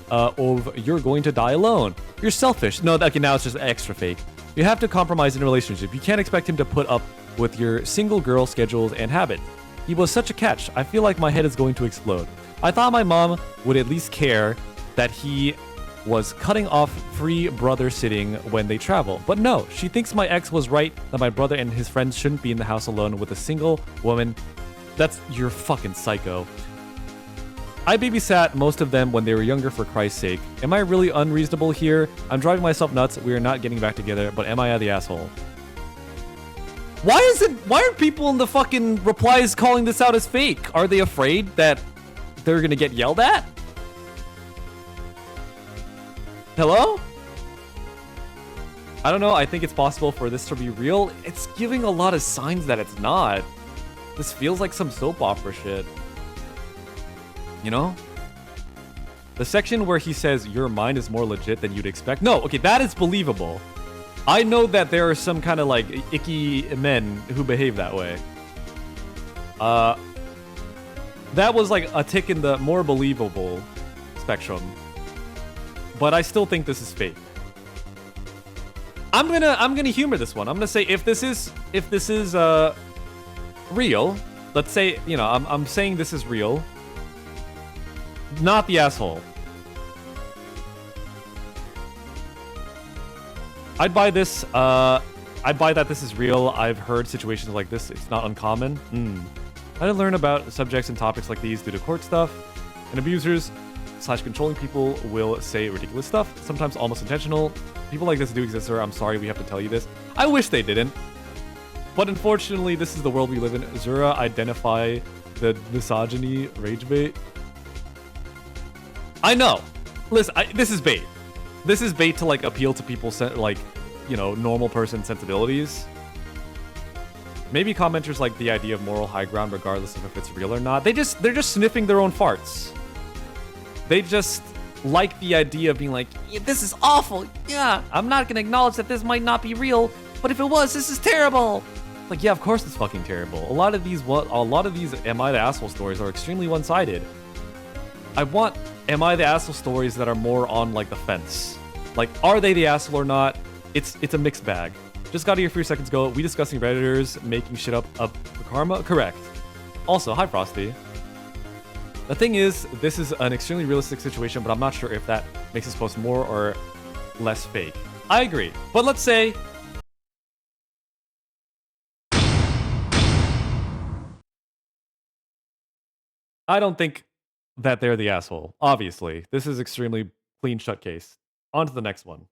you're going to die alone. You're selfish. No, okay, now it's just extra fake. You have to compromise in a relationship. You can't expect him to put up with your single girl schedules and habits. He was such a catch. I feel like my head is going to explode. I thought my mom would at least care that he was cutting off free brother sitting when they travel. But no, she thinks my ex was right that my brother and his friends shouldn't be in the house alone with a single woman. You're fucking psycho. I babysat most of them when they were younger, for Christ's sake. Am I really unreasonable here? I'm driving myself nuts. We are not getting back together, but am I the asshole? Why are people in the fucking replies calling this out as fake? Are they afraid that they're gonna get yelled at? Hello? I don't know. I think it's possible for this to be real. It's giving a lot of signs that it's not. This feels like some soap opera shit. You know? The section where he says your mind is more legit than you'd expect. No, okay, that is believable. I know that there are some kind of like icky men who behave that way. That was like a tick in the more believable spectrum. But I still think this is fake. I'm gonna humor this one. I'm gonna say if this is real, let's say, you know, I'm saying this is real. Not the asshole. I'd buy this. I'd buy that this is real. I've heard situations like this. It's not uncommon. I didn't learn about subjects and topics like these due to court stuff. And abusers / controlling people will say ridiculous stuff, sometimes almost intentional. People like this do exist, sir. I'm sorry we have to tell you this. I wish they didn't. But unfortunately, this is the world we live in. Zura, identify the misogyny rage bait. I know. Listen, this is bait. This is bait to like appeal to people's like, you know, normal person sensibilities. Maybe commenters like the idea of moral high ground regardless of if it's real or not. They're just sniffing their own farts. They just like the idea of being like, yeah, this is awful. Yeah, I'm not gonna acknowledge that this might not be real, but if it was, this is terrible. Like, yeah, of course it's fucking terrible. A lot of these am I the asshole stories are extremely one-sided. I want am I the asshole stories that are more on like the fence. Like, are they the asshole or not? It's a mixed bag. Just got here a few seconds ago. We discussing redditors making shit up for karma? Correct. Also, hi Frosty. The thing is, this is an extremely realistic situation, but I'm not sure if that makes this post more or less fake. I agree. But let's say I don't think that they're the asshole. Obviously, this is extremely clean shut case. On to the next one.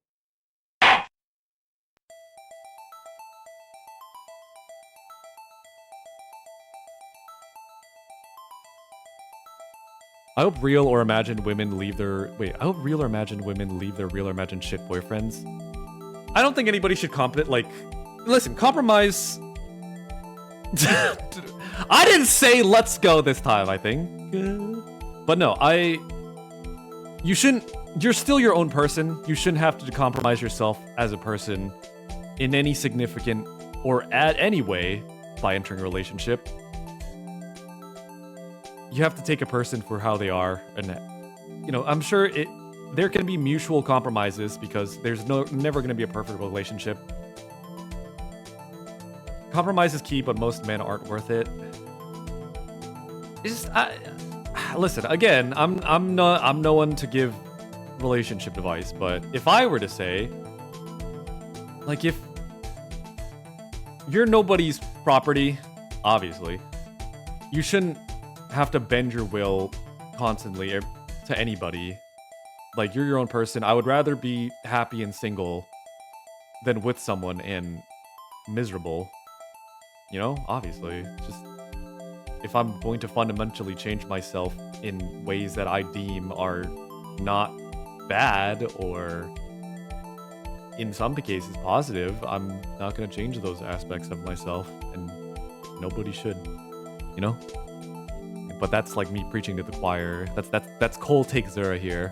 I hope real or imagined women leave their I hope real or imagined women leave their real or imagined shit boyfriends. I don't think anybody should listen, compromise. I didn't say let's go this time, I think. But no, you shouldn't, you're still your own person. You shouldn't have to compromise yourself as a person in any significant or at any way by entering a relationship. You have to take a person for how they are, and you know, I'm sure there can be mutual compromises because there's never going to be a perfect relationship. Compromise is key, but most men aren't worth it. It's just, listen, again, I'm no one to give relationship advice, but if I were to say, like, if you're nobody's property, obviously, you shouldn't have to bend your will constantly to anybody. Like, you're your own person. I would rather be happy and single than with someone and miserable. You know, obviously, just if I'm going to fundamentally change myself in ways that I deem are not bad or in some cases positive, I'm not going to change those aspects of myself, and nobody should, you know? But that's like me preaching to the choir. That's Cole take Zura here.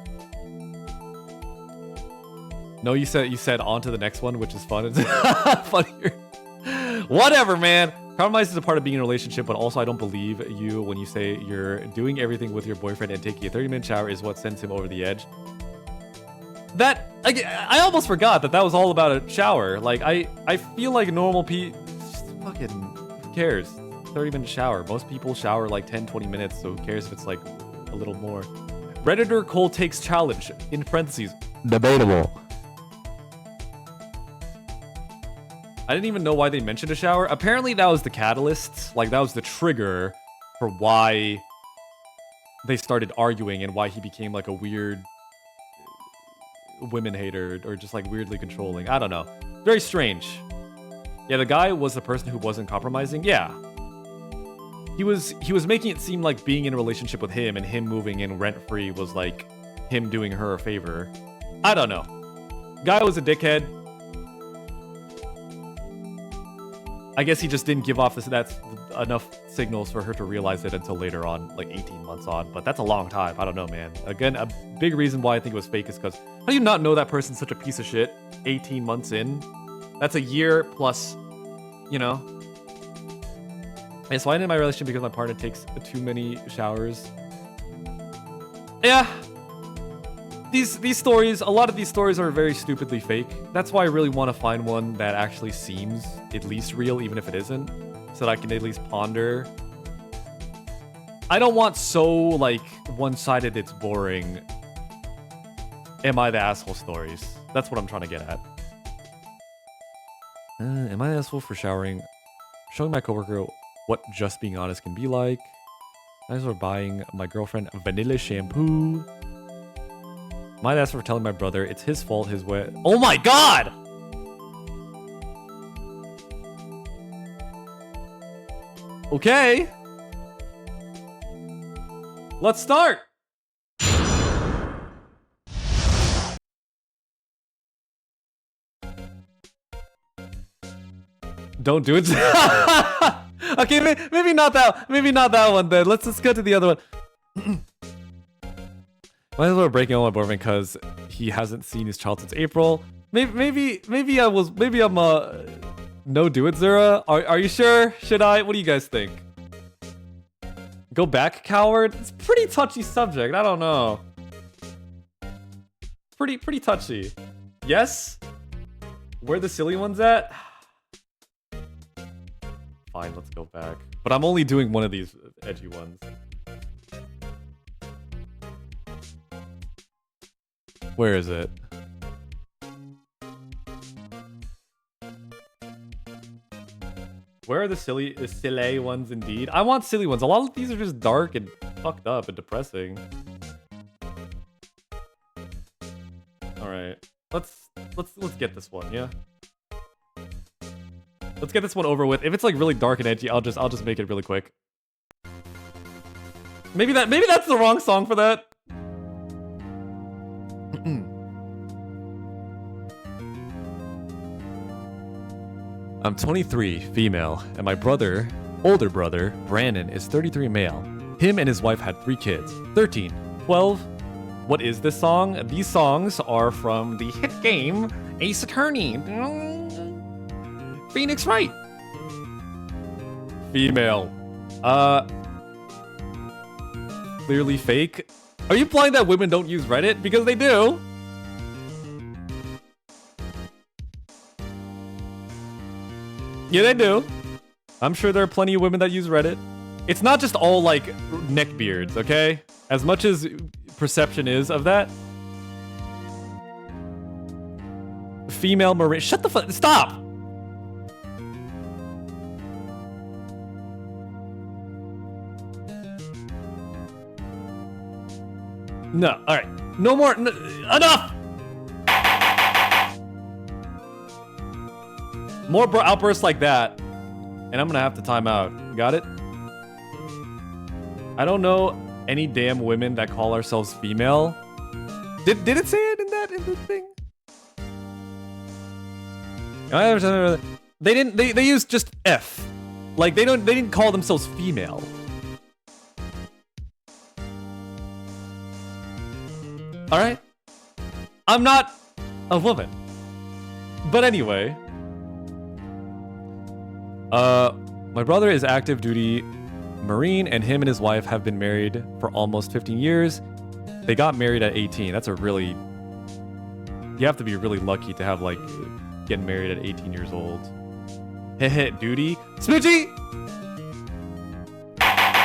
No, you said on to the next one, which is fun. It's funnier. Whatever, man. Compromise is a part of being in a relationship, but also I don't believe you when you say you're doing everything with your boyfriend and taking a 30-minute shower is what sends him over the edge. That I almost forgot that was all about a shower. Like, I feel like normal fucking who cares? 30-minute shower. Most people shower like 10-20 minutes, so who cares if it's like a little more. Redditor Cole takes challenge in parentheses. Debatable. I didn't even know why they mentioned a shower. Apparently that was the catalyst. Like, that was the trigger for why they started arguing and why he became like a weird women hater or just like weirdly controlling. I don't know. Very strange. Yeah, the guy was the person who wasn't compromising. Yeah. He was making it seem like being in a relationship with him and him moving in rent-free was like him doing her a favor. I don't know. Guy was a dickhead. I guess he just didn't give off that's enough signals for her to realize it until later on, like 18 months on. But that's a long time. I don't know, man. Again, a big reason why I think it was fake is because how do you not know that person's such a piece of shit 18 months in? That's a year plus, you know. Yeah, so I ended my relationship because my partner takes too many showers. Yeah. These stories, a lot of these stories are very stupidly fake. That's why I really want to find one that actually seems at least real, even if it isn't, so that I can at least ponder. I don't want so, like, one-sided it's boring. Am I the asshole stories? That's what I'm trying to get at. Am I the asshole for showering? Showing my coworker what just being honest can be like. I was buying my girlfriend vanilla shampoo. Am I the asshole for telling my brother it's his fault, his way? Oh my god! Okay. Let's start. Don't do it. Okay, maybe not that one then. Let's go to the other one. Might as well breaking up with my boyfriend because he hasn't seen his child since April. Maybe I'm no do it, Zura. Are you sure? Should I? What do you guys think? Go back, coward? It's a pretty touchy subject. I don't know. Pretty touchy. Yes? Where the silly ones at? Fine, let's go back. But I'm only doing one of these edgy ones. Where is it? Where are the silly ones indeed? I want silly ones. A lot of these are just dark and fucked up and depressing. Alright. Let's get this one, yeah? Let's get this one over with. If it's like really dark and edgy, I'll just make it really quick. Maybe that's the wrong song for that. I'm 23, female, and my brother, older brother, Brandon, is 33, male. Him and his wife had 3 kids, 13, 12. What is this song? These songs are from the hit game Ace Attorney. Phoenix Wright. Female. Clearly fake. Are you implying that women don't use Reddit? Because they do. Yeah, they do. I'm sure there are plenty of women that use Reddit. It's not just all, like, neckbeards, okay? As much as perception is of that. Female Marine. Shut the fuck. Stop! No, alright. No more. No, enough! More outbursts like that, and I'm gonna have to time out. Got it? I don't know any damn women that call ourselves female. Did it say it in the thing? They didn't. They used just F. Like they didn't call themselves female. All right. I'm not a woman. But anyway. My brother is active duty Marine, and him and his wife have been married for almost 15 years. They got married at 18. That's a really... You have to be really lucky to have, like, get married at 18 years old. Heh duty. Smoochie!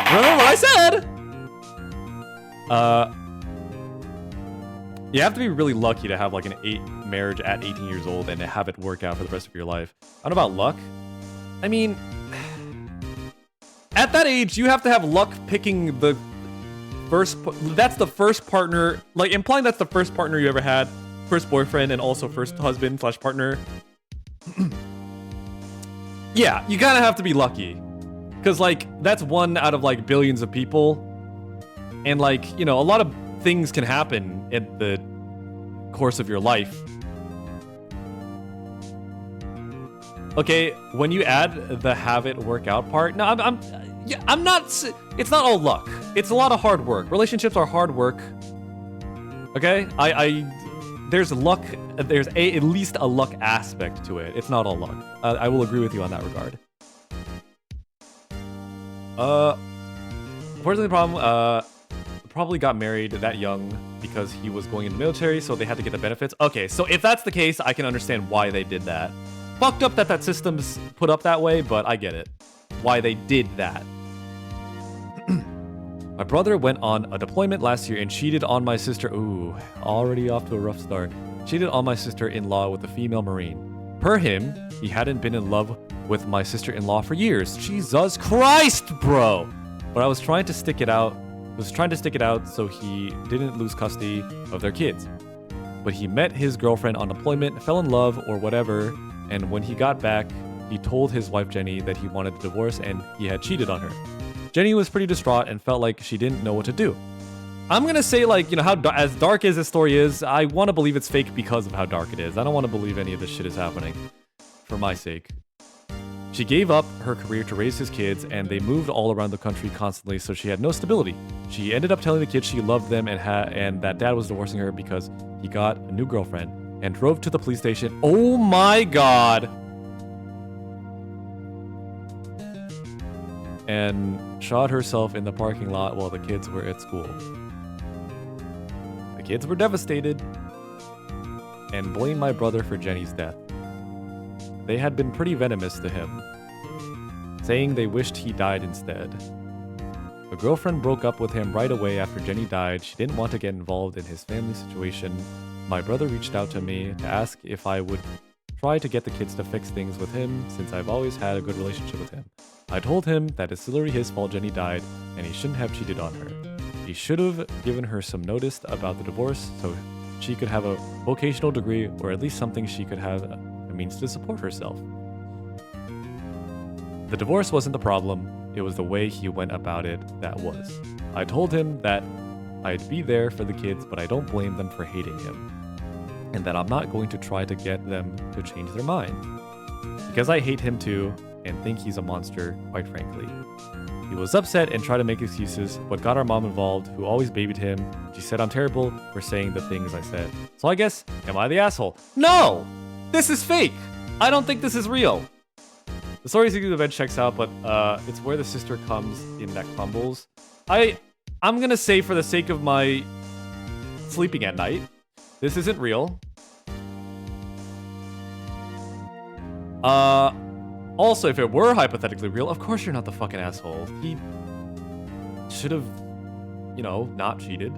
Remember what I said! You have to be really lucky to have, like, marriage at 18 years old and to have it work out for the rest of your life. I don't know about luck. I mean, at that age, you have to have luck picking the that's the first partner, like implying that's the first partner you ever had, first boyfriend and also first husband / partner. Yeah, you kind of have to be lucky. Because, like, that's one out of, like, billions of people. And, like, you know, a lot of things can happen in the course of your life. Okay, when you add the have it work out part, no, I'm not, it's not all luck. It's a lot of hard work. Relationships are hard work. Okay? There's luck, there's at least a luck aspect to it. It's not all luck. I will agree with you on that regard. Unfortunately, the problem, probably got married that young because he was going in the military, so they had to get the benefits. Okay, so if that's the case, I can understand why they did that. Fucked up that system's put up that way, but I get it. Why they did that. My brother went on a deployment last year and cheated on my sister. Ooh, already off to a rough start. Cheated on my sister-in-law with a female Marine. Per him, he hadn't been in love with my sister-in-law for years. Jesus Christ, bro! But I was trying to stick it out. So he didn't lose custody of their kids. But he met his girlfriend on deployment, fell in love or whatever, and when he got back, he told his wife Jenny that he wanted a divorce and he had cheated on her. Jenny was pretty distraught and felt like she didn't know what to do. I'm gonna say, like, you know, as dark as this story is, I want to believe it's fake because of how dark it is. I don't want to believe any of this shit is happening. For my sake. She gave up her career to raise his kids, and they moved all around the country constantly, so she had no stability. She ended up telling the kids she loved them and that dad was divorcing her because he got a new girlfriend, and drove to the police station. Oh my god! And shot herself in the parking lot while the kids were at school. The kids were devastated and blamed my brother for Jenny's death. They had been pretty venomous to him, saying they wished he died instead. The girlfriend broke up with him right away after Jenny died. She didn't want to get involved in his family situation. My brother reached out to me to ask if I would try to get the kids to fix things with him, since I've always had a good relationship with him. I told him that it's literally his fault Jenny died, and he shouldn't have cheated on her. He should have given her some notice about the divorce so she could have a vocational degree, or at least something she could have a means to support herself. The divorce wasn't the problem, it was the way he went about it that was. I told him that I'd be there for the kids, but I don't blame them for hating him, and that I'm not going to try to get them to change their mind. Because I hate him too, and think he's a monster, quite frankly. He was upset and tried to make excuses, but got our mom involved, who always babied him. She said I'm terrible for saying the things I said. So I guess, am I the asshole? No! This is fake! I don't think this is real. The story seeking event checks out, but it's where the sister comes in that crumbles. I'm gonna say, for the sake of my sleeping at night, this isn't real. Also, if it were hypothetically real, of course you're not the fucking asshole. He should have, you know, not cheated.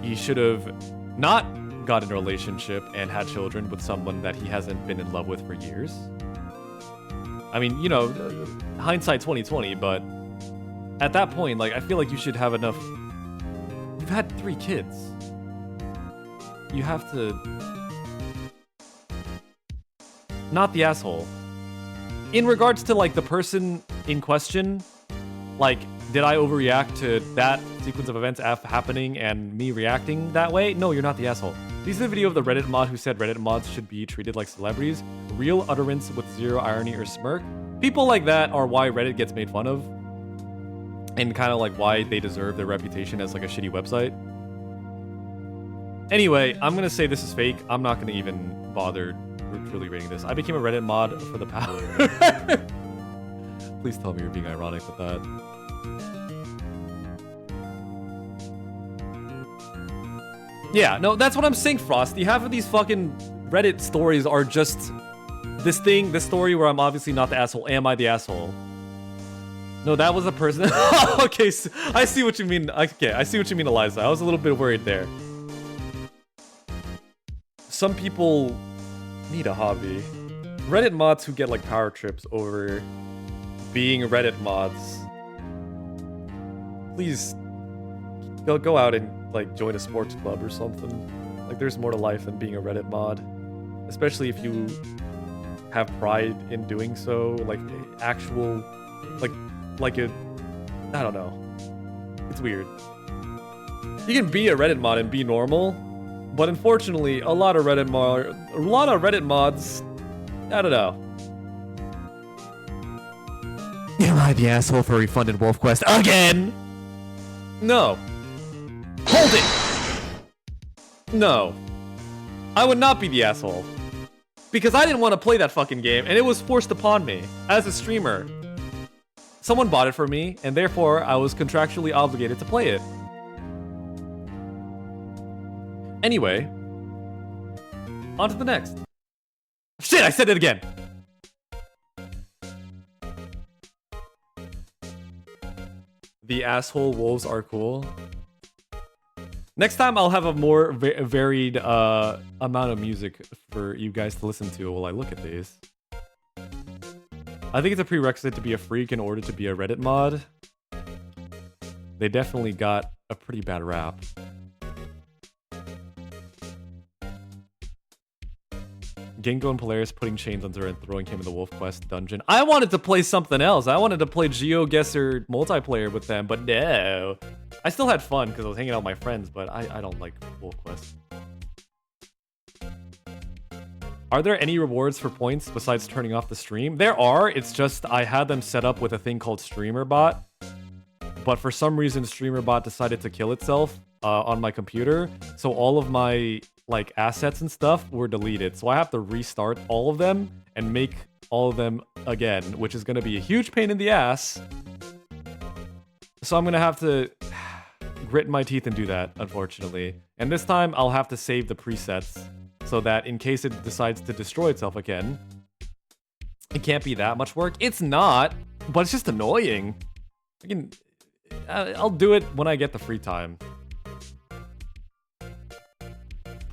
He should have not got in a relationship and had children with someone that he hasn't been in love with for years. I mean, you know, hindsight 2020, but at that point, like, I feel like you should have enough. You've had 3 kids. You have to. Not the asshole. In regards to, like, the person in question, like, did I overreact to that sequence of events happening and me reacting that way? No, you're not the asshole. This is a video of the Reddit mod who said Reddit mods should be treated like celebrities. Real utterance with zero irony or smirk. People like that are why Reddit gets made fun of. And kind of like why they deserve their reputation as like a shitty website. Anyway, I'm gonna say this is fake. I'm not gonna even bother truly reading this. I became a Reddit mod for the power. Please tell me you're being ironic with that. Yeah, no, that's what I'm saying, Frosty. Half of these fucking Reddit stories are just this story where I'm obviously not the asshole. Am I the asshole? No, that was a person. Okay, so I see what you mean. Okay, I see what you mean, Eliza. I was a little bit worried there. Some people need a hobby. Reddit mods who get like power trips over being Reddit mods. please go out and like join a sports club or something. Like there's more to life than being a Reddit mod, especially if you have pride in doing so. Like actual, like a, I don't know. It's weird. You can be a Reddit mod and be normal, but unfortunately, a lot of Reddit mods, I don't know. Am I the asshole for refunded Wolf Quest again? No. Hold it! No. I would not be the asshole. Because I didn't want to play that fucking game, and it was forced upon me, as a streamer. Someone bought it for me, and therefore I was contractually obligated to play it. Anyway. On to the next. Shit, I said it again! The asshole wolves are cool. Next time I'll have a more varied amount of music for you guys to listen to while I look at these. I think it's a prerequisite to be a freak in order to be a Reddit mod. They definitely got a pretty bad rap. Gengo and Polaris putting chains on Zura and throwing him in the Wolf Quest dungeon. I wanted to play something else. I wanted to play GeoGuessr multiplayer with them, but no. I still had fun because I was hanging out with my friends, but I don't like Wolf Quest. Are there any rewards for points besides turning off the stream? There are. It's just I had them set up with a thing called StreamerBot. But for some reason, StreamerBot decided to kill itself on my computer. So all of my like assets and stuff were deleted. So I have to restart all of them and make all of them again, which is going to be a huge pain in the ass. So I'm going to have to grit my teeth and do that, unfortunately. And this time I'll have to save the presets so that in case it decides to destroy itself again, it can't be that much work. It's not, but it's just annoying. I'll do it when I get the free time.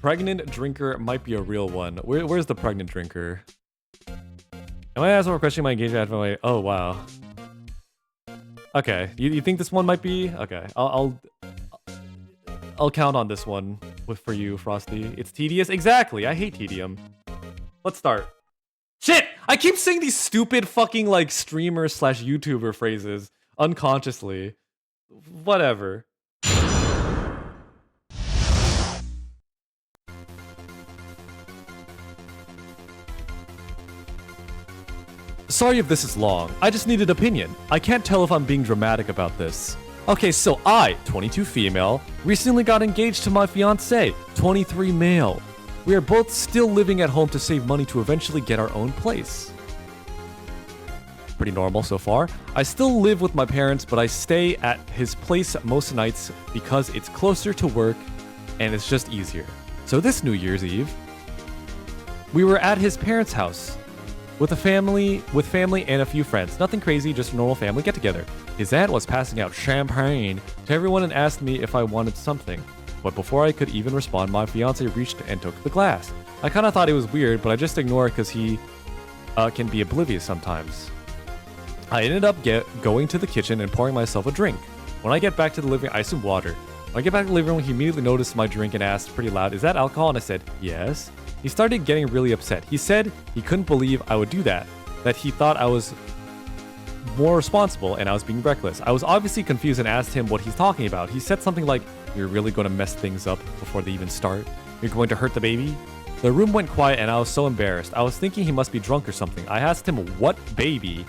Pregnant drinker might be a real one. Where's the pregnant drinker? Am I asking for questioning my engagement after my... Oh, wow. Okay, you think this one might be? Okay, I'll count on this one for you, Frosty. It's tedious? Exactly, I hate tedium. Let's start. Shit! I keep saying these stupid fucking, like, streamer/YouTuber phrases unconsciously. Whatever. Sorry if this is long. I just need an opinion. I can't tell if I'm being dramatic about this. Okay, so I, 22 female, recently got engaged to my fiancé, 23 male. We are both still living at home to save money to eventually get our own place. Pretty normal so far. I still live with my parents, but I stay at his place most nights because it's closer to work and it's just easier. So this New Year's Eve, we were at his parents' house. With family and a few friends. Nothing crazy, just a normal family get-together. His aunt was passing out champagne to everyone and asked me if I wanted something. But before I could even respond, my fiance reached and took the glass. I kind of thought it was weird, but I just ignored it because he can be oblivious sometimes. I ended up going to the kitchen and pouring myself a drink. When I get back to the living room, I assumed water. When I get back to the living room, he immediately noticed my drink and asked pretty loud, "Is that alcohol?" And I said, "Yes." He started getting really upset. He said he couldn't believe I would do that he thought I was more responsible and I was being reckless. I was obviously confused and asked him what he's talking about. He said something like, "You're really going to mess things up before they even start? You're going to hurt the baby?" The room went quiet and I was so embarrassed. I was thinking he must be drunk or something. I asked him, "What baby?"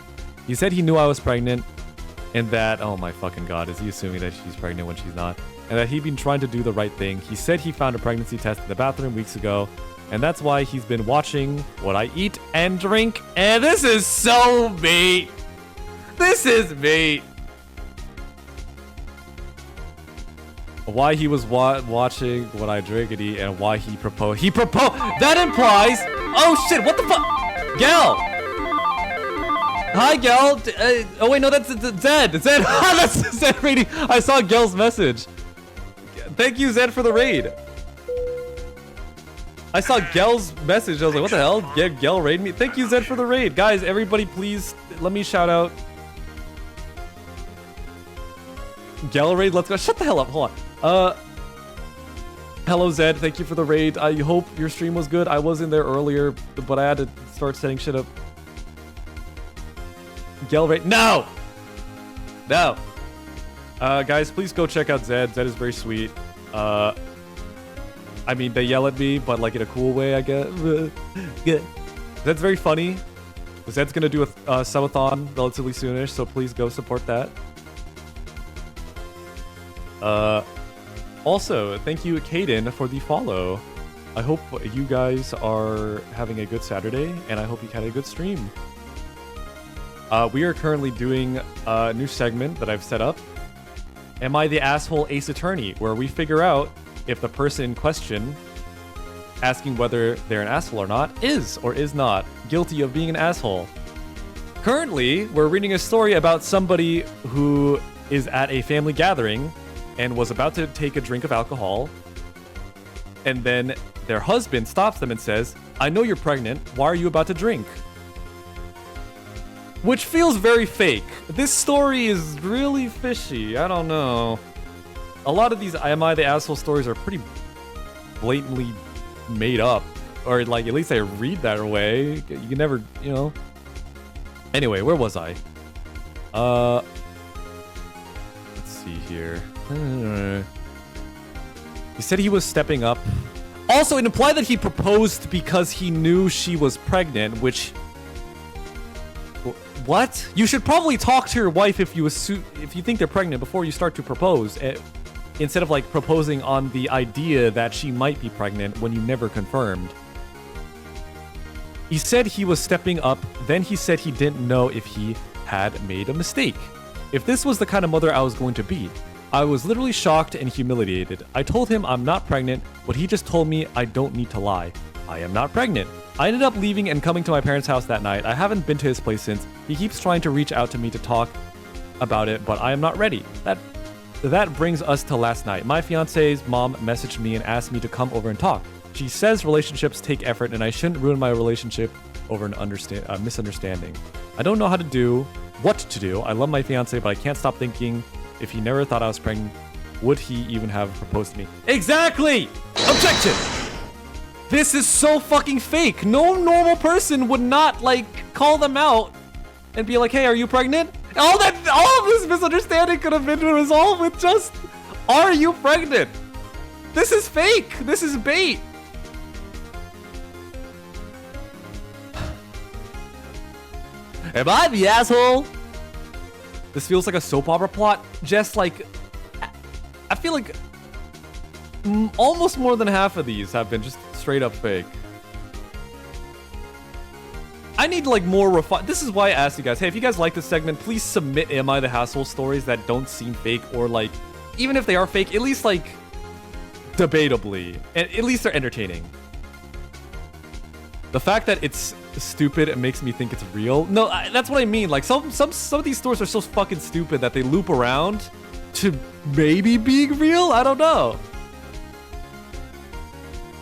He said he knew I was pregnant and that, oh my fucking god, is he assuming that she's pregnant when she's not? And that he'd been trying to do the right thing. He said he found a pregnancy test in the bathroom weeks ago. And that's why he's been watching what I eat and drink. And this is so me. This is me. Why he was watching what I drink and eat and why he proposed. He proposed. That implies. Oh shit, what the fuck? Gal. Hi, Gal. Oh wait, no, that's Zed. Zed. That's Zed raiding. I saw Gal's message. Thank you, Zed, for the raid. I saw Gel's message. I was like, what the hell? Gel raid me? Thank you, Zed, for the raid. Guys, everybody, please let me shout out. Gallerade, let's go. Shut the hell up. Hold on. Hello, Zed. Thank you for the raid. I hope your stream was good. I was in there earlier, but I had to start setting shit up. Gallerade. No! No! Guys, please go check out Zed. Zed is very sweet. I mean, they yell at me, but like in a cool way, I guess. Zed's very funny. Zed's gonna do a subathon relatively soonish, so please go support that. Also, thank you, Caden, for the follow. I hope you guys are having a good Saturday, and I hope you had a good stream. We are currently doing a new segment that I've set up. Am I the asshole Ace Attorney? Where we figure out if the person in question, asking whether they're an asshole or not, is or is not guilty of being an asshole. Currently, we're reading a story about somebody who is at a family gathering and was about to take a drink of alcohol, and then their husband stops them and says, "I know you're pregnant, why are you about to drink?" Which feels very fake. This story is really fishy, I don't know. A lot of these Am I the Asshole stories are pretty blatantly made up, or like at least I read that way. You can never, you know. Anyway, where was I? Let's see here. He said he was stepping up. Also, it implied that he proposed because he knew she was pregnant, which... What? You should probably talk to your wife if you think they're pregnant before you start to propose, instead of like proposing on the idea that she might be pregnant when you never confirmed. He said he was stepping up, then he said he didn't know if he had made a mistake. If this was the kind of mother I was going to be, I was literally shocked and humiliated. I told him I'm not pregnant, but he just told me I don't need to lie. I am not pregnant. I ended up leaving and coming to my parents' house that night. I haven't been to his place since. He keeps trying to reach out to me to talk about it, but I am not ready. That brings us to last night. My fiance's mom messaged me and asked me to come over and talk. She says relationships take effort and I shouldn't ruin my relationship over an misunderstanding. I don't know what to do. I love my fiance, but I can't stop thinking if he never thought I was pregnant, would he even have proposed to me? Exactly! Objection! This is so fucking fake. No normal person would not, like, call them out and be like, hey, are you pregnant? All of this misunderstanding could have been resolved with just, are you pregnant? This is fake. This is bait. Am I the asshole? This feels like a soap opera plot. Just like, I feel like almost more than half of these have been just straight up fake. I need like more refined. This is why I asked you guys, hey, if you guys like this segment, please submit Am I the Hassle stories that don't seem fake, or like, even if they are fake, at least like debatably, and at least they're entertaining. The fact that it's stupid, it makes me think it's real. No, that's what I mean. Like some of these stories are so fucking stupid that they loop around to maybe being real. I don't know.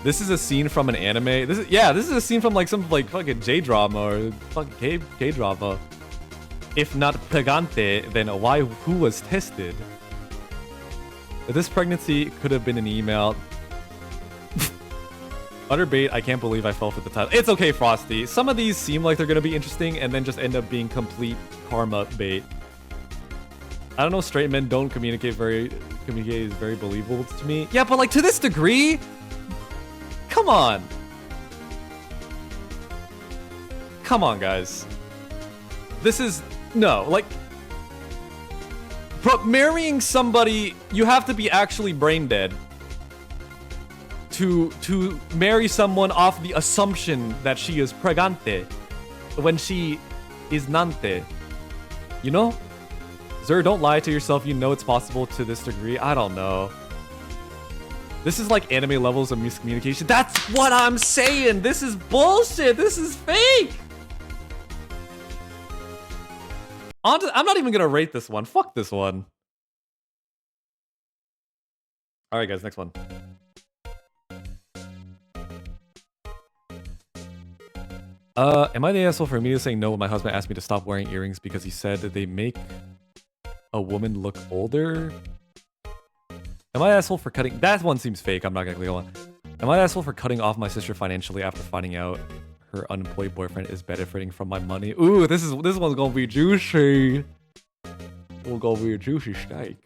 This is a scene from an anime. This is a scene from like some like fucking J-drama or fucking K-drama. If not pregante, then who was tested? This pregnancy could have been an email. Utter bait, I can't believe I fell for the title. It's okay, Frosty. Some of these seem like they're gonna be interesting and then just end up being complete karma bait. I don't know, straight men don't communicate is very believable to me. Yeah, but like to this degree? Come on. Come on, guys. This is, no, like, but marrying somebody, you have to be actually brain dead to marry someone off the assumption that she is pregante when she is nante. You know? Zur, don't lie to yourself. You know it's possible to this degree. I don't know. This is like anime levels of miscommunication. That's what I'm saying. This is bullshit. This is fake. I'm not even gonna rate this one. Fuck this one. All right, guys, next one. Am I the asshole for immediately saying no when my husband asked me to stop wearing earrings because he said that they make a woman look older? Am I asshole for cutting? That one seems fake. I'm not gonna click on. Am I asshole for cutting off my sister financially after finding out her unemployed boyfriend is benefiting from my money? Ooh, this one's gonna be juicy. It's gonna be a juicy steak.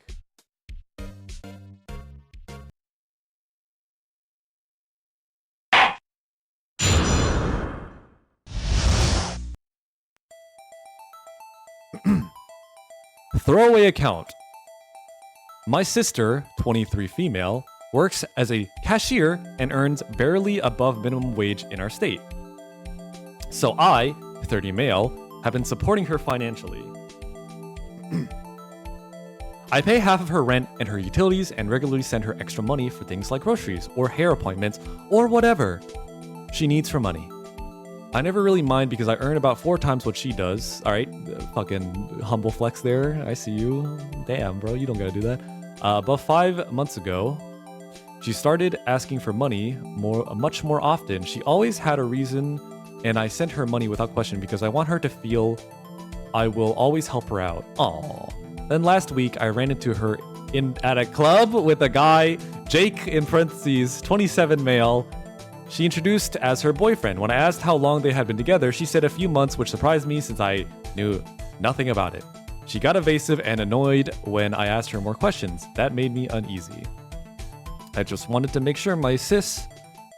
Throwaway account. My sister, 23 female, works as a cashier and earns barely above minimum wage in our state. So I, 30 male, have been supporting her financially. I pay half of her rent and her utilities and regularly send her extra money for things like groceries or hair appointments or whatever she needs for money. I never really mind because I earn about 4 times what she does. All right, fucking humble flex there. I see you. Damn, bro, you don't gotta do that. About 5 months ago, she started asking for money much more often. She always had a reason, and I sent her money without question because I want her to feel I will always help her out. Aww. Then last week, I ran into her at a club with a guy, Jake in parentheses, 27 male. She introduced as her boyfriend. When I asked how long they had been together, she said a few months, which surprised me since I knew nothing about it. She got evasive and annoyed when I asked her more questions. That made me uneasy. I just wanted to make sure my sis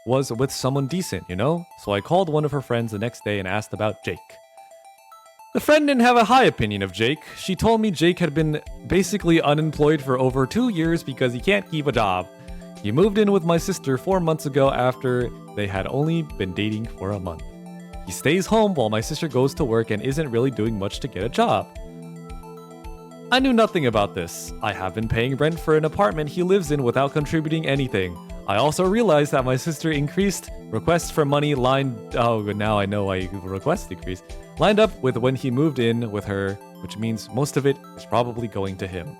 was with someone decent, you know? So I called one of her friends the next day and asked about Jake. The friend didn't have a high opinion of Jake. She told me Jake had been basically unemployed for over 2 years because he can't keep a job. He moved in with my sister 4 months ago after they had only been dating for a month. He stays home while my sister goes to work and isn't really doing much to get a job. I knew nothing about this. I have been paying rent for an apartment he lives in without contributing anything. I also realized that my sister increased requests for money lined up with when he moved in with her, which means most of it is probably going to him.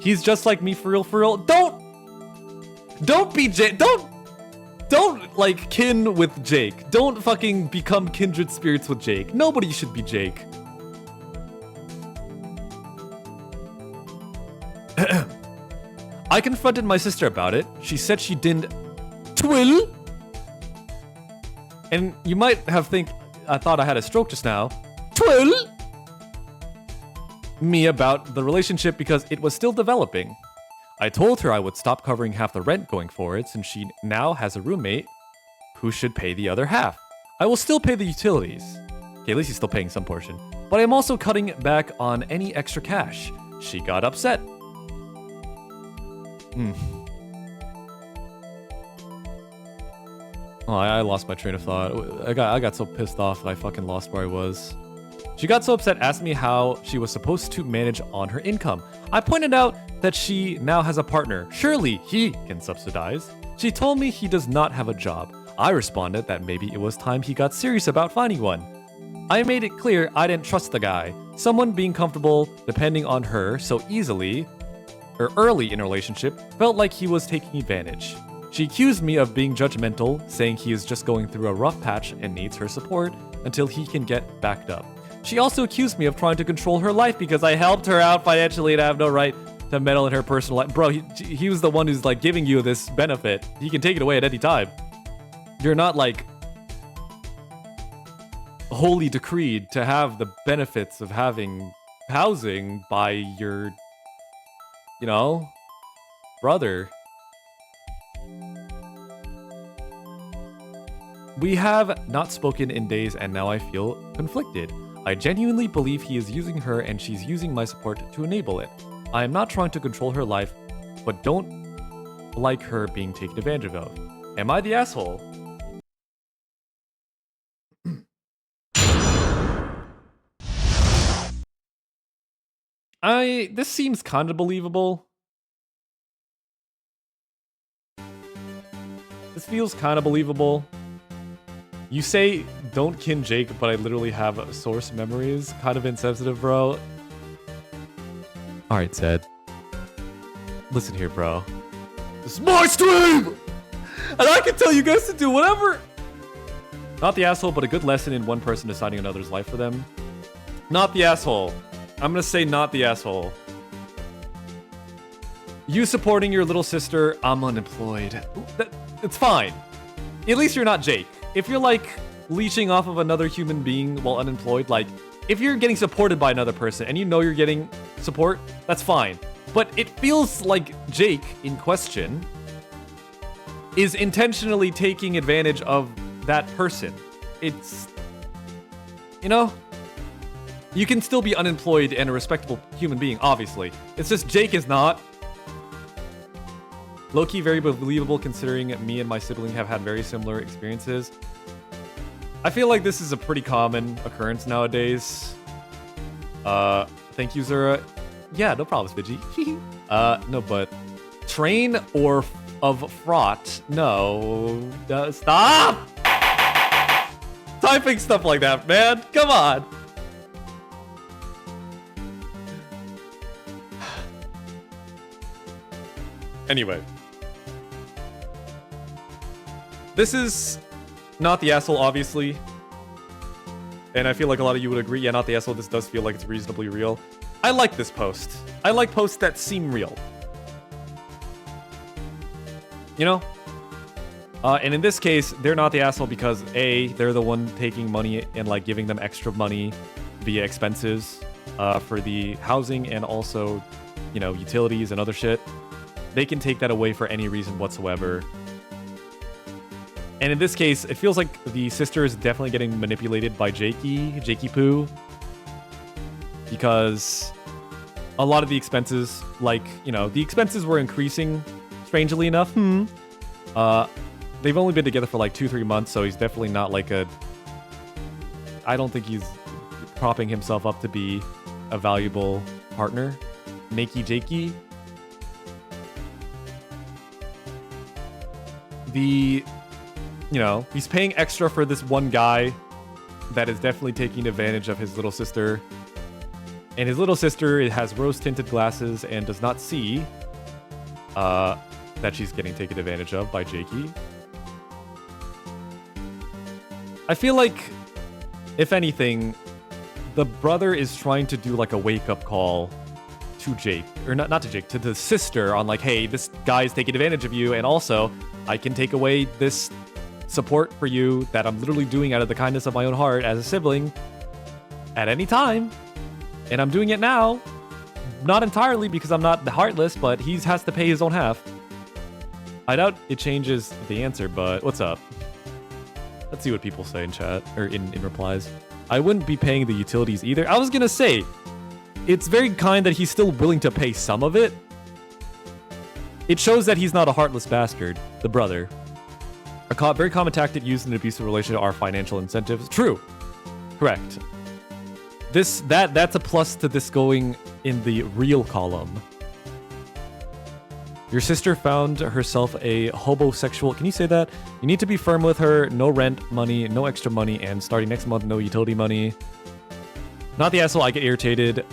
He's just like me for real. Don't be Jake. Don't like kin with Jake. Don't fucking become kindred spirits with Jake. Nobody should be Jake. I confronted my sister about it. She said she didn't twill. And you might have I thought I had a stroke just now. Twill me about the relationship because it was still developing. I told her I would stop covering half the rent going forward since she now has a roommate who should pay the other half. I will still pay the utilities. Okay, at least he's still paying some portion. But I'm also cutting back on any extra cash. She got upset. Oh, I lost my train of thought. I got so pissed off that I fucking lost where I was. She got so upset, asked me how she was supposed to manage on her income. I pointed out that she now has a partner. Surely he can subsidize. She told me he does not have a job. I responded that maybe it was time he got serious about finding one. I made it clear I didn't trust the guy. Someone being comfortable depending on her so easily or early in a relationship felt like he was taking advantage. She accused me of being judgmental, saying he is just going through a rough patch and needs her support until he can get backed up. She also accused me of trying to control her life because I helped her out financially and I have no right to meddle in her personal life. Bro, he was the one who's like giving you this benefit. He can take it away at any time. You're not like wholly decreed to have the benefits of having housing by your, brother. We have not spoken in days and now I feel conflicted. I genuinely believe he is using her and she's using my support to enable it. I am not trying to control her life, but don't like her being taken advantage of. Am I the asshole? This seems kind of believable. This feels kind of believable. You say don't kin Jake, but I literally have source memories. Kind of insensitive, bro. Alright, Zed. Listen here, bro. This is my stream! And I can tell you guys to do whatever! Not the asshole, but a good lesson in one person deciding another's life for them. Not the asshole. I'm gonna say not the asshole. You supporting your little sister, I'm unemployed. It's fine. At least you're not Jake. If you're like leeching off of another human being while unemployed, like if you're getting supported by another person and you know you're getting support, that's fine. But it feels like Jake in question is intentionally taking advantage of that person. It's, you know, you can still be unemployed and a respectable human being, obviously. It's just Jake is not. Low-key very believable considering me and my sibling have had very similar experiences. I feel like this is a pretty common occurrence nowadays. Thank you, Zura. Yeah, no problems, Vigi. No, but train or of fraught? No. Stop! Typing stuff like that, man. Come on. Anyway. This is not the asshole, obviously. And I feel like a lot of you would agree. Yeah, not the asshole. This does feel like it's reasonably real. I like this post. I like posts that seem real. You know? And in this case, they're not the asshole because A, they're the one taking money and like giving them extra money via expenses for the housing and also, you know, utilities and other shit. They can take that away for any reason whatsoever. And in this case, it feels like the sister is definitely getting manipulated by Jakey Poo. Because a lot of the expenses, like, you know, the expenses were increasing, strangely enough. They've only been together for like 2-3 months, so he's definitely not like a... I don't think he's propping himself up to be a valuable partner. Nakey Jakey. You know, he's paying extra for this one guy that is definitely taking advantage of his little sister. And his little sister has rose-tinted glasses and does not see that she's getting taken advantage of by Jakey. I feel like, if anything, the brother is trying to do like a wake-up call to Jake. Or not to Jake, to the sister on like, hey, this guy's taking advantage of you, and also, I can take away this support for you that I'm literally doing out of the kindness of my own heart as a sibling at any time. And I'm doing it now. Not entirely because I'm not heartless, but he has to pay his own half. I doubt it changes the answer, but what's up? Let's see what people say in chat, or in replies. I wouldn't be paying the utilities either. I was gonna say, it's very kind that he's still willing to pay some of it. It shows that he's not a heartless bastard, the brother. A very common tactic used in an abusive relationship are financial incentives. True. Correct. That's a plus to this going in the real column. Your sister found herself a hobosexual. Can you say that? You need to be firm with her. No rent money, no extra money, and starting next month, no utility money. Not the asshole. I get irritated,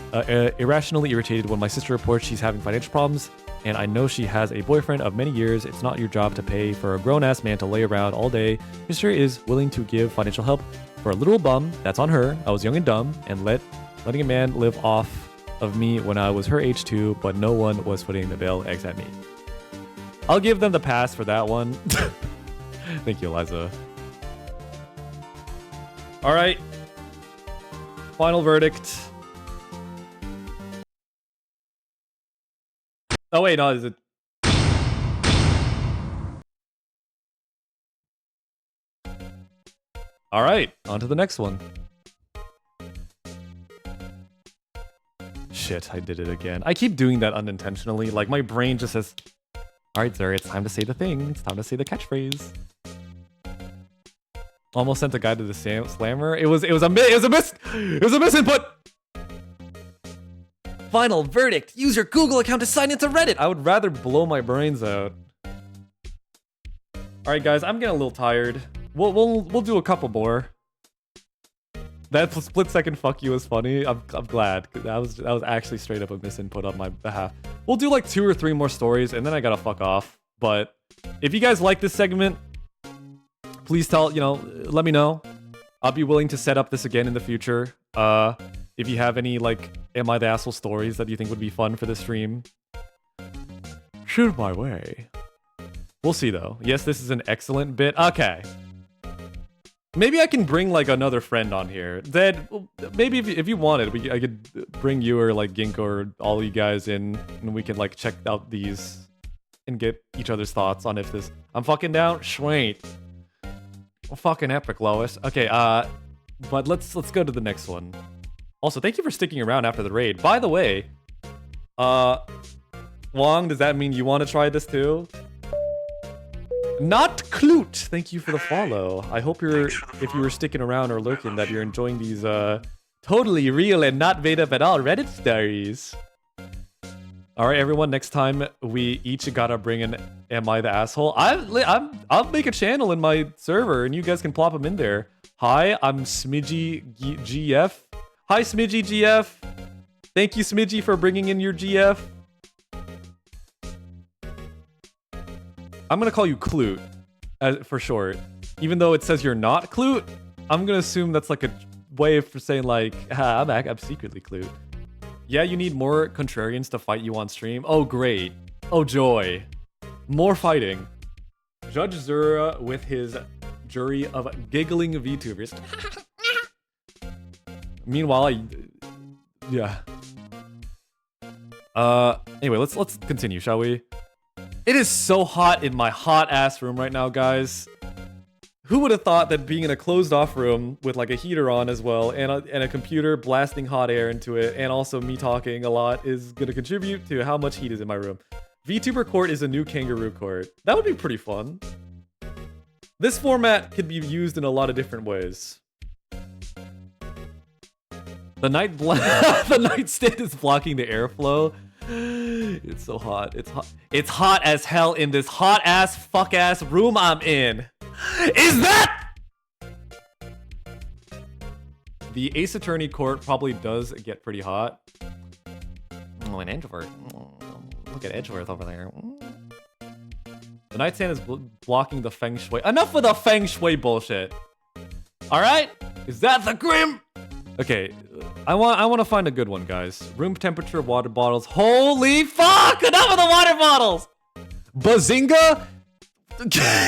irrationally irritated when my sister reports she's having financial problems, and I know she has a boyfriend of many years. It's not your job to pay for a grown-ass man to lay around all day. Your sister is willing to give financial help for a literal bum. That's on her. I was young and dumb, and letting a man live off of me when I was her age too, but no one was putting the bail eggs at me. I'll give them the pass for that one. Thank you, Eliza. All right. Final verdict. Oh wait, no, is it? All right, on to the next one. Shit, I did it again. I keep doing that unintentionally. Like my brain just says, "All right, sir, it's time to say the thing. It's time to say the catchphrase." Almost sent a guy to the slammer. It was a misinput. Final verdict. Use your Google account to sign into Reddit. I would rather blow my brains out. All right, guys, I'm getting a little tired. We'll do a couple more. That split second fuck you was funny. I'm glad. That was actually straight up a misinput on my behalf. We'll do like 2 or 3 more stories and then I gotta fuck off. But if you guys like this segment, please let me know. I'll be willing to set up this again in the future. If you have any like Am I the Asshole stories that you think would be fun for the stream, Shoot my way. We'll see though. Yes, this is an excellent bit. Okay. Maybe I can bring like another friend on here. Then maybe if you wanted, I could bring you or like Gink or all you guys in, and we can like check out these and get each other's thoughts on if this. I'm fucking down. Sweet. Well, fucking epic, Lois. Okay. But let's go to the next one. Also, thank you for sticking around after the raid. By the way, Wong, does that mean you want to try this too? Not Clute, thank you for the follow. I hope if you were sticking around or lurking, that you're enjoying these totally real and not made up at all Reddit stories. All right, everyone. Next time we each gotta bring an "Am I the asshole?" I'll make a channel in my server, and you guys can plop them in there. Hi, I'm Smidgy GF. Hi, Smidgy GF. Thank you, Smidgy, for bringing in your GF. I'm gonna call you Clute, for short. Even though it says you're not Clute, I'm gonna assume that's like a way for saying like, I'm secretly Clute. Yeah, you need more contrarians to fight you on stream. Oh, great. Oh, joy. More fighting. Judge Zura with his jury of giggling VTubers. Meanwhile, yeah. Anyway, let's continue, shall we? It is so hot in my hot-ass room right now, guys. Who would have thought that being in a closed-off room with like a heater on as well, and a computer blasting hot air into it, and also me talking a lot is gonna contribute to how much heat is in my room. VTuber Court is a new kangaroo court. That would be pretty fun. This format could be used in a lot of different ways. The the nightstand is blocking the airflow. It's so hot. It's hot. It's hot as hell in this hot ass fuck ass room I'm in. Is that? The Ace Attorney court probably does get pretty hot. Oh, an Edgeworth. Look at Edgeworth over there. The nightstand is blocking the feng shui. Enough with the feng shui bullshit. All right? Is that the Grim? Okay, I want to find a good one, guys. Room temperature water bottles. Holy fuck! Enough of the water bottles! Bazinga?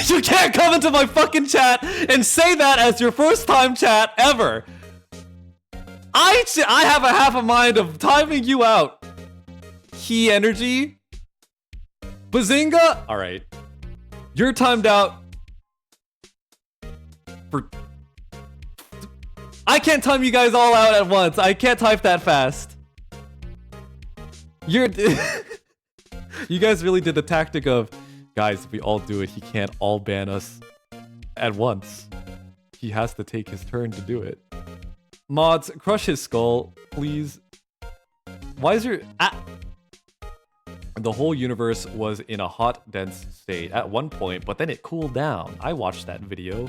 You can't come into my fucking chat and say that as your first time chat ever. I have a half a mind of timing you out. Key energy? Bazinga? All right. You're timed out for... I can't time you guys all out at once. I can't type that fast. You guys really did the tactic of, guys, if we all do it, he can't all ban us at once. He has to take his turn to do it. Mods, crush his skull, please. Why is your... The whole universe was in a hot, dense state at one point, but then it cooled down. I watched that video.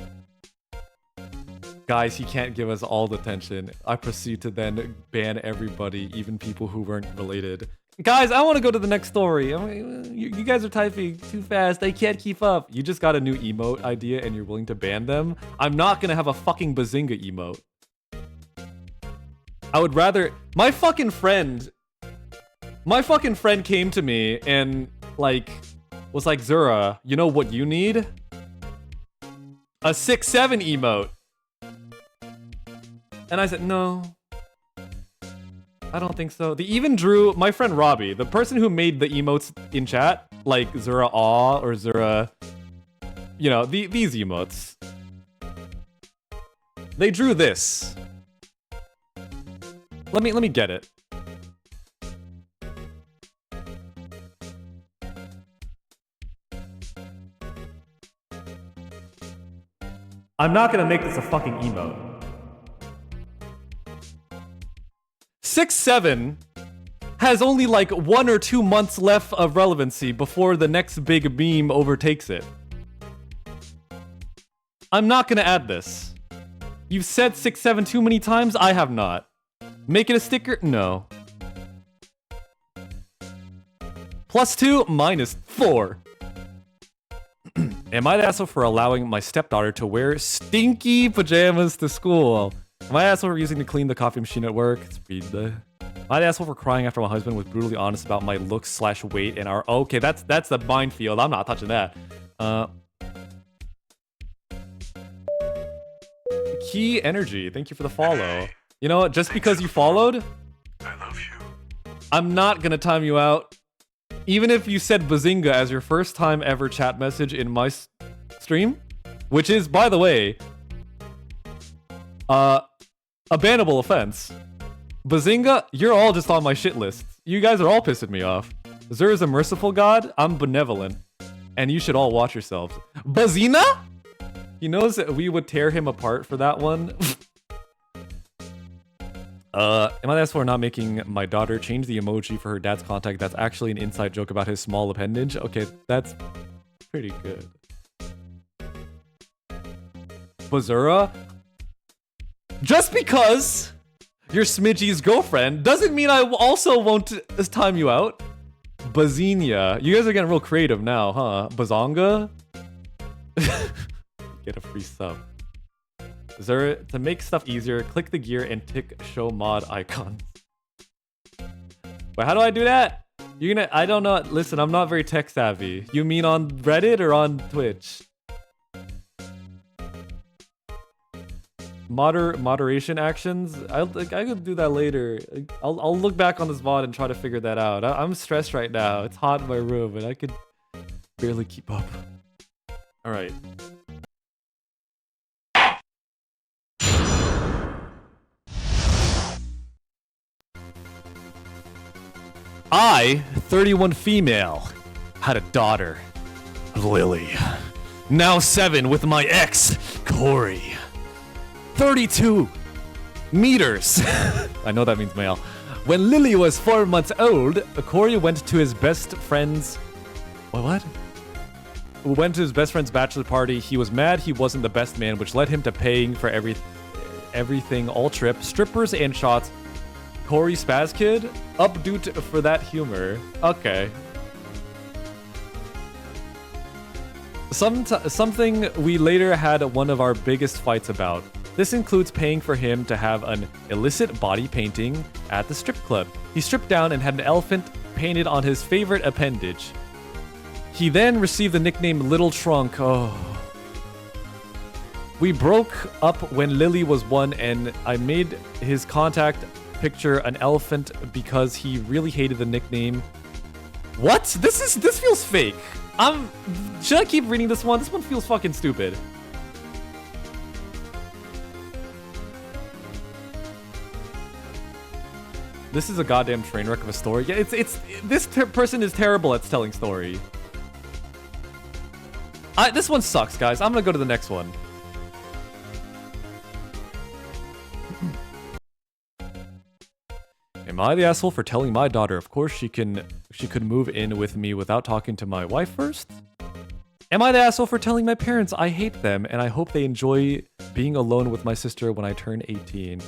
Guys, he can't give us all the attention. I proceed to then ban everybody, even people who weren't related. Guys, I want to go to the next story. I mean, you guys are typing too fast. They can't keep up. You just got a new emote idea and you're willing to ban them? I'm not gonna have a fucking Bazinga emote. I would rather... My fucking friend came to me and, like, was like, Zura, you know what you need? A 6-7 emote. And I said, no. I don't think so. They even drew my friend Robbie, the person who made the emotes in chat, like Zura Aw or Zura, you know, these emotes. They drew this. Let me get it. I'm not gonna make this a fucking emote. 6-7 has only like 1 or 2 months left of relevancy before the next big meme overtakes it. I'm not gonna add this. You've said 6-7 too many times, I have not. Make it a sticker? No. +2, -4. Am I the asshole for allowing my stepdaughter to wear stinky pajamas to school? Am I the asshole for using to clean the coffee machine at work? Let's read the... I'd asshole for crying after my husband was brutally honest about my looks / weight and our. Okay, that's the minefield. I'm not touching that. Key Energy, thank you for the follow. You know what? Just because you followed, I love you. I'm not gonna time you out. Even if you said Bazinga as your first time ever chat message in my stream, which is, by the way, a bannable offense. Bazinga, you're all just on my shit list. You guys are all pissing me off. Zura is a merciful god, I'm benevolent. And you should all watch yourselves. Bazina? He knows that we would tear him apart for that one. Am I the asshole for not making my daughter change the emoji for her dad's contact? That's actually an inside joke about his small appendage. Okay, that's pretty good. Bazura? Just because you're Smidgey's girlfriend doesn't mean I also won't time you out. Bazinia. You guys are getting real creative now, huh? Bazonga? Get a free sub. Zura, to make stuff easier, click the gear and tick show mod icons. But how do I do that? I don't know. Listen, I'm not very tech savvy. You mean on Reddit or on Twitch? Moderation actions? I could do that later. I'll look back on this VOD and try to figure that out. I'm stressed right now. It's hot in my room and I could barely keep up. All right. I, 31 female, had a daughter, Lily. Now 7 with my ex, Corey. 32 meters. I know that means male. When Lily was 4 months old, Corey went to his best friend's... What? Went to his best friend's bachelor party. He was mad he wasn't the best man, which led him to paying for everything all trip, strippers and shots. Corey Spaz Kid? Updoot for that humor. Okay. Something we later had one of our biggest fights about. This includes paying for him to have an illicit body painting at the strip club. He stripped down and had an elephant painted on his favorite appendage. He then received the nickname Little Trunk. Oh. We broke up when Lily was 1 and I made his contact picture an elephant because he really hated the nickname. What? This feels fake. Should I keep reading this one? This one feels fucking stupid. This is a goddamn train wreck of a story. Yeah, this person is terrible at telling story. This one sucks, guys. I'm gonna go to the next one. Am I the asshole for telling my daughter, of course she could move in with me without talking to my wife first? Am I the asshole for telling my parents I hate them and I hope they enjoy being alone with my sister when I turn 18?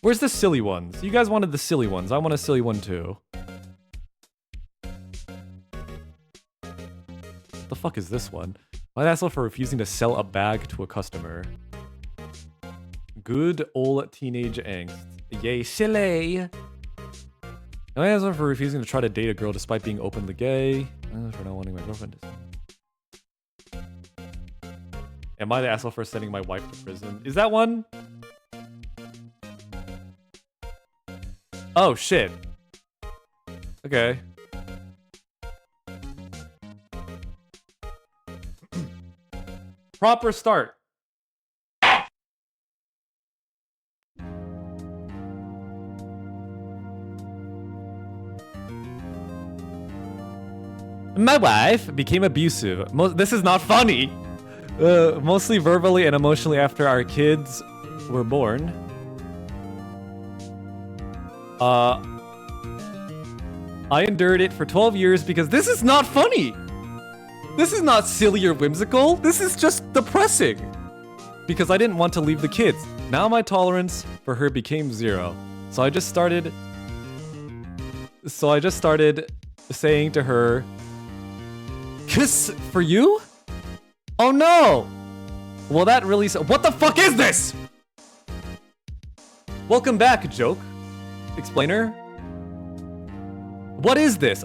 Where's the silly ones? You guys wanted the silly ones. I want a silly one too. What the fuck is this one? Am I the asshole for refusing to sell a bag to a customer? Good old teenage angst. Yay, silly. Am I the asshole for refusing to try to date a girl despite being openly gay? For not wanting my girlfriend to... Am I the asshole for sending my wife to prison? Is that one? Oh, shit. Okay. Proper start. My wife became abusive. This is not funny. Mostly verbally and emotionally after our kids were born. I endured it for 12 years because this is not funny. This is not silly or whimsical. This is just depressing. Because I didn't want to leave the kids. Now my tolerance for her became 0. So I just started saying to her, "Kiss for you? Oh no!" Well, that really... What the fuck is this? Welcome back, joke. Explainer. What is this?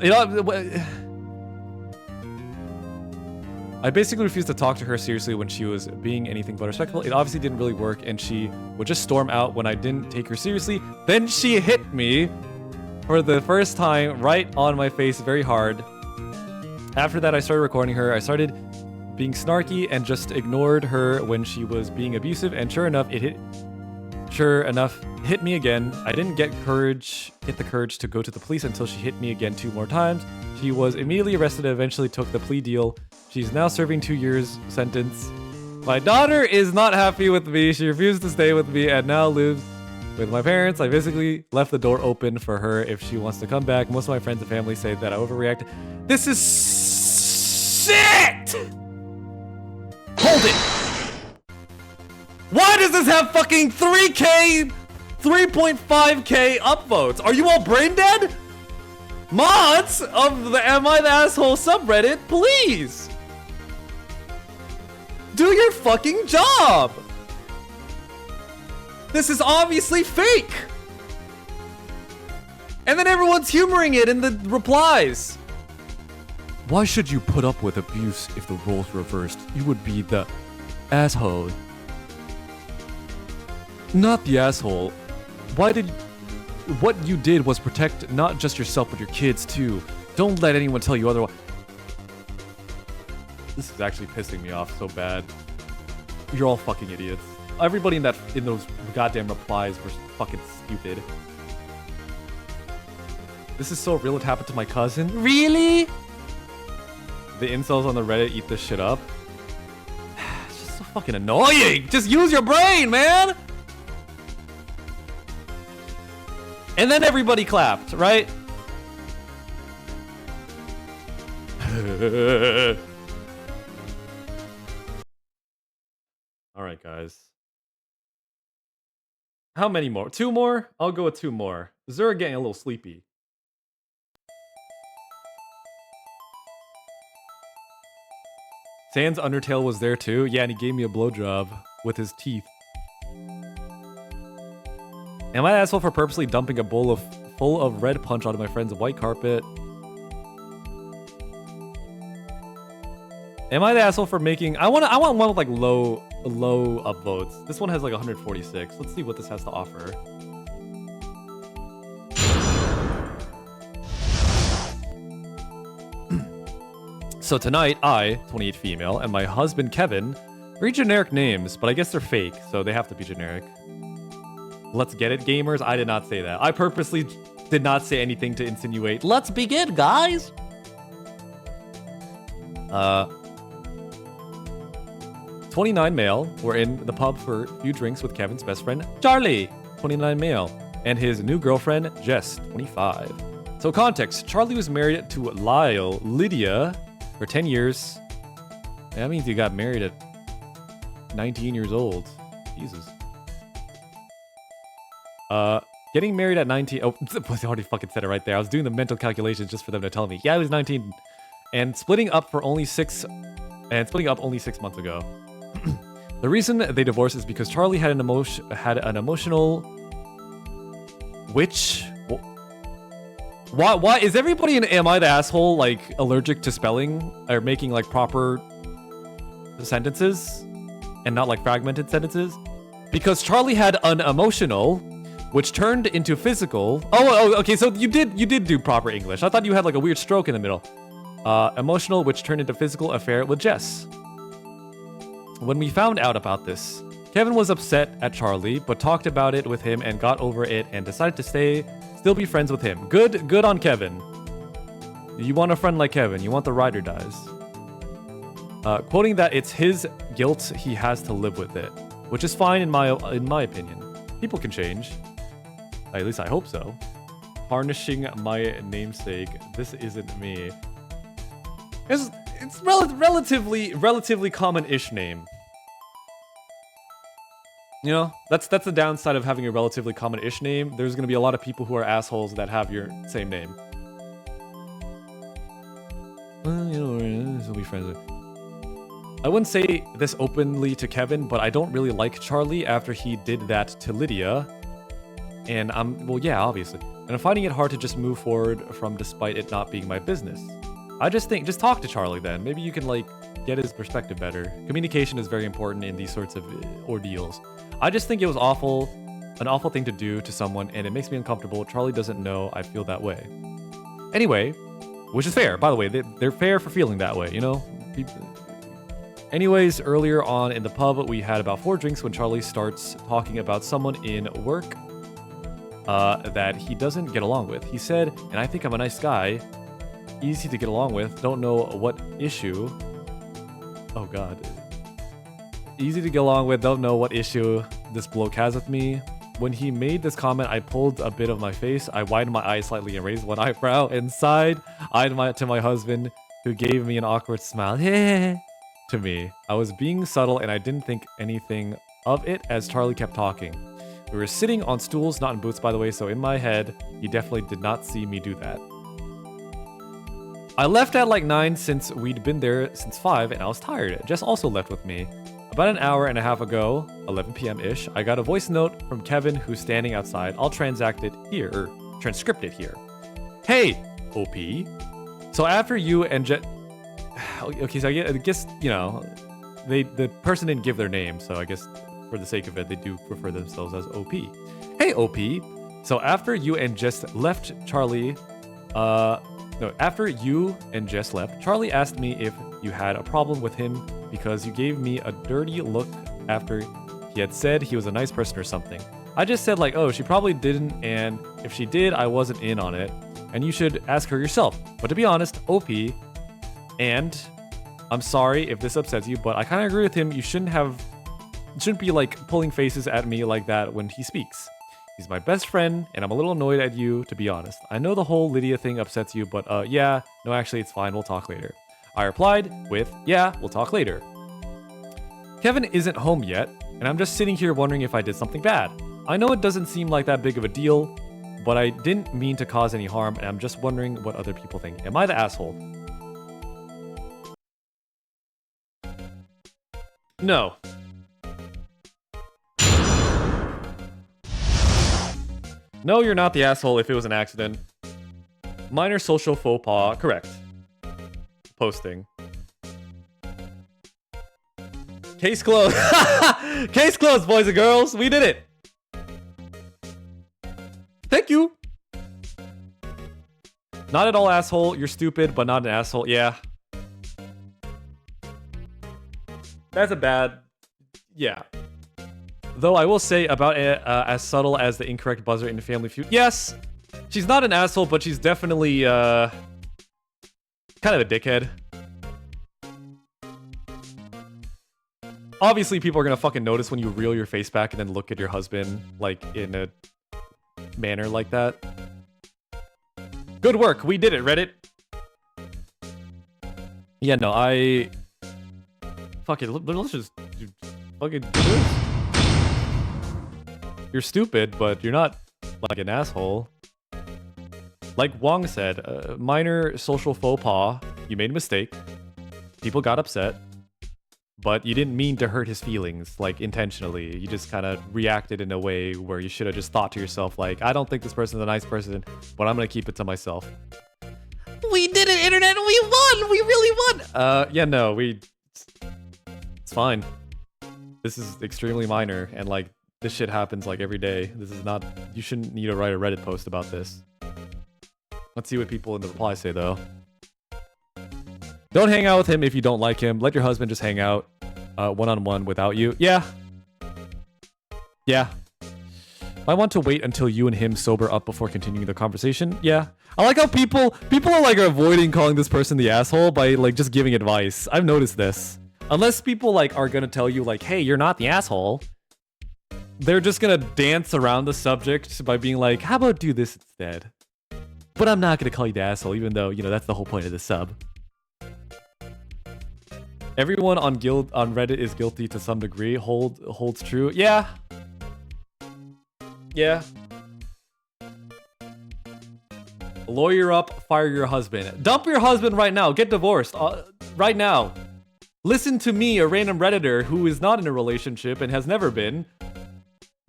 I basically refused to talk to her seriously when she was being anything but respectful. It obviously didn't really work, and she would just storm out when I didn't take her seriously. Then she hit me for the first time right on my face very hard. After that, I started recording her. I started being snarky and just ignored her when she was being abusive, and sure enough, hit me again. I didn't get the courage to go to the police until she hit me again 2 more times. She was immediately arrested and eventually took the plea deal. She's now serving 2 years sentence. My daughter is not happy with me. She refused to stay with me and now lives with my parents. I basically left the door open for her if she wants to come back. Most of my friends and family say that I overreacted. This is shit! Hold it! Why does this have fucking 3K, 3.5K upvotes? Are you all brain dead? Mods of the Am I the Asshole subreddit, please! Do your fucking job! This is obviously fake! And then everyone's humoring it in the replies. Why should you put up with abuse if the roles reversed? You would be the asshole. Not the asshole. What you did was protect not just yourself but your kids too. Don't let anyone tell you otherwise. This is actually pissing me off so bad. You're all fucking idiots. Everybody in those goddamn replies were fucking stupid. This is so real, it happened to my cousin. Really? The incels on the Reddit eat this shit up. It's just so fucking annoying. Just use your brain, man. And then everybody clapped, right? All right, guys. How many more? 2 more? I'll go with 2 more. Zura getting a little sleepy. Sans Undertale was there too. Yeah, and he gave me a blowjob with his teeth. Am I an asshole for purposely dumping a bowl full of red punch onto my friend's white carpet? Am I the asshole for making... I want one with like low upvotes. This one has like 146. Let's see what this has to offer. So tonight, I, 28 female, and my husband Kevin, very generic names, but I guess they're fake, so they have to be generic. Let's get it, gamers? I did not say that. I purposely did not say anything to insinuate. Let's begin, guys. 29 male. We're in the pub for a few drinks with Kevin's best friend, Charlie, 29 male, and his new girlfriend, Jess, 25. So context, Charlie was married to Lydia for 10 years. That means he got married at 19 years old. Jesus. Getting married at 19... Oh, I already fucking said it right there. I was doing the mental calculations just for them to tell me. Yeah, I was 19. And splitting up only 6 months ago. The reason they divorced is because Charlie had an emotional... Which... Why is everybody in Am I the Asshole like allergic to spelling or making like proper sentences and not like fragmented sentences? Because Charlie had an emotional, which turned into physical. Oh, okay. So you did do proper English. I thought you had like a weird stroke in the middle. Emotional, which turned into physical affair with Jess. When we found out about this, Kevin was upset at Charlie, but talked about it with him and got over it and decided to still be friends with him. Good on Kevin. You want a friend like Kevin. You want the ride or dies. Quoting that it's his guilt, he has to live with it, which is fine in my opinion. People can change. At least I hope so. Tarnishing my namesake. This isn't me. It's relatively common-ish name. You know, that's the downside of having a relatively common-ish name. There's gonna be a lot of people who are assholes that have your same name. We'll be friends with. I wouldn't say this openly to Kevin, but I don't really like Charlie after he did that to Lydia. And well, yeah, obviously. And I'm finding it hard to just move forward from despite it not being my business. I just think, just talk to Charlie then. Maybe you can like get his perspective better. Communication is very important in these sorts of ordeals. I just think it was an awful thing to do to someone, and it makes me uncomfortable. Charlie doesn't know I feel that way. Anyway, which is fair, by the way. They're fair for feeling that way, you know? Anyways, earlier on in the pub, we had about 4 drinks when Charlie starts talking about someone in work that he doesn't get along with. He said, and I think I'm a nice guy, easy to get along with, don't know what issue. Oh god. Easy to get along with, don't know what issue this bloke has with me. When he made this comment, I pulled a bit of my face. I widened my eyes slightly and raised one eyebrow and eyed to my husband, who gave me an awkward smile. To me. I was being subtle and I didn't think anything of it as Charlie kept talking. We were sitting on stools, not in booths by the way, so in my head, he definitely did not see me do that. I left at like 9 since we'd been there since 5 and I was tired. Jess also left with me. About an hour and a half ago, 11 p.m.-ish, I got a voice note from Kevin who's standing outside. I'll transcript it here. Hey, OP. So after you and okay, so I guess, you know, the person didn't give their name, so I guess for the sake of it, they do refer themselves as OP. Hey, OP. So after you and Jess left, after you and Jess left, Charlie asked me if you had a problem with him because you gave me a dirty look after he had said he was a nice person or something. I just said like, oh, she probably didn't, and if she did, I wasn't in on it, and you should ask her yourself. But to be honest, OP, and I'm sorry if this upsets you, but I kind of agree with him. You shouldn't be like pulling faces at me like that when he speaks. He's my best friend, and I'm a little annoyed at you, to be honest. I know the whole Lydia thing upsets you, but yeah, no, actually, it's fine. We'll talk later. I replied with, yeah, we'll talk later. Kevin isn't home yet, and I'm just sitting here wondering if I did something bad. I know it doesn't seem like that big of a deal, but I didn't mean to cause any harm, and I'm just wondering what other people think. Am I the asshole? No. No, you're not the asshole if it was an accident. Minor social faux pas, correct. Posting. Case closed. Case closed, boys and girls. We did it. Thank you. Not at all asshole. You're stupid, but not an asshole. Yeah. That's a bad... Yeah. Though I will say about it, as subtle as the incorrect buzzer in Family Feud. Yes! She's not an asshole, but she's definitely, kind of a dickhead. Obviously, people are gonna fucking notice when you reel your face back and then look at your husband, like, in a manner like that. Good work! We did it, Reddit! Yeah, no, fuck it, let's just fucking do this. You're stupid, but you're not, like, an asshole. Like Wong said, minor social faux pas. You made a mistake. People got upset. But you didn't mean to hurt his feelings, like, intentionally. You just kind of reacted in a way where you should have just thought to yourself, like, I don't think this person's a nice person, but I'm gonna keep it to myself. We did it, internet! We won! We really won! Yeah, no, it's fine. This is extremely minor, and, like, this shit happens, like, every day. This is not... You shouldn't need to write a Reddit post about this. Let's see what people in the reply say, though. Don't hang out with him if you don't like him. Let your husband just hang out one-on-one without you. Yeah. Yeah. I want to wait until you and him sober up before continuing the conversation. Yeah. I like how people are, like, avoiding calling this person the asshole by, like, just giving advice. I've noticed this. Unless people, like, are gonna tell you, like, hey, you're not the asshole. They're just gonna dance around the subject by being like, how about do this instead? But I'm not gonna call you the asshole, even though, you know, that's the whole point of the sub. Everyone on Reddit is guilty to some degree. Holds true. Yeah. Yeah. Lawyer up, fire your husband. Dump your husband right now. Get divorced. Right now. Listen to me, a random Redditor who is not in a relationship and has never been.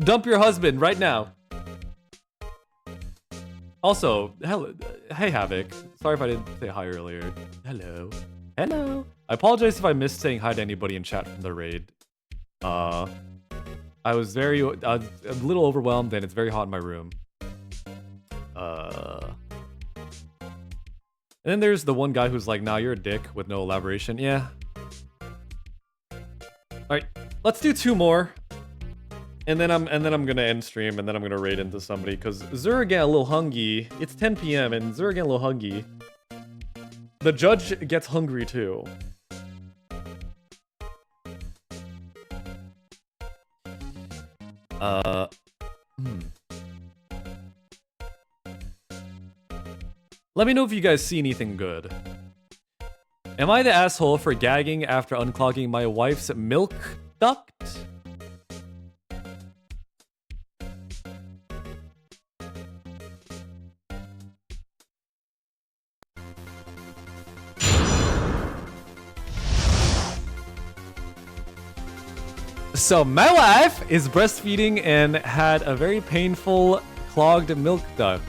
Dump your husband right now. Also, hello, hey Havoc. Sorry if I didn't say hi earlier. Hello. Hello. I apologize if I missed saying hi to anybody in chat from the raid. I was a little overwhelmed and it's very hot in my room. And then there's the one guy who's like, nah, you're a dick with no elaboration. Yeah. Alright, let's do 2 more. And then I'm gonna end stream and then I'm gonna raid into somebody because Zura getting a little hungry. It's 10 PM and Zura getting a little hungry. The judge gets hungry too. Let me know if you guys see anything good. Am I the asshole for gagging after unclogging my wife's milk duct? So my wife is breastfeeding and had a very painful clogged milk duct.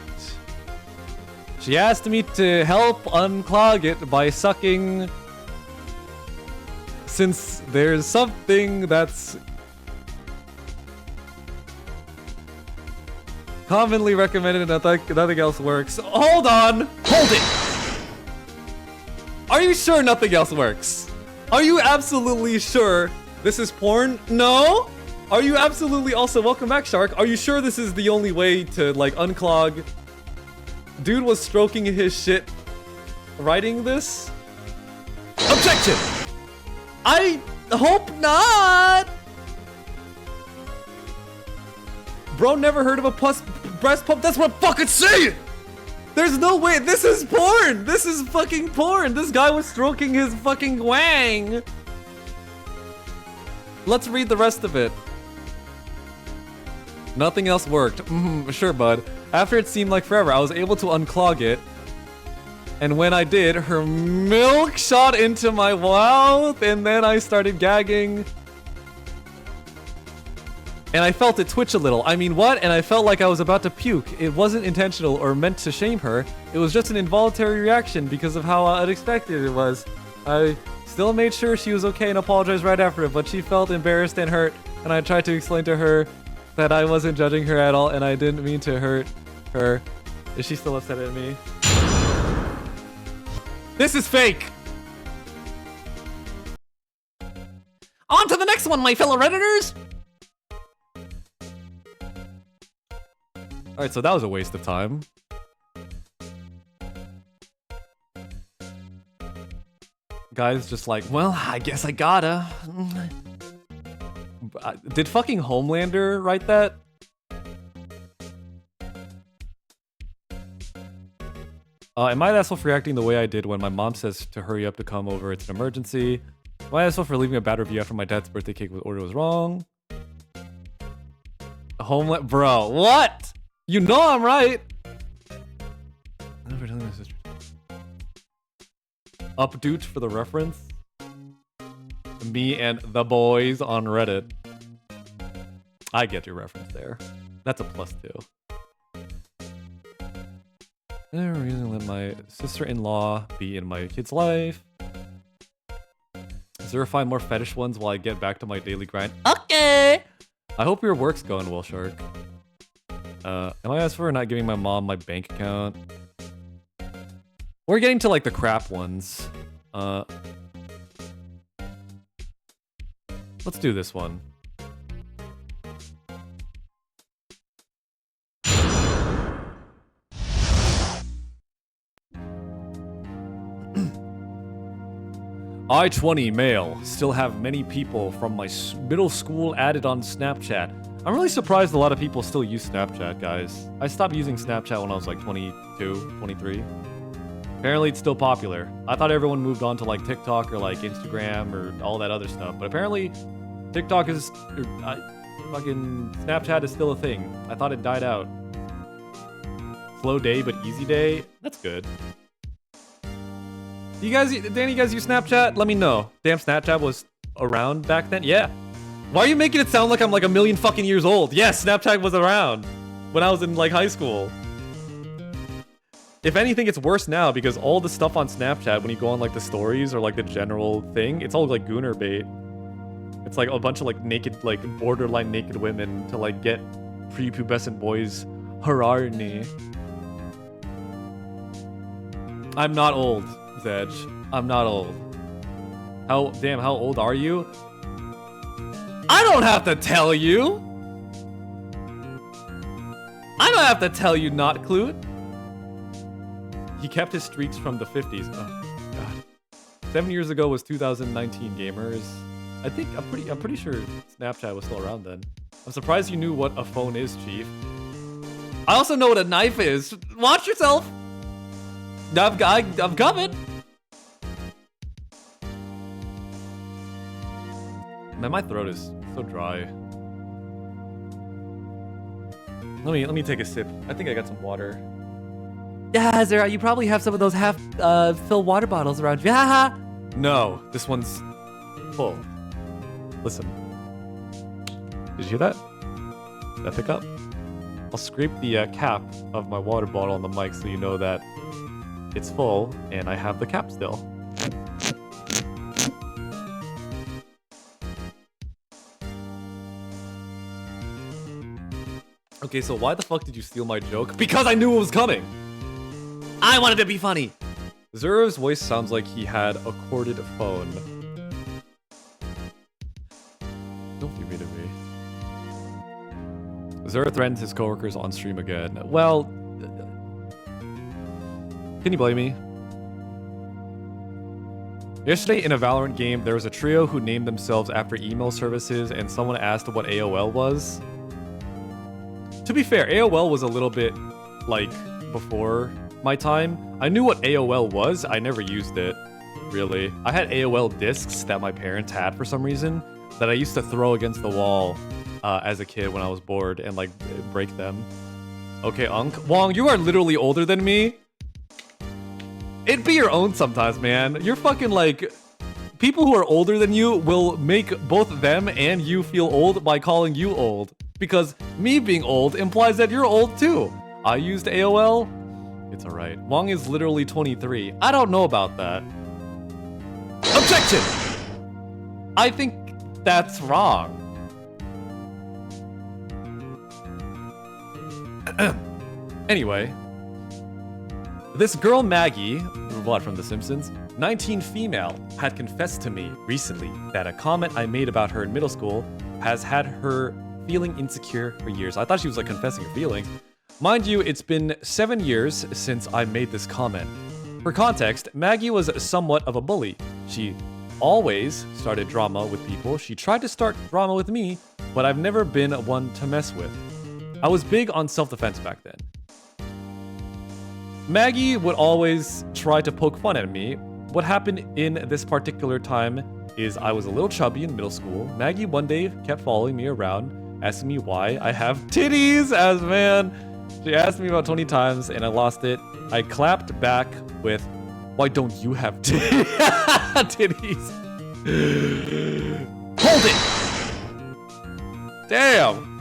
She asked me to help unclog it by sucking, since there's something that's commonly recommended and nothing else works. Hold on! Hold it! Are you sure nothing else works? Are you absolutely sure this is porn? No? Are you absolutely also, welcome back Shark, are you sure this is the only way to like unclog? Dude was stroking his shit writing this? Objection! I hope not! Bro never heard of a breast pump? That's what I'm fucking saying! There's no way, this is porn! This is fucking porn! This guy was stroking his fucking wang! Let's read the rest of it. Nothing else worked. Sure, bud. After it seemed like forever, I was able to unclog it. And when I did, her milk shot into my mouth, and then I started gagging. And I felt it twitch a little. I mean, what? And I felt like I was about to puke. It wasn't intentional or meant to shame her. It was just an involuntary reaction because of how unexpected it was. I still made sure she was okay and apologized right after it, but she felt embarrassed and hurt, and I tried to explain to her that I wasn't judging her at all and I didn't mean to hurt her. Is she still upset at me? This is fake! On to the next one, my fellow Redditors! Alright, so that was a waste of time. Guys just like, well, I guess I gotta. Did fucking Homelander write that? Am I the asshole for reacting the way I did when my mom says to hurry up to come over, it's an emergency? Am I the asshole for leaving a bad review after my dad's birthday cake order was wrong? Homeland, bro, what? You know I'm right. Never telling my sister. Update for the reference. Me and the boys on Reddit. I get your reference there. That's a +2. Never really let my sister-in-law be in my kid's life. Is there find more fetish ones while I get back to my daily grind? Okay! I hope your work's going well, Shark. Am I asked for not giving my mom my bank account? We're getting to like the crap ones. Let's do this one. I-20 male. Still have many people from my middle school added on Snapchat. I'm really surprised a lot of people still use Snapchat, guys. I stopped using Snapchat when I was like 22, 23. Apparently it's still popular. I thought everyone moved on to like TikTok or like Instagram or all that other stuff, but apparently TikTok is, fucking Snapchat is still a thing. I thought it died out. Slow day but easy day. That's good. Did any of you guys use Snapchat? Let me know. Damn, Snapchat was around back then? Yeah. Why are you making it sound like I'm like a million fucking years old? Yes, Snapchat was around when I was in like high school. If anything, it's worse now because all the stuff on Snapchat, when you go on like the stories or like the general thing, it's all like gooner bait. It's like a bunch of like naked, like borderline naked women to like get prepubescent boys horny. I'm not old, Zedge. I'm not old. How old are you? I don't have to tell you! I don't have to tell you, not Clute. He kept his streaks from the 50s. Oh, God. 7 years ago was 2019, gamers. I'm pretty sure Snapchat was still around then. I'm surprised you knew what a phone is, Chief. I also know what a knife is. Watch yourself! I'm coming! Man, my throat is so dry. Let me take a sip. I think I got some water. Yeah, Zura, you probably have some of those half filled water bottles around you. Haha. No, this one's full. Listen. Did you hear that? Did that pick up? I'll scrape the cap of my water bottle on the mic so you know that it's full and I have the cap still. Okay, so why the fuck did you steal my joke? Because I knew it was coming! I wanted to be funny! Zura's voice sounds like he had a corded phone. Don't be mean to me. Zura threatens his coworkers on stream again. Well... Can you blame me? Yesterday in a Valorant game, there was a trio who named themselves after email services and someone asked what AOL was. To be fair, AOL was a little bit, like, before my time. I knew what AOL was, I never used it, really. I had AOL discs that my parents had for some reason that I used to throw against the wall as a kid when I was bored and, like, break them. Okay, Unk. Wong, you are literally older than me. It'd be your own sometimes, man. You're fucking, like... People who are older than you will make both them and you feel old by calling you old. Because me being old implies that you're old too. I used AOL. It's alright. Wong is literally 23. I don't know about that. Objection! I think that's wrong. Anyway. This girl Maggie, what from The Simpsons? 19 female, had confessed to me recently that a comment I made about her in middle school has had her feeling insecure for years. I thought she was like confessing her feelings. Mind you, it's been 7 years since I made this comment. For context, Maggie was somewhat of a bully. She always started drama with people. She tried to start drama with me, but I've never been one to mess with. I was big on self-defense back then. Maggie would always try to poke fun at me. What happened in this particular time is I was a little chubby in middle school. Maggie one day kept following me around, asking me why I have titties as man. She asked me about 20 times and I lost it. I clapped back with, why don't you have titties? Hold it! Damn!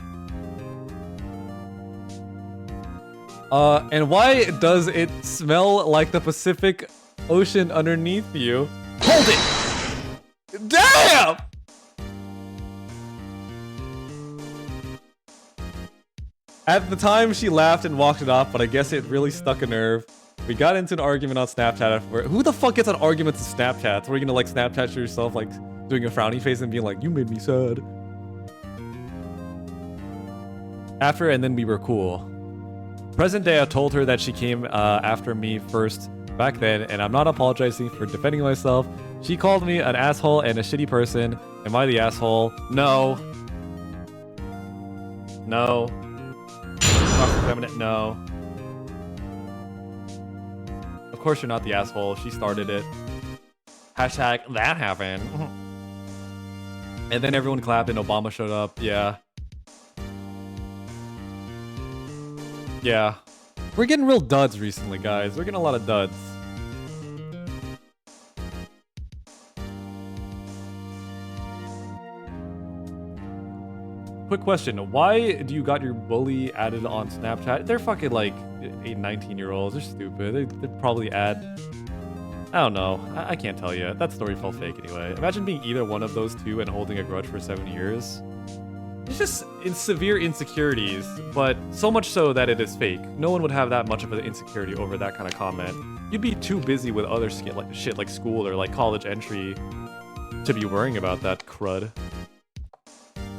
And why does it smell like the Pacific Ocean underneath you? Hold it! Damn! At the time, she laughed and walked it off, but I guess it really stuck a nerve. We got into an argument on Snapchat afterward. Who the fuck gets on arguments in Snapchat? Where you gonna like Snapchat yourself like doing a frowny face and being like, you made me sad. After, and then we were cool. Present day, I told her that she came after me first back then, and I'm not apologizing for defending myself. She called me an asshole and a shitty person. Am I the asshole? No. No. Toxic feminine? No. Of course you're not the asshole. She started it. Hashtag that happened. And then everyone clapped and Obama showed up. Yeah. Yeah. We're getting real duds recently, guys. We're getting a lot of duds. quick question. Why do you got your bully added on Snapchat? They're fucking like 19-year-olds. They're stupid. They'd probably add... I don't know. I can't tell you. That story felt fake anyway. Imagine being either one of those two and holding a grudge for 7 years. It's just severe insecurities, but so much so that it is fake. No one would have that much of an insecurity over that kind of comment. You'd be too busy with other shit like school or like college entry to be worrying about that crud.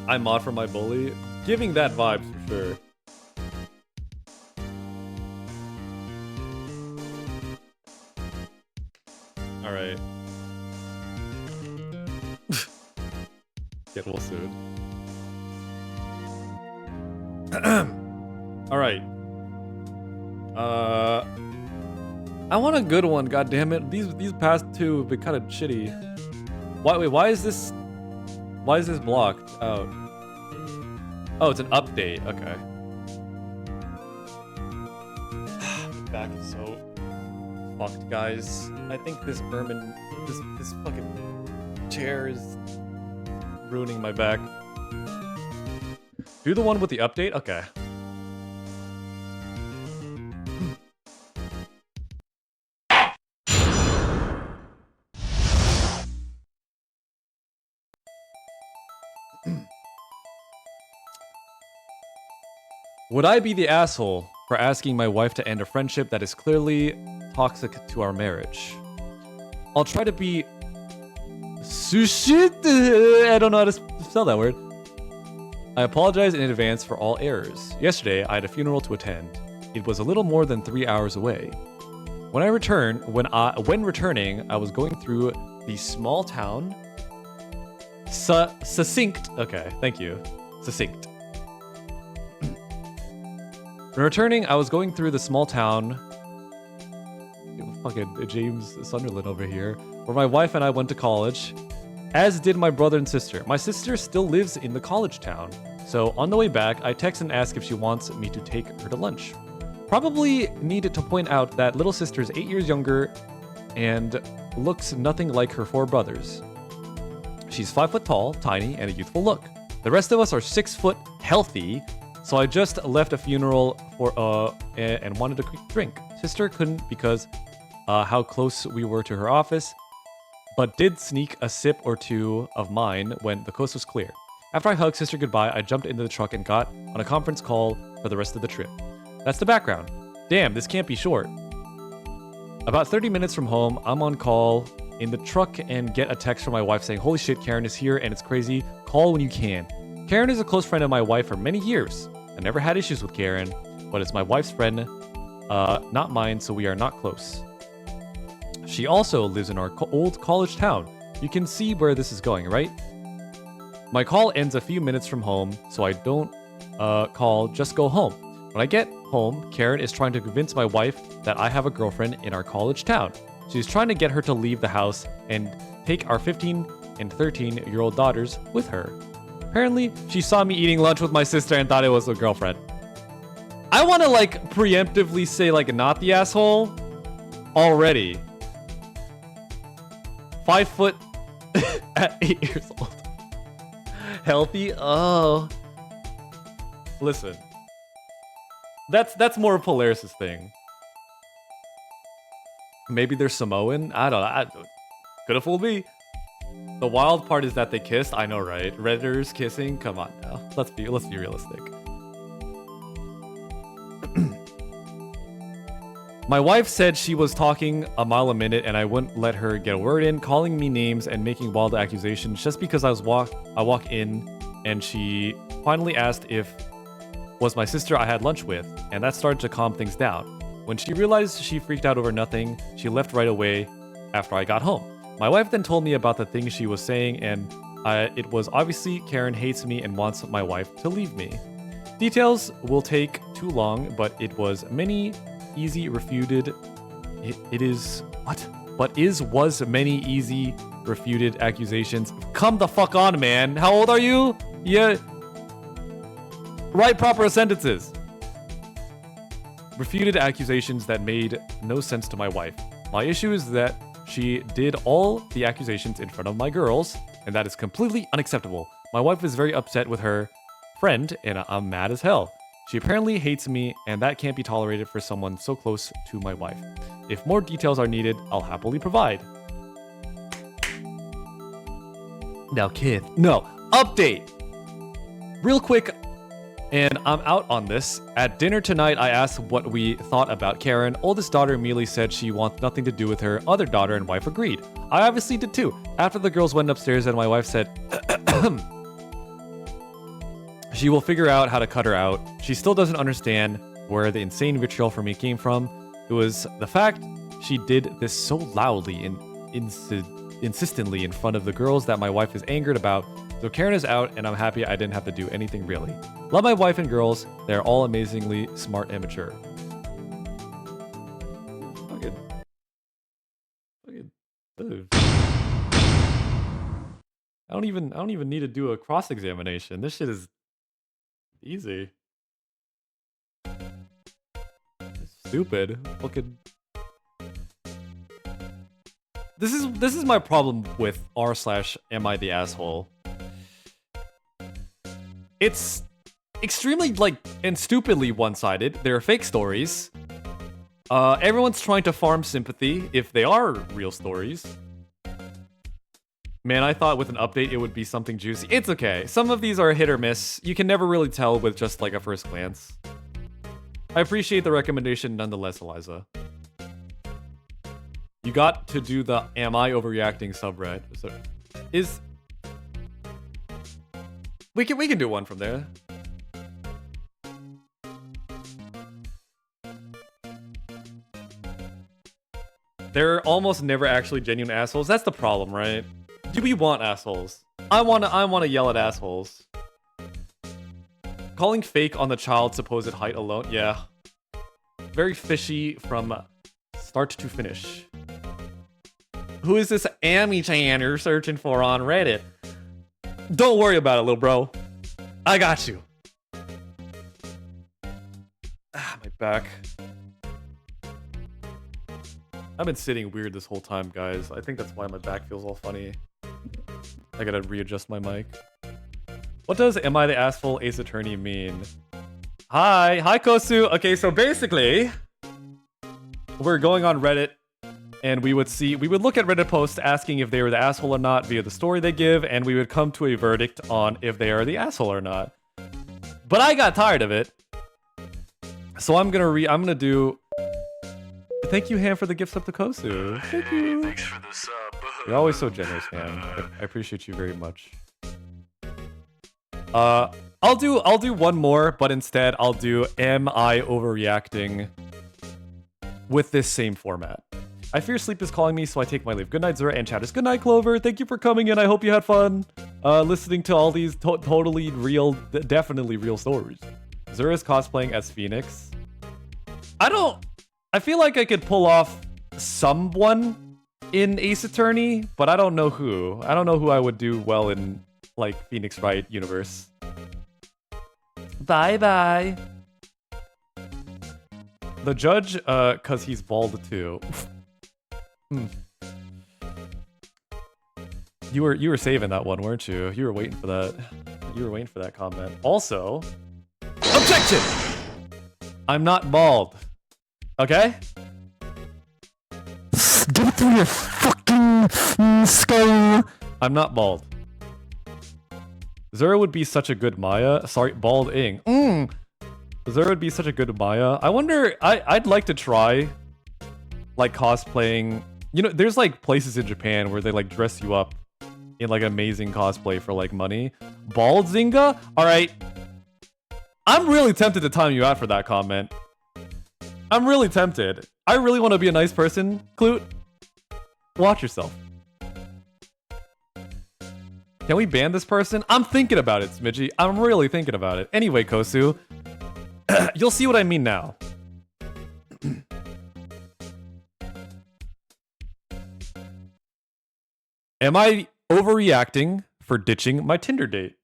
I mod for my bully, giving that vibes for sure. All right. Get well soon. All right. I want a good one. God damn it! These past two have been kind of shitty. Why is this blocked out? Oh, it's an update. Okay. My back is so fucked, guys. I think this this fucking chair is ruining my back. Do the one with the update? Okay. Would I be the asshole for asking my wife to end a friendship that is clearly toxic to our marriage? I'll try to be... I don't know how to spell that word. I apologize in advance for all errors. Yesterday, I had a funeral to attend. It was a little more than 3 hours away. When returning, I was going through the small town... Succinct. Okay, thank you. Succinct. When returning, I was going through the small town... Fucking James Sunderland over here. Where my wife and I went to college. As did my brother and sister. My sister still lives in the college town. So on the way back, I text and ask if she wants me to take her to lunch. Probably needed to point out that little sister is 8 years younger and looks nothing like her 4 brothers. She's 5 foot tall, tiny, and a youthful look. The rest of us are 6 foot, healthy, so I just left a funeral for and wanted a quick drink. Sister couldn't because how close we were to her office, but did sneak a sip or two of mine when the coast was clear. After I hugged sister goodbye, I jumped into the truck and got on a conference call for the rest of the trip. That's the background. Damn, this can't be short. About 30 minutes from home, I'm on call in the truck and get a text from my wife saying, "Holy shit, Karen is here and it's crazy. Call when you can." Karen is a close friend of my wife for many years. I never had issues with Karen, but it's my wife's friend, not mine, so we are not close. She also lives in our old college town. You can see where this is going, right? My call ends a few minutes from home, so I don't call, just go home. When I get home, Karen is trying to convince my wife that I have a girlfriend in our college town. She's trying to get her to leave the house and take our 15 and 13-year-old daughters with her. Apparently, she saw me eating lunch with my sister and thought it was a girlfriend. I want to, like, preemptively say, like, not the asshole already. 5 foot at 8 years old. Healthy? Oh. Listen. That's more Polaris' thing. Maybe they're Samoan? I don't know. Could have fooled me. The wild part is that they kissed. I know, right? Redditors kissing? Come on now. Let's be realistic. My wife said she was talking a mile a minute and I wouldn't let her get a word in, calling me names and making wild accusations just because I walk in and she finally asked if was my sister I had lunch with, and that started to calm things down. When she realized she freaked out over nothing, she left right away after I got home. My wife then told me about the things she was saying, and it was obviously Karen hates me and wants my wife to leave me. Details will take too long, but it was many easy refuted. Was many easy refuted accusations. Come the fuck on, man. How old are you? Yeah. Write proper sentences. Refuted accusations that made no sense to my wife. My issue is that she did all the accusations in front of my girls, and that is completely unacceptable. My wife is very upset with her friend, and I'm mad as hell. She apparently hates me, and that can't be tolerated for someone so close to my wife. If more details are needed, I'll happily provide. Now, Kith. No, update! Real quick, and I'm out on this. At dinner tonight, I asked what we thought about Karen. Oldest daughter immediately said she wants nothing to do with her. Other daughter and wife agreed. I obviously did too. After the girls went upstairs and my wife said, she will figure out how to cut her out. She still doesn't understand where the insane vitriol for me came from. It was the fact she did this so loudly and insistently in front of the girls that my wife is angered about. So Karen is out, and I'm happy I didn't have to do anything really. Love my wife and girls. They're all amazingly smart and mature. Fucking. Ugh. I don't even need to do a cross-examination. This shit is easy. It's stupid. Fucking. This is my problem with r/am I the asshole. It's extremely and stupidly one-sided. There are fake stories. Everyone's trying to farm sympathy if they are real stories. Man, I thought with an update it would be something juicy. It's okay. Some of these are hit or miss. You can never really tell with just a first glance. I appreciate the recommendation nonetheless, Eliza. You got to do the "Am I overreacting?" subreddit. So, we can do one from there. They're almost never actually genuine assholes. That's the problem, right? Do we want assholes? I wanna yell at assholes. Calling fake on the child's supposed height alone, yeah. Very fishy from start to finish. Who is this Amy-chan you're searching for on Reddit? Don't worry about it, little bro. I got you. Ah, my back. I've been sitting weird this whole time, guys. I think that's why my back feels all funny. I gotta readjust my mic. What does "Am I the asshole Ace Attorney" mean? Hi Kosu. Okay, so basically, we're going on Reddit, and we would look at Reddit posts asking if they were the asshole or not via the story they give, and we would come to a verdict on if they are the asshole or not. But I got tired of it, so I'm gonna do. Thank you, Ham, for the gifts up to Kosu. Thank you. Thanks for the sub. You're always so generous, man. I appreciate you very much. I'll do one more, but instead I'll do "Am I overreacting?" with this same format. I fear sleep is calling me, so I take my leave. Good night, Zura and Chatters. Good night, Clover. Thank you for coming in. I hope you had fun listening to all these totally real, definitely real stories. Zura's cosplaying as Phoenix. I feel like I could pull off someone in Ace Attorney, but I don't know who. I don't know who I would do well in, Phoenix Wright universe. Bye-bye. The judge, cause he's bald too. You were saving that one, weren't you? You were waiting for that. You were waiting for that comment. Also, objection! I'm not bald. Okay? Get it through your fucking skull. I'm not bald. Zura would be such a good Maya. Sorry, balding. Zura would be such a good Maya. I wonder, I'd like to try, cosplaying. You know, there's, places in Japan where they, dress you up in, amazing cosplay for, money. Bald Zynga? Alright. I'm really tempted to time you out for that comment. I'm really tempted. I really want to be a nice person, Clute. Watch yourself. Can we ban this person? I'm thinking about it, Smidgy. I'm really thinking about it. Anyway, Kosu, you'll see what I mean now. Am I overreacting for ditching my Tinder date?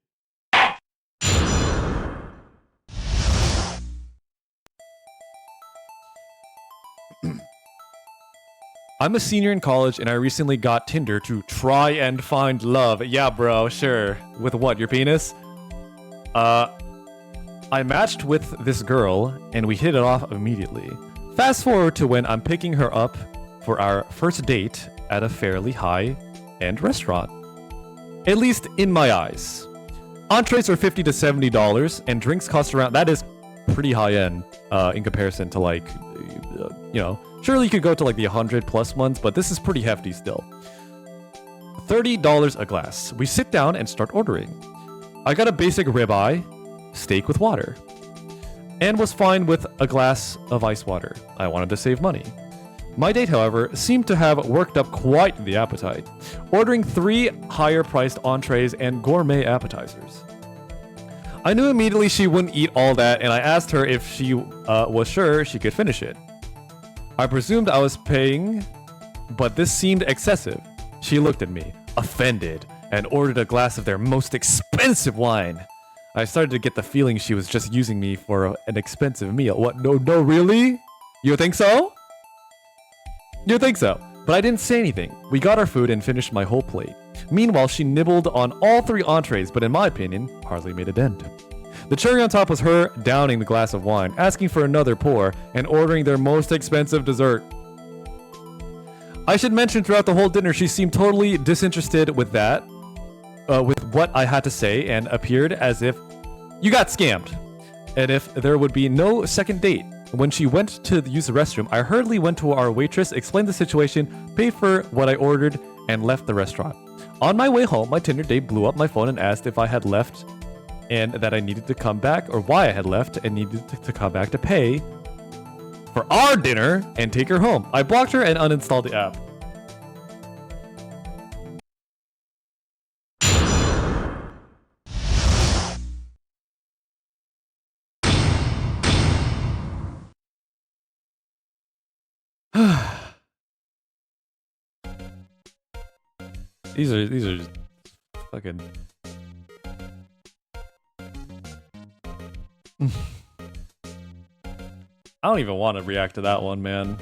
I'm a senior in college and I recently got Tinder to try and find love. Yeah, bro, sure. With what, your penis? I matched with this girl, and we hit it off immediately. Fast forward to when I'm picking her up for our first date at a fairly high-end restaurant. At least in my eyes. Entrees are $50 to $70, and drinks cost around... That is pretty high-end in comparison to, like, you know... Surely you could go to, like, the 100-plus ones, but this is pretty hefty still. $30 a glass. We sit down and start ordering. I got a basic ribeye, steak with water, and was fine with a glass of ice water. I wanted to save money. My date, however, seemed to have worked up quite the appetite, ordering 3 higher-priced entrees and gourmet appetizers. I knew immediately she wouldn't eat all that, and I asked her if she was sure she could finish it. I presumed I was paying, but this seemed excessive. She looked at me, offended, and ordered a glass of their most expensive wine. I started to get the feeling she was just using me for an expensive meal. What? No, really? You think so? You think so? But I didn't say anything. We got our food and finished my whole plate. Meanwhile, she nibbled on all 3 entrees, but in my opinion, hardly made a dent. The cherry on top was her downing the glass of wine, asking for another pour, and ordering their most expensive dessert. I should mention throughout the whole dinner, she seemed totally disinterested with that, with what I had to say, and appeared as if you got scammed, and if there would be no second date. When she went to use the restroom, I hurriedly went to our waitress, explained the situation, paid for what I ordered, and left the restaurant. On my way home, my Tinder date blew up my phone and asked if I had left and that I needed to come back, or why I had left and needed to come back to pay for our dinner and take her home. I blocked her and uninstalled the app. These are just fucking. I don't even want to react to that one, man.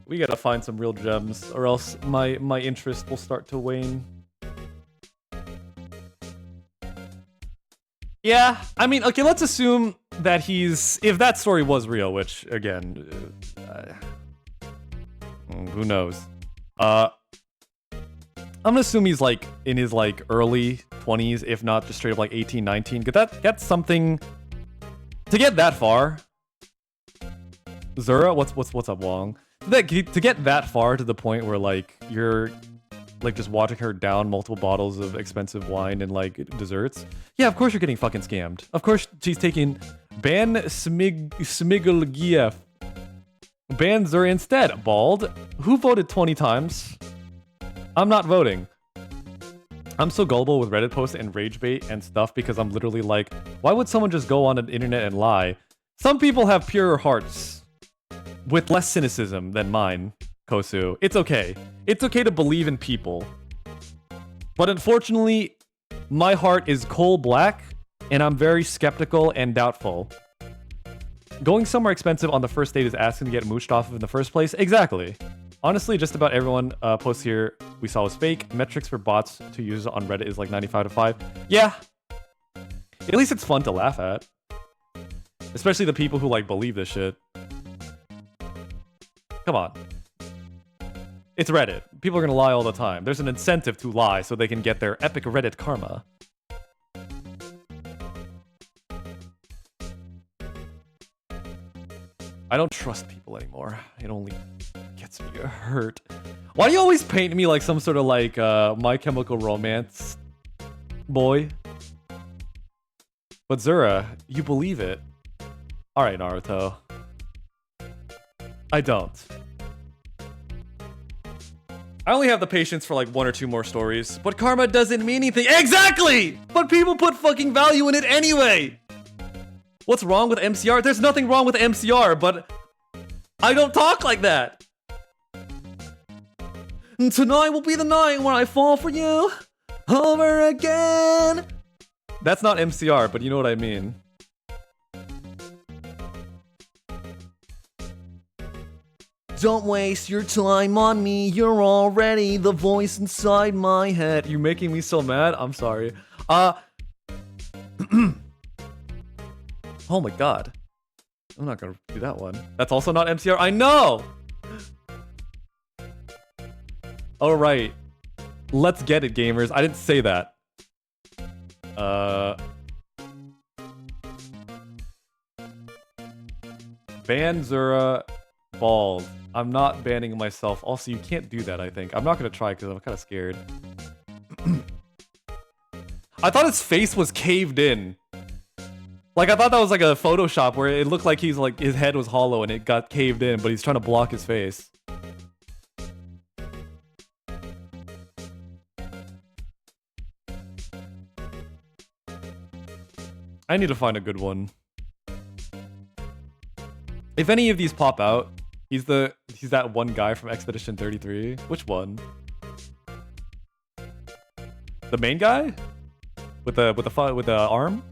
We gotta find some real gems, or else my interest will start to wane. Yeah, I mean, okay, let's assume that he's... If that story was real, which, again... who knows? I'm gonna assume he's, like, in his, like, early 20s, if not just straight up, like, 18, 19. That's something... To get that far... Zura, what's up, Wong? To get that far to the point where, like, you're... like, just watching her down multiple bottles of expensive wine and, like, desserts. Yeah, of course you're getting fucking scammed. Of course she's taking Ban Smigulgiev. Ban Zura instead, bald. Who voted 20 times? I'm not voting. I'm so gullible with Reddit posts and rage bait and stuff because I'm literally like, why would someone just go on the internet and lie? Some people have purer hearts with less cynicism than mine. Kosu. It's okay. It's okay to believe in people. But unfortunately, my heart is coal black, and I'm very skeptical and doubtful. Going somewhere expensive on the first date is asking to get mooched off of in the first place? Exactly. Honestly, just about everyone posts here we saw was fake. Metrics for bots to use on Reddit is like 95 to 5. Yeah. At least it's fun to laugh at. Especially the people who, like, believe this shit. Come on. It's Reddit. People are gonna lie all the time. There's an incentive to lie so they can get their epic Reddit karma. I don't trust people anymore. It only gets me hurt. Why do you always paint me like some sort of, like, My Chemical Romance boy? But Zura, you believe it. Alright, Naruto. I don't. I only have the patience for like 1 or 2 more stories, but karma doesn't mean anything. Exactly! But people put fucking value in it anyway! What's wrong with MCR? There's nothing wrong with MCR, but I don't talk like that. Tonight will be the night when I fall for you over again. That's not MCR, but you know what I mean. Don't waste your time on me, you're already the voice inside my head. You're making me so mad, I'm sorry. Oh my god. I'm not gonna do that one. That's also not MCR. I know! Alright. Let's get it, gamers. I didn't say that. Ban Zura bald. I'm not banning myself. Also, you can't do that, I think. I'm not gonna try because I'm kind of scared. I thought his face was caved in. Like, I thought that was like a Photoshop where it looked like he's like, his head was hollow and it got caved in, but he's trying to block his face. I need to find a good one. If any of these pop out, he's that one guy from Expedition 33. Which one? The main guy? With the arm?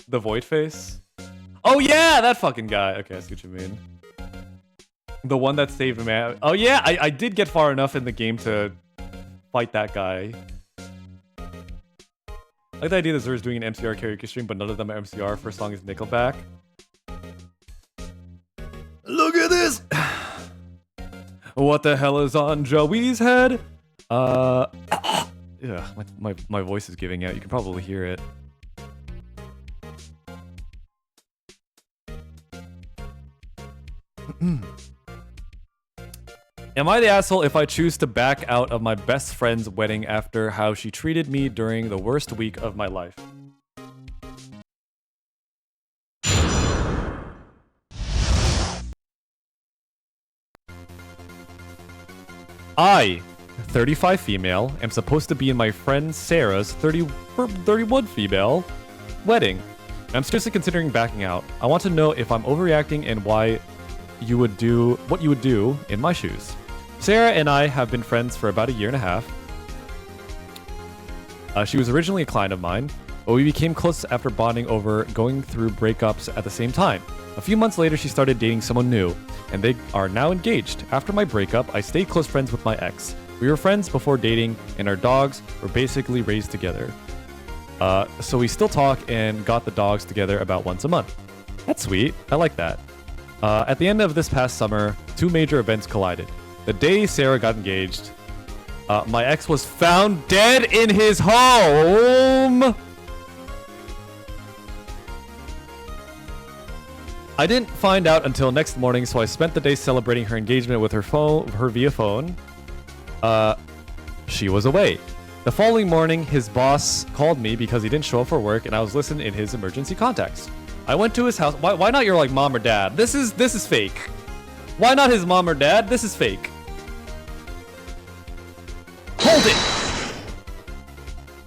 The void face? Oh yeah, that fucking guy. Okay, I see what you mean. The one that saved man. Oh yeah, I did get far enough in the game to fight that guy. I like the idea that Zura's doing an MCR karaoke stream, but none of them are MCR. First song is Nickelback. Look at this! What the hell is on Joey's head? Yeah, my voice is giving out. You can probably hear it. Am I the asshole if I choose to back out of my best friend's wedding after how she treated me during the worst week of my life? I, 35 female, am supposed to be in my friend Sarah's 31 female wedding. I'm seriously considering backing out. I want to know if I'm overreacting and what you would do in my shoes. Sarah and I have been friends for about a year and a half. She was originally a client of mine, but we became close after bonding over going through breakups at the same time. A few months later, she started dating someone new, and they are now engaged. After my breakup, I stayed close friends with my ex. We were friends before dating, and our dogs were basically raised together. So we still talk and got the dogs together about once a month. That's sweet. I like that. At the end of this past summer, two major events collided. The day Sarah got engaged, my ex was found dead in his home! I didn't find out until next morning, so I spent the day celebrating her engagement with her via phone. She was away. The following morning, his boss called me because he didn't show up for work, and I was listed in his emergency contacts. I went to his house. Why not your like mom or dad? This is fake. Why not his mom or dad? This is fake. Hold it!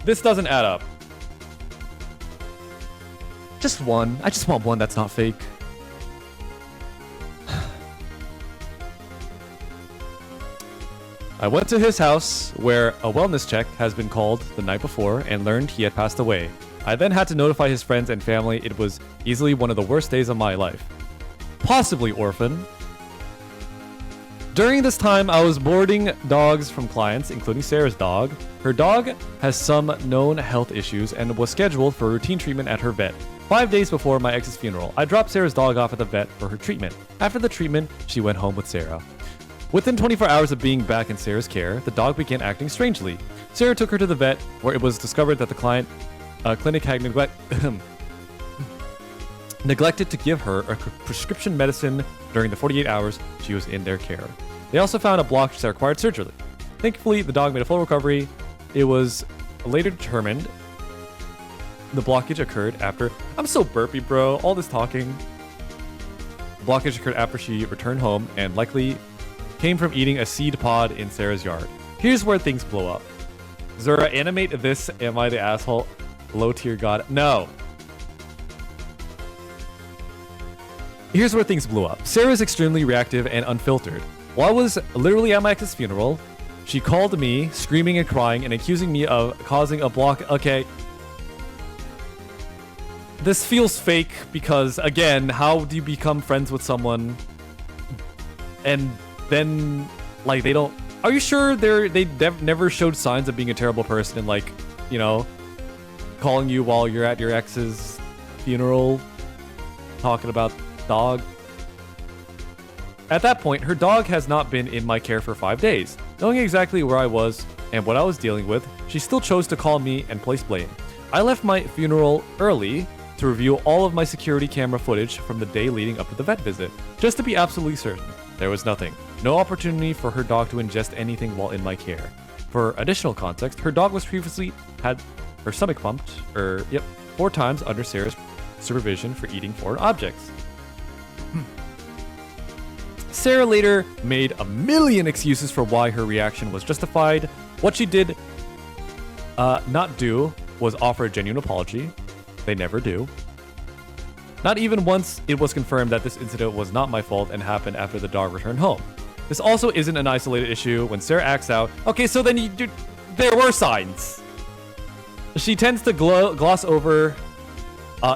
This doesn't add up. Just one. I just want one that's not fake. I went to his house, where a wellness check has been called the night before, and learned he had passed away. I then had to notify his friends and family. It was easily one of the worst days of my life. Possibly orphan. During this time, I was boarding dogs from clients, including Sarah's dog. Her dog has some known health issues and was scheduled for routine treatment at her vet. 5 days before my ex's funeral, I dropped Sarah's dog off at the vet for her treatment. After the treatment, she went home with Sarah. Within 24 hours of being back in Sarah's care, the dog began acting strangely. Sarah took her to the vet, where it was discovered that the clinic had neglected to give her a prescription medicine during the 48 hours she was in their care. They also found a blockage that required surgery. Thankfully, the dog made a full recovery. It was later determined the blockage occurred after... I'm so burpy, bro. All this talking. The blockage occurred after she returned home and likely came from eating a seed pod in Sarah's yard. Here's where things blow up. Zura, animate this. Am I the asshole? Low tier god. No. Here's where things blew up. Sarah is extremely reactive and unfiltered. While I was literally at my ex's funeral, she called me, screaming and crying and accusing me of causing a block. Okay. This feels fake because, again, how do you become friends with someone and then Like, they don't... Are you sure they never showed signs of being a terrible person and, like, you know, calling you while you're at your ex's funeral, talking about dog? At that point, her dog has not been in my care for 5 days. Knowing exactly where I was and what I was dealing with, she still chose to call me and place blame. I left my funeral early to review all of my security camera footage from the day leading up to the vet visit, just to be absolutely certain. There was nothing. No opportunity for her dog to ingest anything while in my care. For additional context, her dog was previously had her stomach pumped, 4 times under Sarah's supervision for eating foreign objects. Sarah later made a million excuses for why her reaction was justified. What she did not do was offer a genuine apology. They never do. Not even once it was confirmed that this incident was not my fault and happened after the dog returned home. This also isn't an isolated issue. When Sarah acts out, okay, so then there were signs. She tends to gloss over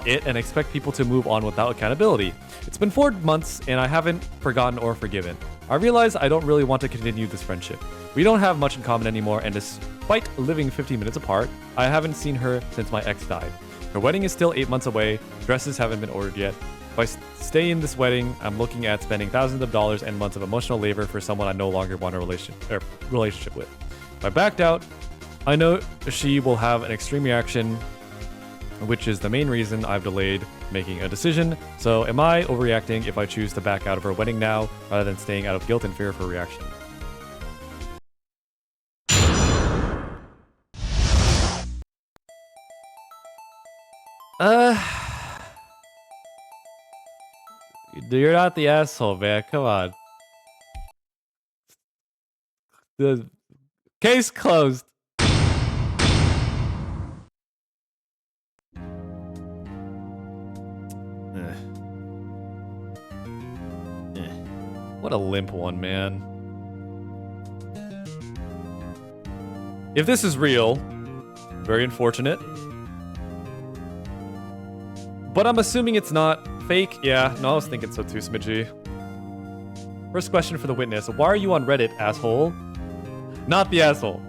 it and expect people to move on without accountability. It's been 4 months and I haven't forgotten or forgiven. I realize I don't really want to continue this friendship. We don't have much in common anymore, and despite living 15 minutes apart, I haven't seen her since my ex died. Her wedding is still 8 months away. Dresses haven't been ordered yet. If I stay in this wedding, I'm looking at spending thousands of dollars and months of emotional labor for someone I no longer want a relationship with. If I backed out, I know she will have an extreme reaction, which is the main reason I've delayed making a decision. So am I overreacting if I choose to back out of her wedding now rather than staying out of guilt and fear of her reaction? You're not the asshole, man. Come on. The case closed. What a limp one, man. If this is real, very unfortunate. But I'm assuming it's not fake. Yeah, no, I was thinking so too, Smidgy. First question for the witness. Why are you on Reddit, asshole? Not the asshole.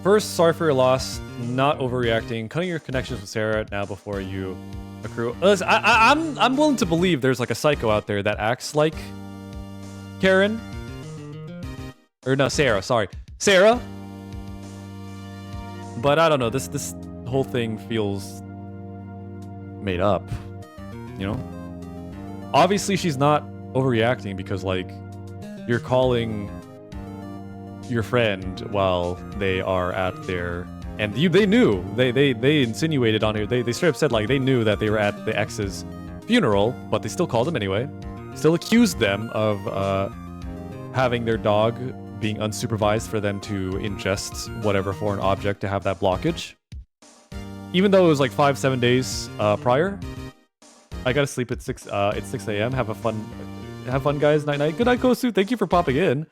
First, sorry for your loss. Not overreacting. Cutting your connections with Sarah now before you accrue. Listen, I'm willing to believe there's like a psycho out there that acts like Karen. Or no, Sarah. Sorry, Sarah. But I don't know. This whole thing feels made up. You know. Obviously, she's not overreacting because like you're calling your friend while they are at their, and they knew they insinuated on here, they straight up said like they knew that they were at the ex's funeral, but they still called them anyway, still accused them of having their dog being unsupervised for them to ingest whatever foreign object to have that blockage, even though it was like 5-7 days prior. I gotta sleep at 6 a.m. Have fun guys. Night night. Good night, Kosu. Thank you for popping in.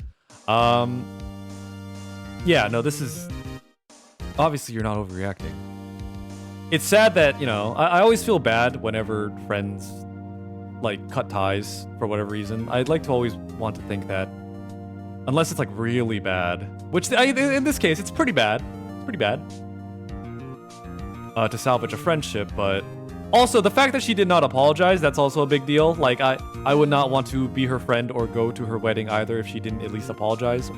Yeah, no, this is... Obviously, you're not overreacting. It's sad that, you know, I always feel bad whenever friends, like, cut ties for whatever reason. I'd like to always want to think that, unless it's, like, really bad, which, in this case, it's pretty bad. It's pretty bad. To salvage a friendship, but... Also, the fact that she did not apologize, that's also a big deal. Like, I would not want to be her friend or go to her wedding either if she didn't at least apologize.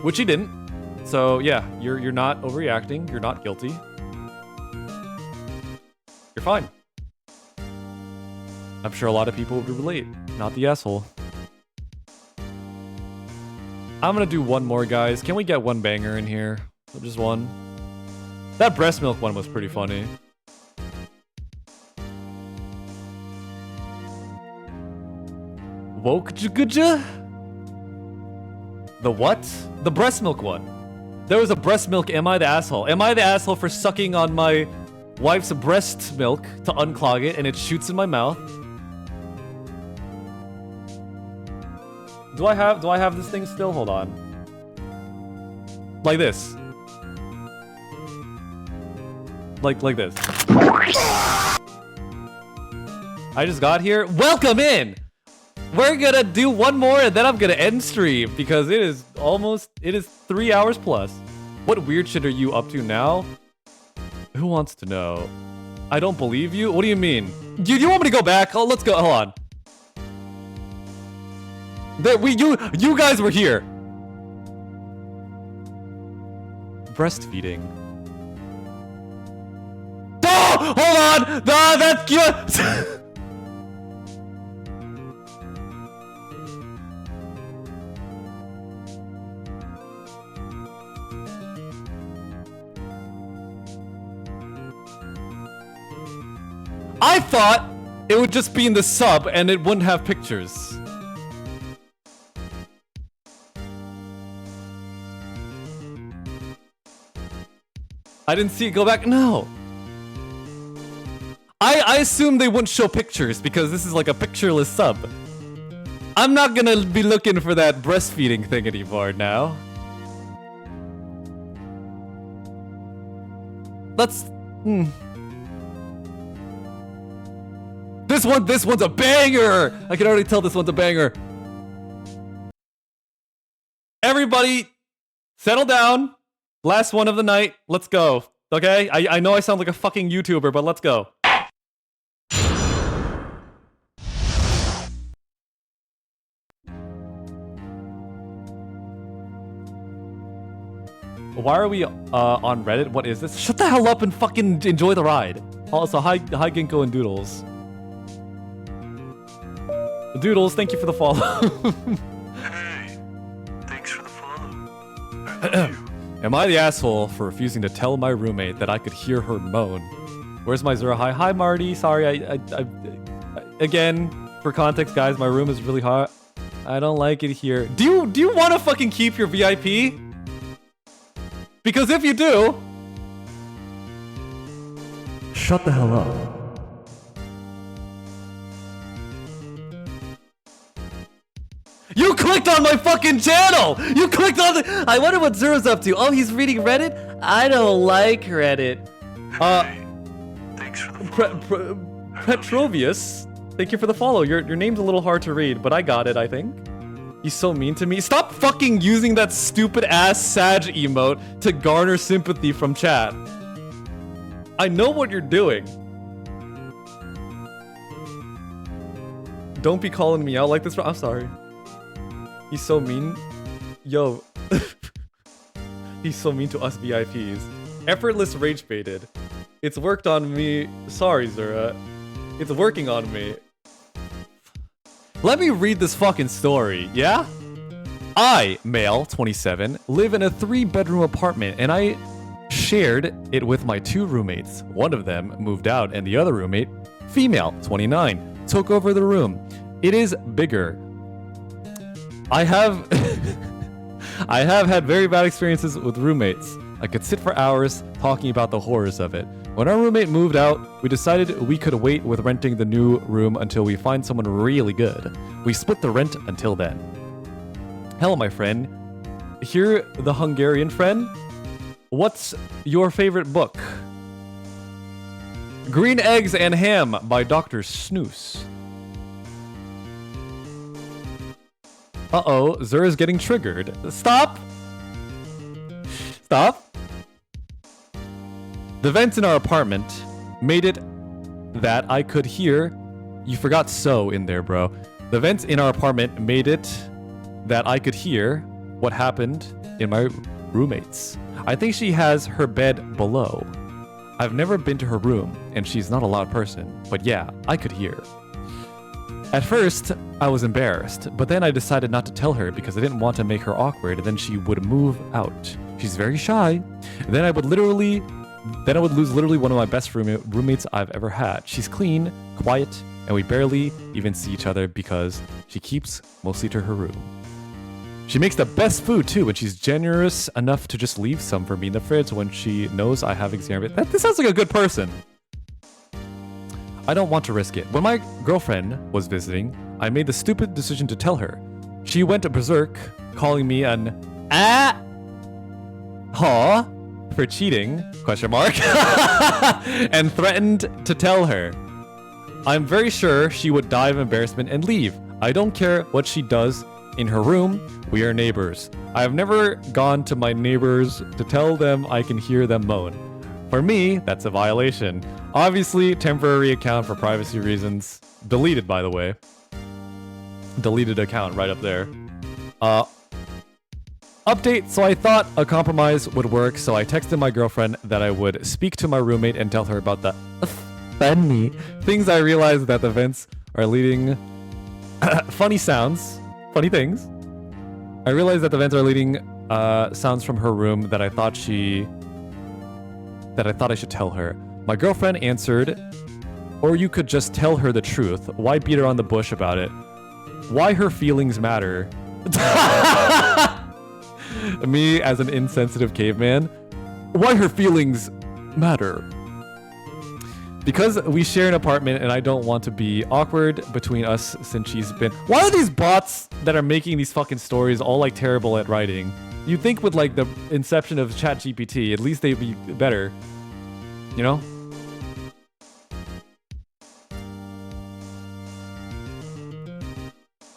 Which she didn't. So yeah, you're not overreacting. You're not guilty. You're fine. I'm sure a lot of people would relate. Not the asshole. I'm gonna do one more, guys. Can we get one banger in here? Just one. That breast milk one was pretty funny. Woke-ja? The what? The breast milk one. There was a breast milk. Am I the asshole? Am I the asshole for sucking on my wife's breast milk to unclog it and it shoots in my mouth? Do I have this thing still? Hold on. Like this. Like this. I just got here. Welcome in! We're gonna do one more and then I'm gonna end stream because it is 3 hours plus. What weird shit are you up to now? Who wants to know? I don't believe you? What do you mean? You want me to go back? Oh, let's go. Hold on. You guys were here. Breastfeeding. Oh, hold on. No, that's good. I thought it would just be in the sub and it wouldn't have pictures. I didn't see it go back. No. I assumed they wouldn't show pictures because this is like a pictureless sub. I'm not gonna be looking for that breastfeeding thing anymore now. Let's... This one's a banger! I can already tell this one's a banger. Everybody, settle down. Last one of the night. Let's go. Okay? I know I sound like a fucking YouTuber, but let's go. Why are we on Reddit? What is this? Shut the hell up and fucking enjoy the ride. Also, hi Ginkgo and Doodles. Doodles, thank you for the follow. Hey, thanks for the follow. I love you. Am I the asshole for refusing to tell my roommate that I could hear her moan? Where's my Zura? Hi Marty. Sorry, I again, for context, guys, my room is really hot. I don't like it here. Do you want to fucking keep your VIP? Because if you do, shut the hell up. You clicked on my fucking channel! You clicked on the... I wonder what Zura's up to. Oh, he's reading Reddit? I don't like Reddit. Hey, thanks for the follow. Petrovius, thank you for the follow. Your name's a little hard to read, but I got it, I think. He's so mean to me. Stop fucking using that stupid ass Sag emote to garner sympathy from chat. I know what you're doing. Don't be calling me out like this. I'm sorry. He's so mean. Yo. He's so mean to us VIPs. Effortless rage baited. It's worked on me. Sorry, Zura. It's working on me. Let me read this fucking story, yeah? I, male, 27, live in a 3-bedroom apartment and I shared it with my 2 roommates. One of them moved out and the other roommate, female, 29, took over the room. It is bigger. I have had very bad experiences with roommates. I could sit for hours talking about the horrors of it. When our roommate moved out, we decided we could wait with renting the new room until we find someone really good. We split the rent until then. Hello, my friend. Here, the Hungarian friend. What's your favorite book? Green Eggs and Ham by Dr. Snooze. Uh-oh, Zura's getting triggered. Stop! Stop! The vents in our apartment made it that I could hear... You forgot "so" in there, bro. The vents in our apartment made it that I could hear what happened in my roommate's. I think she has her bed below. I've never been to her room, and she's not a loud person. But yeah, I could hear. At first, I was embarrassed, but then I decided not to tell her because I didn't want to make her awkward, and then she would move out. She's very shy. Then I would lose literally one of my best roommates I've ever had. She's clean, quiet, and we barely even see each other because she keeps mostly to her room. She makes the best food too, and she's generous enough to just leave some for me in the fridge when she knows I have exam. This sounds like a good person. I don't want to risk it. When my girlfriend was visiting, I made the stupid decision to tell her. She went berserk, calling me an for cheating, ? And threatened to tell her. I'm very sure she would die of embarrassment and leave. I don't care what she does in her room. We are neighbors. I have never gone to my neighbors to tell them I can hear them moan. For me, that's a violation. Obviously, temporary account for privacy reasons. Deleted, by the way. Deleted account right up there. Update, so I thought a compromise would work, so I texted my girlfriend that I would speak to my roommate and tell her about the funny things. I realized that the vents are leading funny sounds, funny things. I realized that the vents are leading sounds from her room that I thought I should tell her. My girlfriend answered, or you could just tell her the truth. Why beat her on the bush about it? Why her feelings matter? Me as an insensitive caveman. Why her feelings matter? Because we share an apartment and I don't want to be awkward between us since she's been... Why are these bots that are making these fucking stories all like terrible at writing? You'd think with like the inception of ChatGPT, at least they'd be better. You know?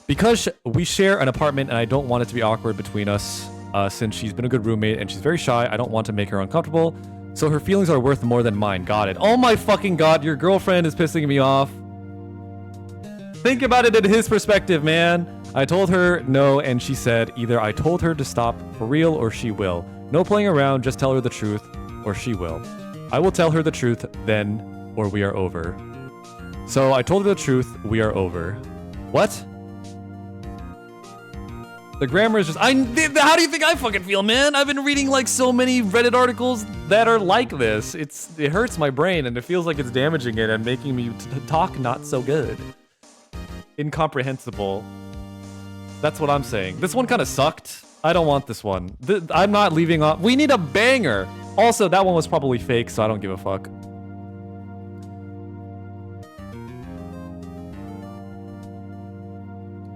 Because we share an apartment and I don't want it to be awkward between us since she's been a good roommate and she's very shy, I don't want to make her uncomfortable. So her feelings are worth more than mine. Got it. Oh my fucking god, your girlfriend is pissing me off. Think about it in his perspective, man. I told her no, and she said either I told her to stop for real or she will. No playing around, just tell her the truth or she will. I will tell her the truth then or we are over. So I told her the truth, we are over. What? The grammar is just... how do you think I fucking feel, man? I've been reading like so many Reddit articles that are like this. It hurts my brain and it feels like it's damaging it and making me talk not so good. Incomprehensible. That's what I'm saying. This one kind of sucked. I don't want this one. I'm not leaving off. We need a banger. Also, that one was probably fake, so I don't give a fuck.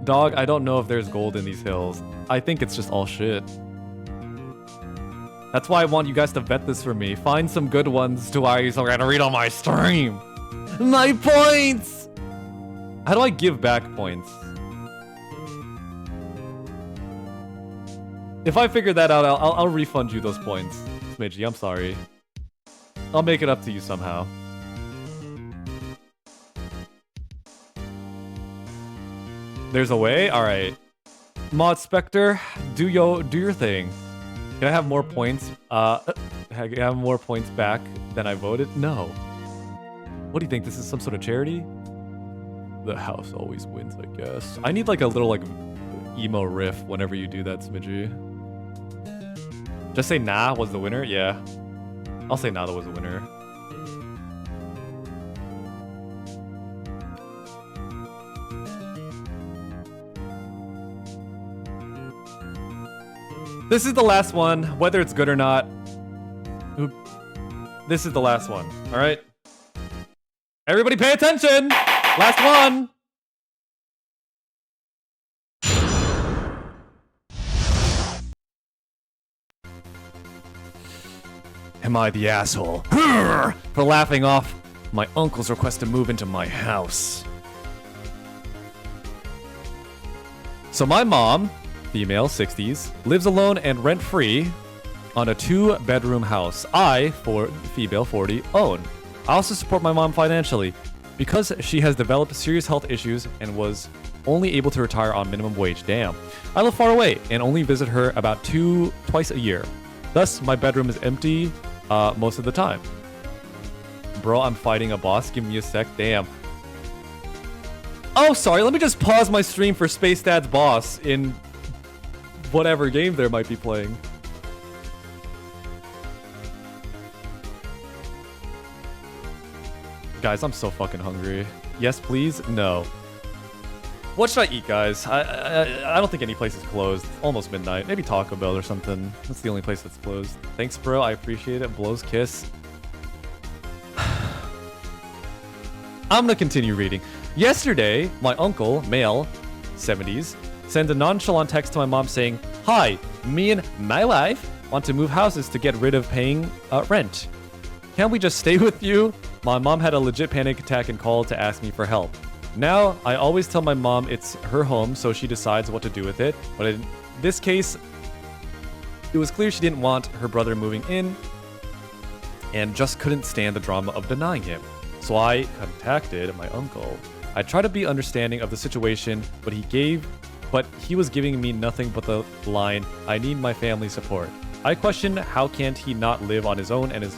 Dog, I don't know if there's gold in these hills. I think it's just all shit. That's why I want you guys to vet this for me. Find some good ones to why you're gonna read on my stream. My points! How do I give back points? If I figure that out, I'll refund you those points. Smidgey, I'm sorry. I'll make it up to you somehow. There's a way? Alright. Mod Spectre, do your thing. Can I have more points? Can I have more points back than I voted? No. What do you think? This is some sort of charity? The house always wins, I guess. I need like a little like emo riff whenever you do that, Smidgey. Just say nah was the winner? Yeah. I'll say nah that was the winner. This is the last one, whether it's good or not. This is the last one, all right? Everybody pay attention! Last one! Am I the asshole? For laughing off my uncle's request to move into my house. So my mom, female, 60s, lives alone and rent-free on a 2-bedroom house. I, female, 40, own. I also support my mom financially because she has developed serious health issues and was only able to retire on minimum wage. Damn. I live far away and only visit her about twice a year. Thus, my bedroom is empty most of the time. Bro, I'm fighting a boss. Give me a sec. Damn. Oh, sorry. Let me just pause my stream for Space Dad's boss in whatever game there might be playing. Guys, I'm so fucking hungry. Yes, please? No. What should I eat, guys? I don't think any place is closed. It's almost midnight. Maybe Taco Bell or something. That's the only place that's closed. Thanks, bro. I appreciate it. Blows kiss. I'm gonna continue reading. Yesterday, my uncle, male, 70s, sent a nonchalant text to my mom saying, "Hi, me and my wife want to move houses to get rid of paying rent. Can't we just stay with you? My mom had a legit panic attack and called to ask me for help. Now, I always tell my mom it's her home, so she decides what to do with it. But in this case, it was clear she didn't want her brother moving in and just couldn't stand the drama of denying him. So I contacted my uncle. I tried to be understanding of the situation, but he was giving me nothing but the line, I need my family support. I questioned how can't he not live on his own and his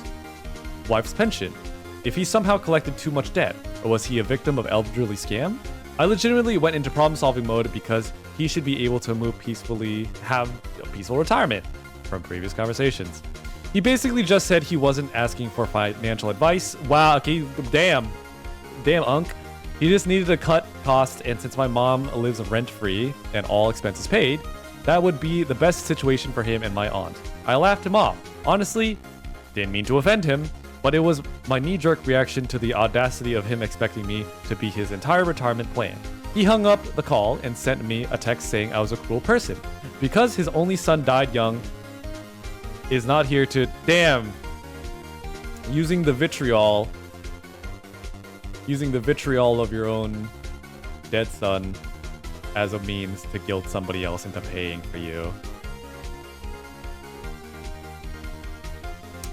wife's pension? If he somehow collected too much debt, or was he a victim of elderly scam? I legitimately went into problem-solving mode because he should be able to move peacefully, have a peaceful retirement from previous conversations. He basically just said he wasn't asking for financial advice. Wow, okay, damn, Unc. He just needed to cut costs, and since my mom lives rent-free and all expenses paid, that would be the best situation for him and my aunt. I laughed him off. Honestly, didn't mean to offend him, but it was my knee-jerk reaction to the audacity of him expecting me to be his entire retirement plan. He hung up the call and sent me a text saying I was a cruel person. Because his only son died young, is not here to... Damn! Using the vitriol of your own dead son as a means to guilt somebody else into paying for you.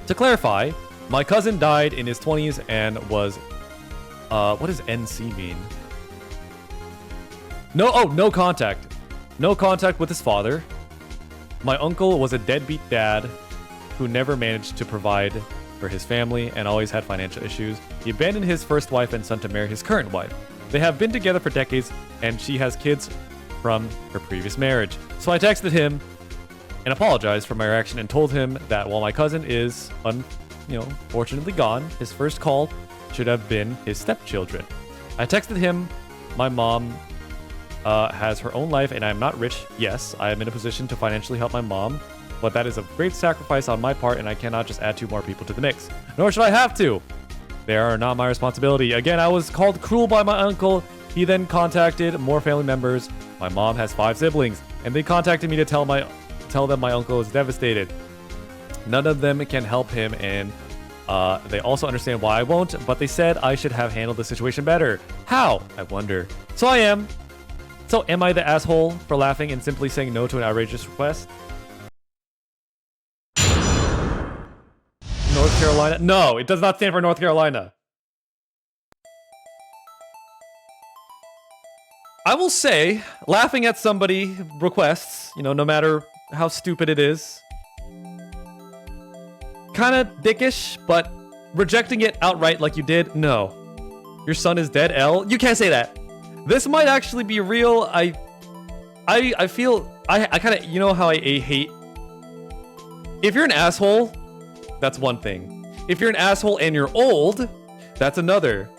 To clarify, my cousin died in his 20s and was... what does NC mean? No contact. No contact with his father. My uncle was a deadbeat dad who never managed to provide for his family and always had financial issues. He abandoned his first wife and son to marry his current wife. They have been together for decades and she has kids from her previous marriage. So I texted him and apologized for my reaction and told him that while my cousin is fortunately gone, his first call should have been his stepchildren. I texted him, my mom has her own life and I'm not rich. Yes, I am in a position to financially help my mom, but that is a great sacrifice on my part and I cannot just add 2 more people to the mix. Nor should I have to. They are not my responsibility. Again, I was called cruel by my uncle. He then contacted more family members. My mom has 5 siblings and they contacted me to tell them my uncle is devastated. None of them can help him and they also understand why I won't, but they said I should have handled the situation better. How? I wonder. So I am. So am I the asshole for laughing and simply saying no to an outrageous request? North Carolina? No, it does not stand for North Carolina. I will say, laughing at somebody requests, no matter how stupid it is, kind of dickish, but rejecting it outright like you did, no. Your son is dead, L? You can't say that. This might actually be real. I feel, I kind of, how I hate. If you're an asshole, that's one thing. If you're an asshole and you're old, that's another.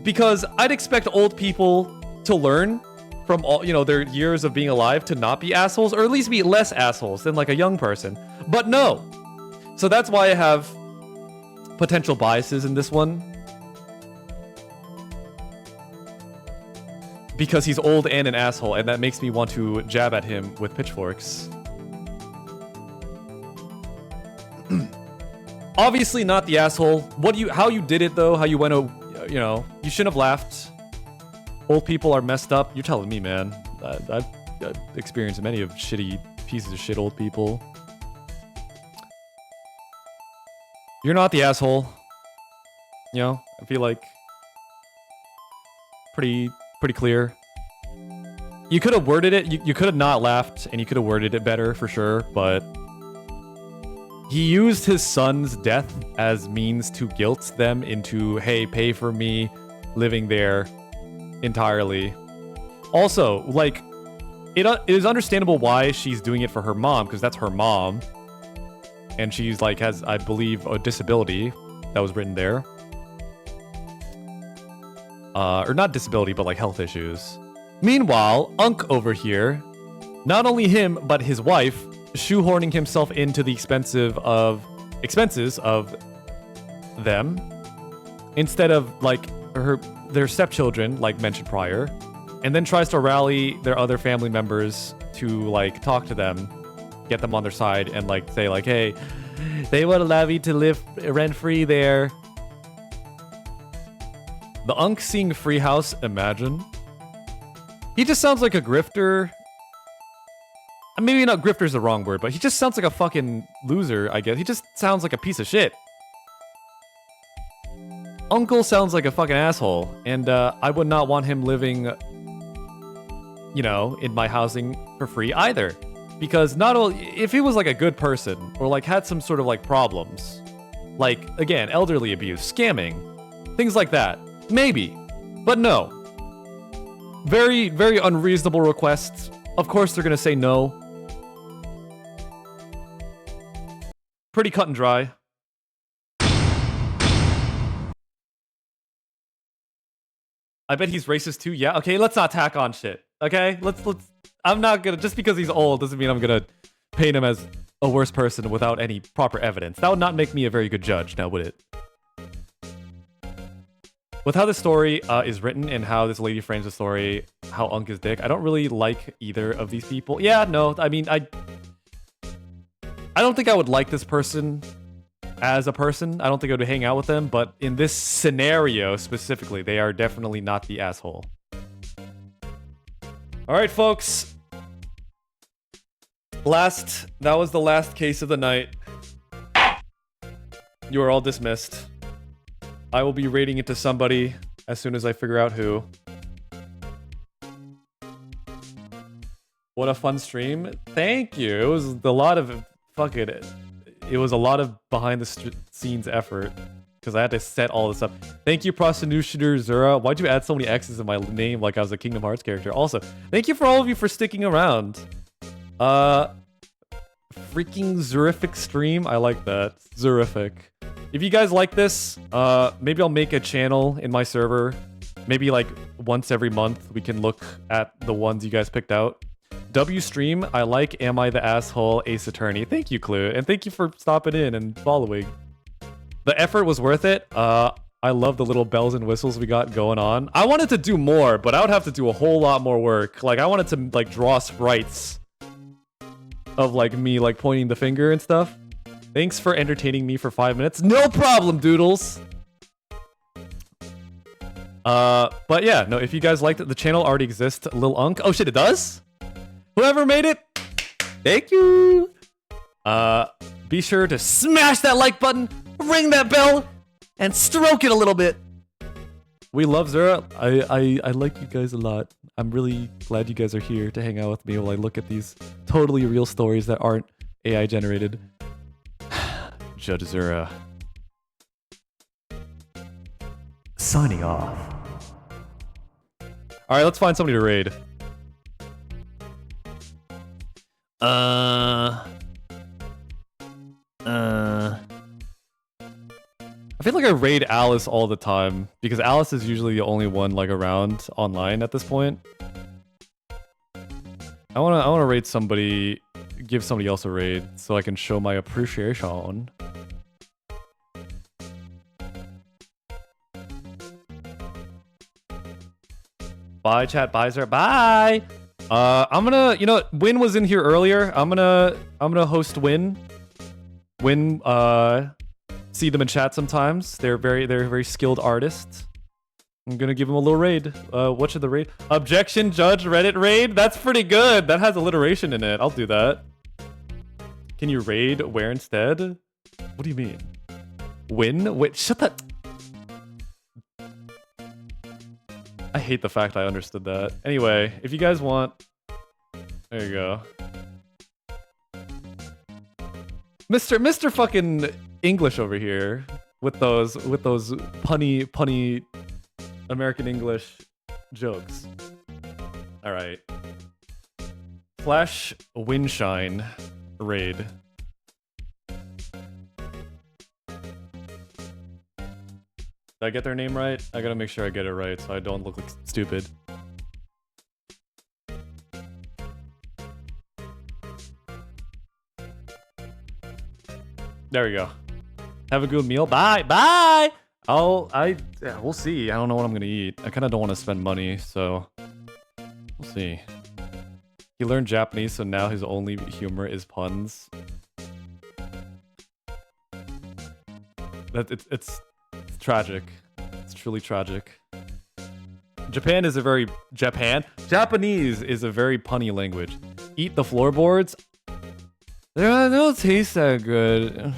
Because I'd expect old people to learn from all, their years of being alive to not be assholes, or at least be less assholes than like a young person. But no. So that's why I have potential biases in this one. Because he's old and an asshole, and that makes me want to jab at him with pitchforks. Obviously not the asshole. How you did it though, how you went, you shouldn't have laughed. Old people are messed up. You're telling me, man. I've experienced many of shitty pieces of shit old people. You're not the asshole. I feel like pretty clear. You could have worded it. You could have not laughed, and you could have worded it better for sure, but he used his son's death as means to guilt them into, hey, pay for me living there entirely. Also, like, it is understandable why she's doing it for her mom, because that's her mom. And she's like, has, I believe, a disability that was written there. Or not disability, but like health issues. Meanwhile, Unc over here, not only him, but his wife, shoehorning himself into the expenses of them, instead of like their stepchildren, like mentioned prior, and then tries to rally their other family members to like talk to them, get them on their side, and like say like, hey, They won't allow me to live rent-free there. The Unk seeing free house, imagine. He just sounds like a grifter. Maybe not grifter's the wrong word, but he just sounds like a fucking loser, I guess. He just sounds like a piece of shit. Uncle sounds like a fucking asshole, and I would not want him living, you know, in my housing for free either. Because not only, if he was like a good person, or like had some sort of like problems, like, again, elderly abuse, scamming, things like that, maybe. But no. Very, very unreasonable requests. Of course they're gonna say no. Pretty cut and dry. I bet he's racist too. Yeah, okay, let's not tack on shit. Okay? Let's I'm not gonna, just because he's old doesn't mean I'm gonna paint him as a worse person without any proper evidence. That would not make me a very good judge, now would it? With how this story is written and how this lady frames the story, how Unk is dick, I don't really like either of these people. Yeah, no, I mean, I don't think I would like this person as a person. I don't think I would hang out with them, but in this scenario specifically, they are definitely not the asshole. Alright, folks. That was the last case of the night. You are all dismissed. I will be rating it to somebody as soon as I figure out who. What a fun stream. Thank you. It was a lot of fucking... It was a lot of behind the scenes effort. Because I had to set all this up. Thank you, Prostitutioner Zura. Why'd you add so many X's in my name like I was a Kingdom Hearts character? Also, thank you for all of you for sticking around. Freaking Zurific stream. I like that. Zurific. If you guys like this, maybe I'll make a channel in my server. Maybe like once every month we can look at the ones you guys picked out. W stream, I like Am I the Asshole Ace Attorney. Thank you, Clue, and thank you for stopping in and following. The effort was worth it. I love the little bells and whistles we got going on. I wanted to do more, but I would have to do a whole lot more work. Like, I wanted to like draw sprites of like me like pointing the finger and stuff. Thanks for entertaining me for 5 minutes. No problem, doodles. But yeah, no, if you guys liked it, the channel already exists. Lil Unk. Oh shit, it does? Whoever made it, thank you. Be sure to smash that like button, ring that bell, and stroke it a little bit. We love Zura. I like you guys a lot. I'm really glad you guys are here to hang out with me while I look at these totally real stories that aren't AI generated. Judge Zura. Signing off. Alright, let's find somebody to raid. I feel like I raid Alice all the time because Alice is usually the only one like around online at this point. I wanna raid somebody, give somebody else a raid so I can show my appreciation. Bye, chat. Bye, sir. Bye. I'm gonna, you know, Win was in here earlier. I'm gonna host Win. Win, see them in chat sometimes. They're very skilled artists. I'm gonna give them a little raid. What should the raid? Objection, Judge, Reddit raid? That's pretty good. That has alliteration in it. I'll do that. Can you raid where instead? What do you mean? Win? Wait, shut that. I hate the fact I understood that. Anyway, if you guys want... There you go. Mr. fucking English over here with those punny American English jokes. All right. Flash Windshine raid. Did I get their name right? I gotta make sure I get it right so I don't look like stupid. There we go. Have a good meal. Bye. Bye. Yeah, we'll see. I don't know what I'm gonna eat. I kind of don't want to spend money, so we'll see. He learned Japanese, so now his only humor is puns. That it's tragic. It's truly tragic. Japanese is a very punny language. Eat the floorboards. They don't taste that good.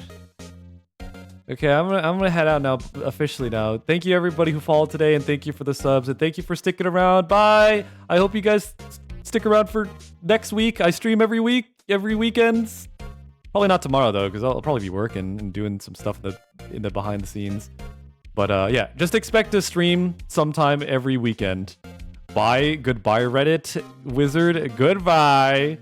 Okay, I'm gonna head out now, officially now. Thank you everybody who followed today, and thank you for the subs, and thank you for sticking around. Bye. I hope you guys stick around for next week. I stream every week, every weekend. Probably not tomorrow though, because I'll probably be working and doing some stuff in the behind the scenes. But yeah, just expect to stream sometime every weekend. Bye. Goodbye, Reddit wizard. Goodbye.